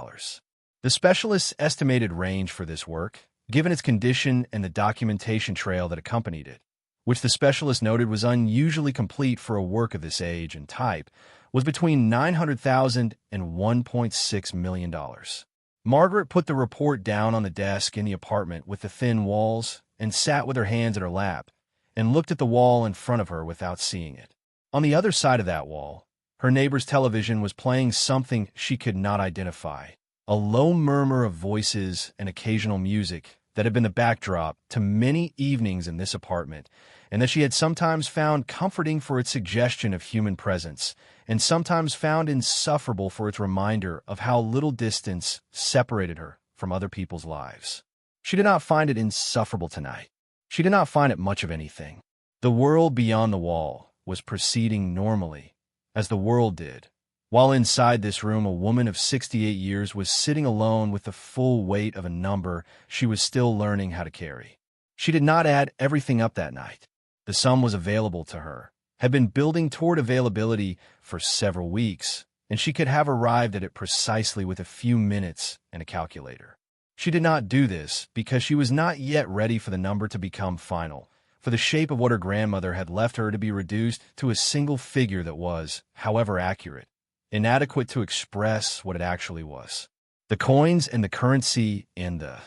The specialist's estimated range for this work, given its condition and the documentation trail that accompanied it, which the specialist noted was unusually complete for a work of this age and type, was between $900,000 and $1.6 million. Margaret put the report down on the desk in the apartment with the thin walls and sat with her hands in her lap and looked at the wall in front of her without seeing it. On the other side of that wall, her neighbor's television was playing something she could not identify, a low murmur of voices and occasional music that had been the backdrop to many evenings in this apartment, and that she had sometimes found comforting for its suggestion of human presence, and sometimes found insufferable for its reminder of how little distance separated her from other people's lives. She did not find it insufferable tonight. She did not find it much of anything. The world beyond the wall was proceeding normally, as the world did, while inside this room a woman of 68 years was sitting alone with the full weight of a number she was still learning how to carry. She did not add everything up that night. The sum was available to her, had been building toward availability for several weeks, and she could have arrived at it precisely with a few minutes and a calculator. She did not do this because she was not yet ready for the number to become final, for the shape of what her grandmother had left her to be reduced to a single figure that was, however accurate, inadequate to express what it actually was. The coins and the currency and the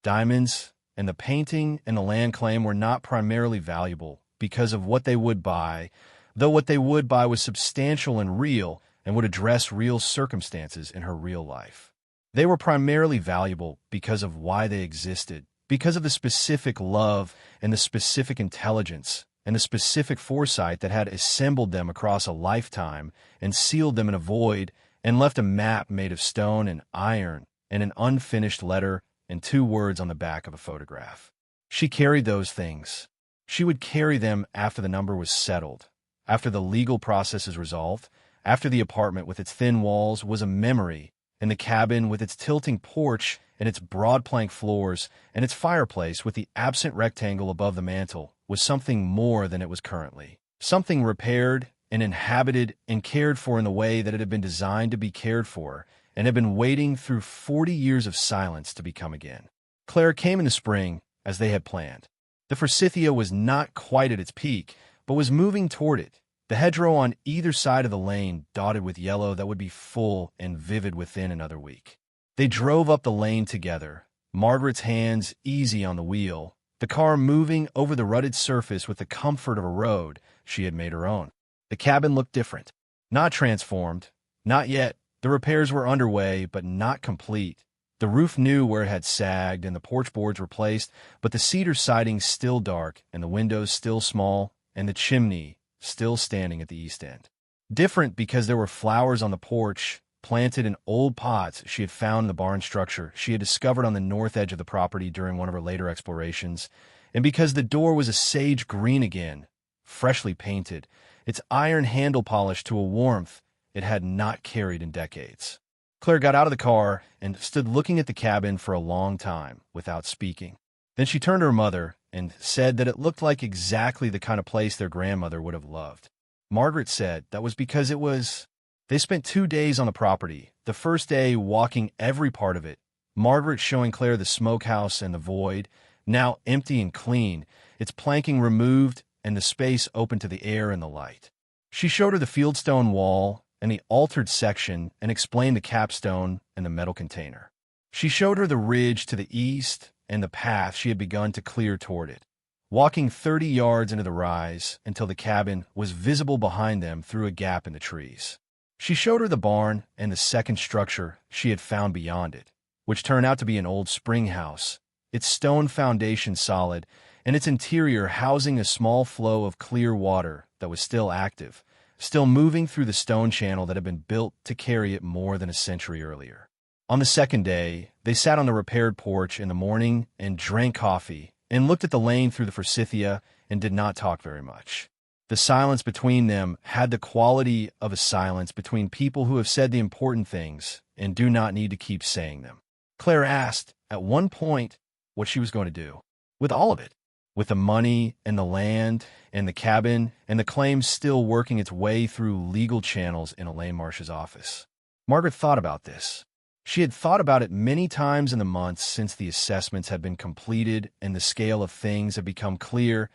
diamonds and the painting and the land claim were not primarily valuable because of what they would buy, though what they would buy was substantial and real and would address real circumstances in her real life. They were primarily valuable because of why they existed, because of the specific love and the specific intelligence and the specific foresight that had assembled them across a lifetime and sealed them in a void and left a map made of stone and iron and an unfinished letter and 2 words on the back of a photograph. She carried those things. She would carry them after the number was settled, after the legal process is resolved, after the apartment with its thin walls was a memory, and the cabin with its tilting porch and its broad plank floors and its fireplace with the absent rectangle above the mantel was something more than it was currently. Something repaired and inhabited and cared for in the way that it had been designed to be cared for and had been waiting through 40 years of silence to become again. Claire came in the spring, as they had planned. The forsythia was not quite at its peak, but was moving toward it, the hedgerow on either side of the lane dotted with yellow that would be full and vivid within another week. They drove up the lane together, Margaret's hands easy on the wheel, the car moving over the rutted surface with the comfort of a road she had made her own. The cabin looked different. Not transformed. Not yet. The repairs were underway, but not complete. The roof knew where it had sagged and the porch boards replaced, but the cedar siding still dark and the windows still small and the chimney still standing at the east end. Different because there were flowers on the porch, planted in old pots she had found in the barn structure she had discovered on the north edge of the property during one of her later explorations, and because the door was a sage green again, freshly painted, its iron handle polished to a warmth it had not carried in decades. Claire got out of the car and stood looking at the cabin for a long time without speaking. Then she turned to her mother and said that it looked like exactly the kind of place their grandmother would have loved. Margaret said that was because it was. They spent 2 days on the property, the first day walking every part of it, Margaret showing Claire the smokehouse and the void, now empty and clean, its planking removed and the space open to the air and the light. She showed her the fieldstone wall and the altered section and explained the capstone and the metal container. She showed her the ridge to the east and the path she had begun to clear toward it, walking 30 yards into the rise until the cabin was visible behind them through a gap in the trees. She showed her the barn and the second structure she had found beyond it, which turned out to be an old spring house, its stone foundation solid, and its interior housing a small flow of clear water that was still active, still moving through the stone channel that had been built to carry it more than a century earlier. On the second day, they sat on the repaired porch in the morning and drank coffee and looked at the lane through the forsythia and did not talk very much. The silence between them had the quality of a silence between people who have said the important things and do not need to keep saying them. Claire asked, at one point, what she was going to do with all of it, with the money and the land and the cabin and the claims still working its way through legal channels in Elaine Marsh's office. Margaret thought about this. She had thought about it many times in the months since the assessments had been completed and the scale of things had become clear,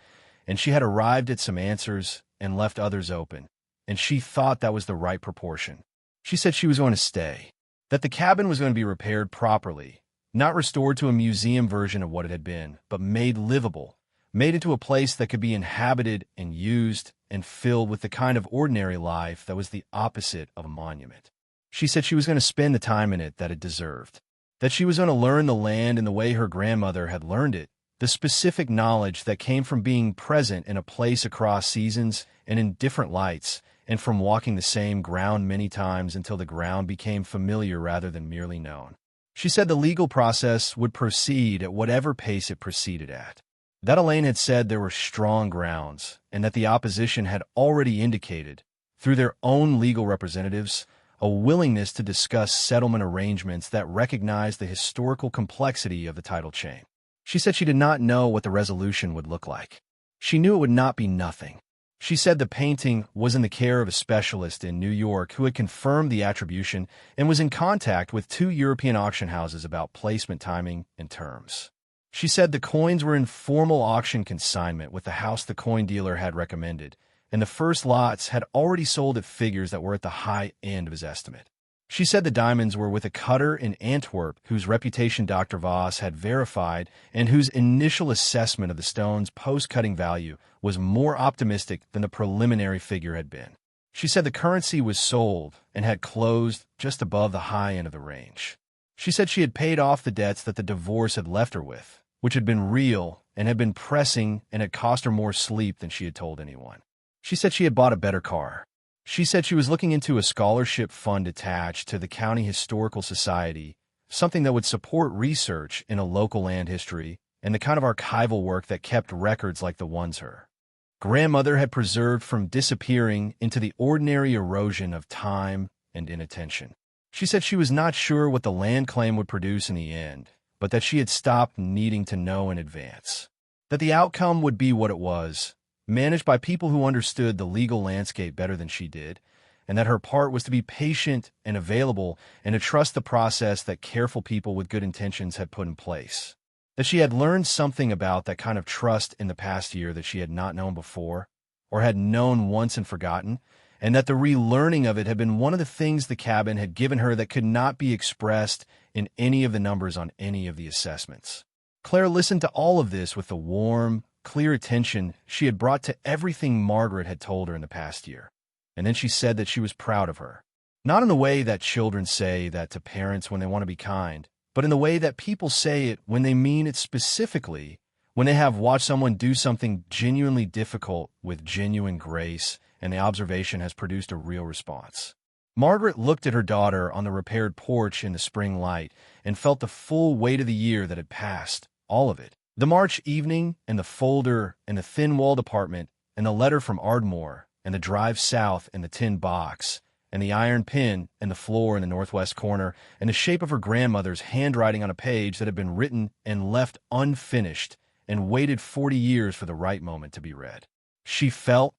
and she had arrived at some answers and left others open, and she thought that was the right proportion. She said she was going to stay, that the cabin was going to be repaired properly, not restored to a museum version of what it had been, but made livable, made into a place that could be inhabited and used and filled with the kind of ordinary life that was the opposite of a monument. She said she was going to spend the time in it that it deserved, that she was going to learn the land in the way her grandmother had learned it, the specific knowledge that came from being present in a place across seasons and in different lights, and from walking the same ground many times until the ground became familiar rather than merely known. She said the legal process would proceed at whatever pace it proceeded at. That Elaine had said there were strong grounds, and that the opposition had already indicated, through their own legal representatives, a willingness to discuss settlement arrangements that recognized the historical complexity of the title chain. She said she did not know what the resolution would look like. She knew it would not be nothing. She said the painting was in the care of a specialist in New York who had confirmed the attribution and was in contact with 2 European auction houses about placement timing and terms. She said the coins were in formal auction consignment with the house the coin dealer had recommended, and the first lots had already sold at figures that were at the high end of his estimate. She said the diamonds were with a cutter in Antwerp whose reputation Dr. Voss had verified and whose initial assessment of the stone's post-cutting value was more optimistic than the preliminary figure had been. She said the currency was sold and had closed just above the high end of the range. She said she had paid off the debts that the divorce had left her with, which had been real and had been pressing and had cost her more sleep than she had told anyone. She said she had bought a better car. She said she was looking into a scholarship fund attached to the County Historical Society, something that would support research in a local land history and the kind of archival work that kept records like the ones her grandmother had preserved from disappearing into the ordinary erosion of time and inattention. She said she was not sure what the land claim would produce in the end, but that she had stopped needing to know in advance. That the outcome would be what it was, managed by people who understood the legal landscape better than she did, and that her part was to be patient and available and to trust the process that careful people with good intentions had put in place. That she had learned something about that kind of trust in the past year that she had not known before, or had known once and forgotten, and that the relearning of it had been one of the things the cabin had given her that could not be expressed in any of the numbers on any of the assessments. Claire listened to all of this with the warm, clear attention she had brought to everything Margaret had told her in the past year. And then she said that she was proud of her. Not in the way that children say that to parents when they want to be kind, but in the way that people say it when they mean it specifically, when they have watched someone do something genuinely difficult with genuine grace, and the observation has produced a real response. Margaret looked at her daughter on the repaired porch in the spring light and felt the full weight of the year that had passed, all of it. The March evening, and the folder, and the thin-walled apartment, and the letter from Ardmore, and the drive south and the tin box, and the iron pin and the floor in the northwest corner, and the shape of her grandmother's handwriting on a page that had been written and left unfinished and waited 40 years for the right moment to be read. She felt,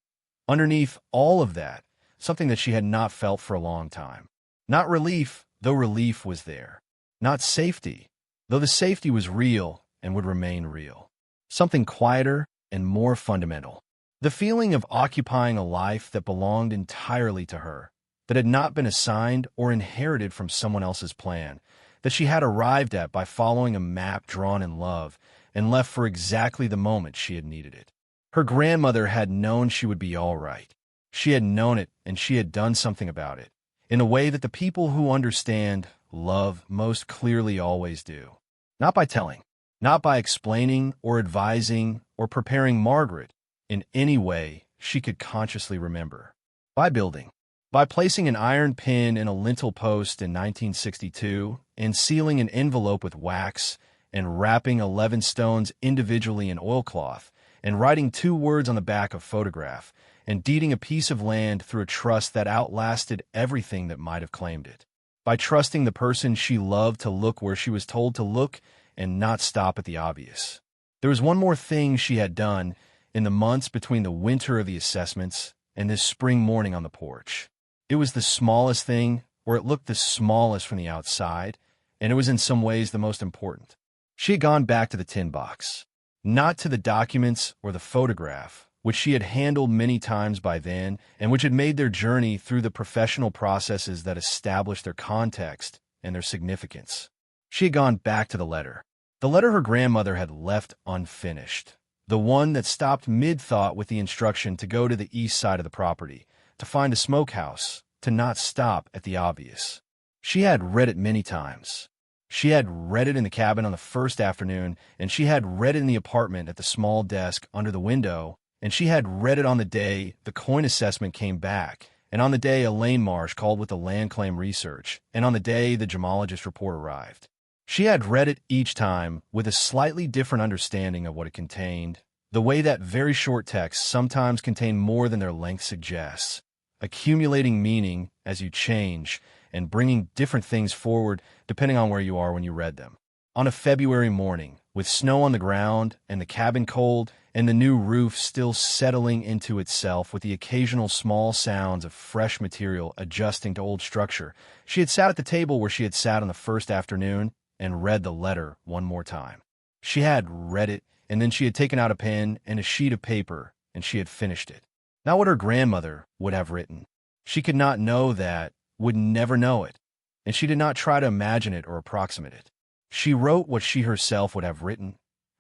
underneath all of that, something that she had not felt for a long time. Not relief, though relief was there. Not safety, though the safety was real and would remain real. Something quieter and more fundamental. The feeling of occupying a life that belonged entirely to her, that had not been assigned or inherited from someone else's plan, that she had arrived at by following a map drawn in love and left for exactly the moment she had needed it. Her grandmother had known she would be all right. She had known it, and she had done something about it, in a way that the people who understand love most clearly always do. Not by telling, not by explaining or advising or preparing Margaret in any way she could consciously remember. By building. By placing an iron pin in a lintel post in 1962 and sealing an envelope with wax and wrapping 11 stones individually in oilcloth and writing 2 words on the back of photograph and deeding a piece of land through a trust that outlasted everything that might have claimed it. By trusting the person she loved to look where she was told to look and not stop at the obvious. There was one more thing she had done in the months between the winter of the assessments and this spring morning on the porch. It was the smallest thing, or it looked the smallest from the outside, and it was in some ways the most important. She had gone back to the tin box, not to the documents or the photograph, which she had handled many times by then, and which had made their journey through the professional processes that established their context and their significance. She had gone back to the letter her grandmother had left unfinished, the one that stopped mid-thought with the instruction to go to the east side of the property, to find a smokehouse, to not stop at the obvious. She had read it many times. She had read it in the cabin on the first afternoon, and she had read it in the apartment at the small desk under the window, and she had read it on the day the coin assessment came back, and on the day Elaine Marsh called with the land claim research, and on the day the gemologist report arrived. She had read it each time with a slightly different understanding of what it contained, the way that very short texts sometimes contain more than their length suggests, accumulating meaning as you change and bringing different things forward depending on where you are when you read them. On a February morning, with snow on the ground and the cabin cold and the new roof still settling into itself with the occasional small sounds of fresh material adjusting to old structure, she had sat at the table where she had sat on the first afternoon and read the letter one more time. She had read it, and then she had taken out a pen and a sheet of paper, and she had finished it. Not what her grandmother would have written. She could not know that, would never know it, and she did not try to imagine it or approximate it. She wrote what she herself would have written.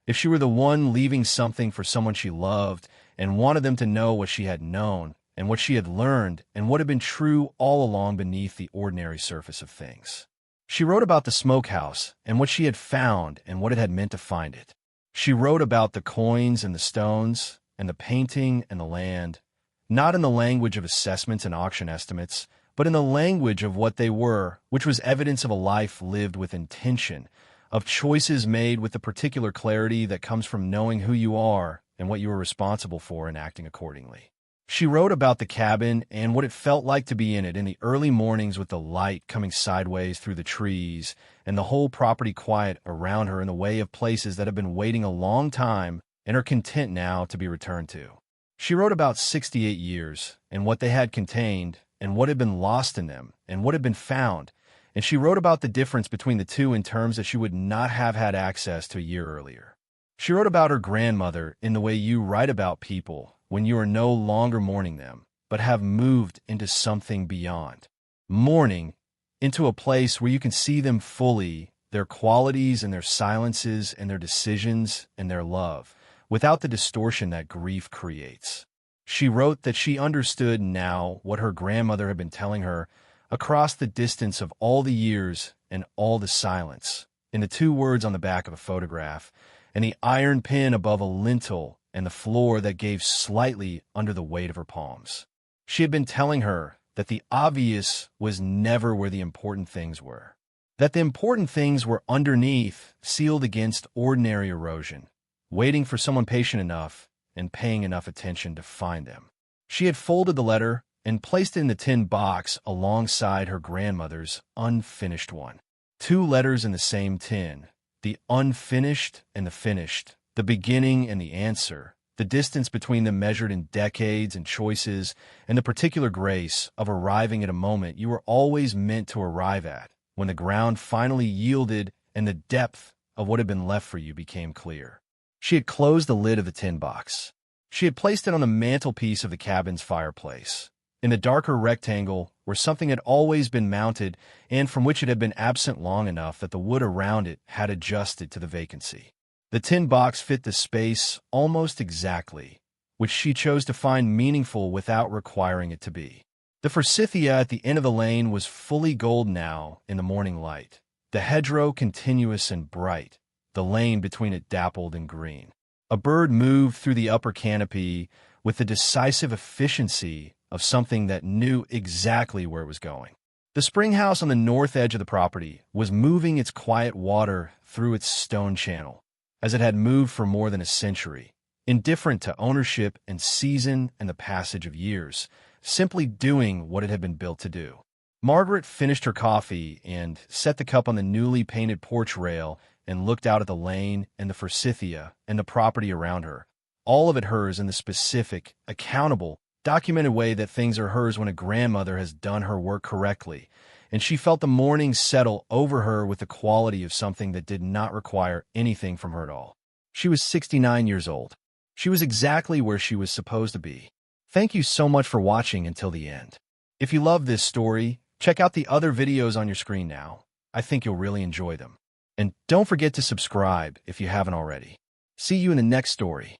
If she were the one leaving something for someone she loved and wanted them to know what she had known and what she had learned and what had been true all along beneath the ordinary surface of things. She wrote about the smokehouse and what she had found and what it had meant to find it. She wrote about the coins and the stones and the painting and the land, not in the language of assessments and auction estimates, but in the language of what they were, which was evidence of a life lived with intention, of choices made with the particular clarity that comes from knowing who you are and what you are responsible for and acting accordingly. She wrote about the cabin and what it felt like to be in it in the early mornings with the light coming sideways through the trees and the whole property quiet around her in the way of places that have been waiting a long time and are content now to be returned to. She wrote about 68 years and what they had contained and what had been lost in them and what had been found, and she wrote about the difference between the two in terms that she would not have had access to a year earlier. She wrote about her grandmother in the way you write about people when you are no longer mourning them, but have moved into something beyond. Mourning into a place where you can see them fully, their qualities and their silences and their decisions and their love, without the distortion that grief creates. She wrote that she understood now what her grandmother had been telling her across the distance of all the years and all the silence, in the two words on the back of a photograph, and the iron pin above a lintel and the floor that gave slightly under the weight of her palms. She had been telling her that the obvious was never where the important things were, that the important things were underneath, sealed against ordinary erosion, waiting for someone patient enough and paying enough attention to find them. She had folded the letter and placed it in the tin box alongside her grandmother's unfinished one. Two letters in the same tin, the unfinished and the finished, the beginning and the answer, the distance between them measured in decades and choices, and the particular grace of arriving at a moment you were always meant to arrive at, when the ground finally yielded and the depth of what had been left for you became clear. She had closed the lid of the tin box. She had placed it on the mantelpiece of the cabin's fireplace, in the darker rectangle where something had always been mounted and from which it had been absent long enough that the wood around it had adjusted to the vacancy. The tin box fit the space almost exactly, which she chose to find meaningful without requiring it to be. The forsythia at the end of the lane was fully gold now in the morning light, the hedgerow continuous and bright, the lane between it dappled in green. A bird moved through the upper canopy with the decisive efficiency of something that knew exactly where it was going. The spring house on the north edge of the property was moving its quiet water through its stone channel, as it had moved for more than a century, indifferent to ownership and season and the passage of years, simply doing what it had been built to do. Margaret finished her coffee and set the cup on the newly painted porch rail and looked out at the lane and the forsythia and the property around her, all of it hers in the specific, accountable, documented way that things are hers when a grandmother has done her work correctly, and she felt the morning settle over her with the quality of something that did not require anything from her at all. She was 69 years old. She was exactly where she was supposed to be. Thank you so much for watching until the end. If you love this story, check out the other videos on your screen now. I think you'll really enjoy them. And don't forget to subscribe if you haven't already. See you in the next story.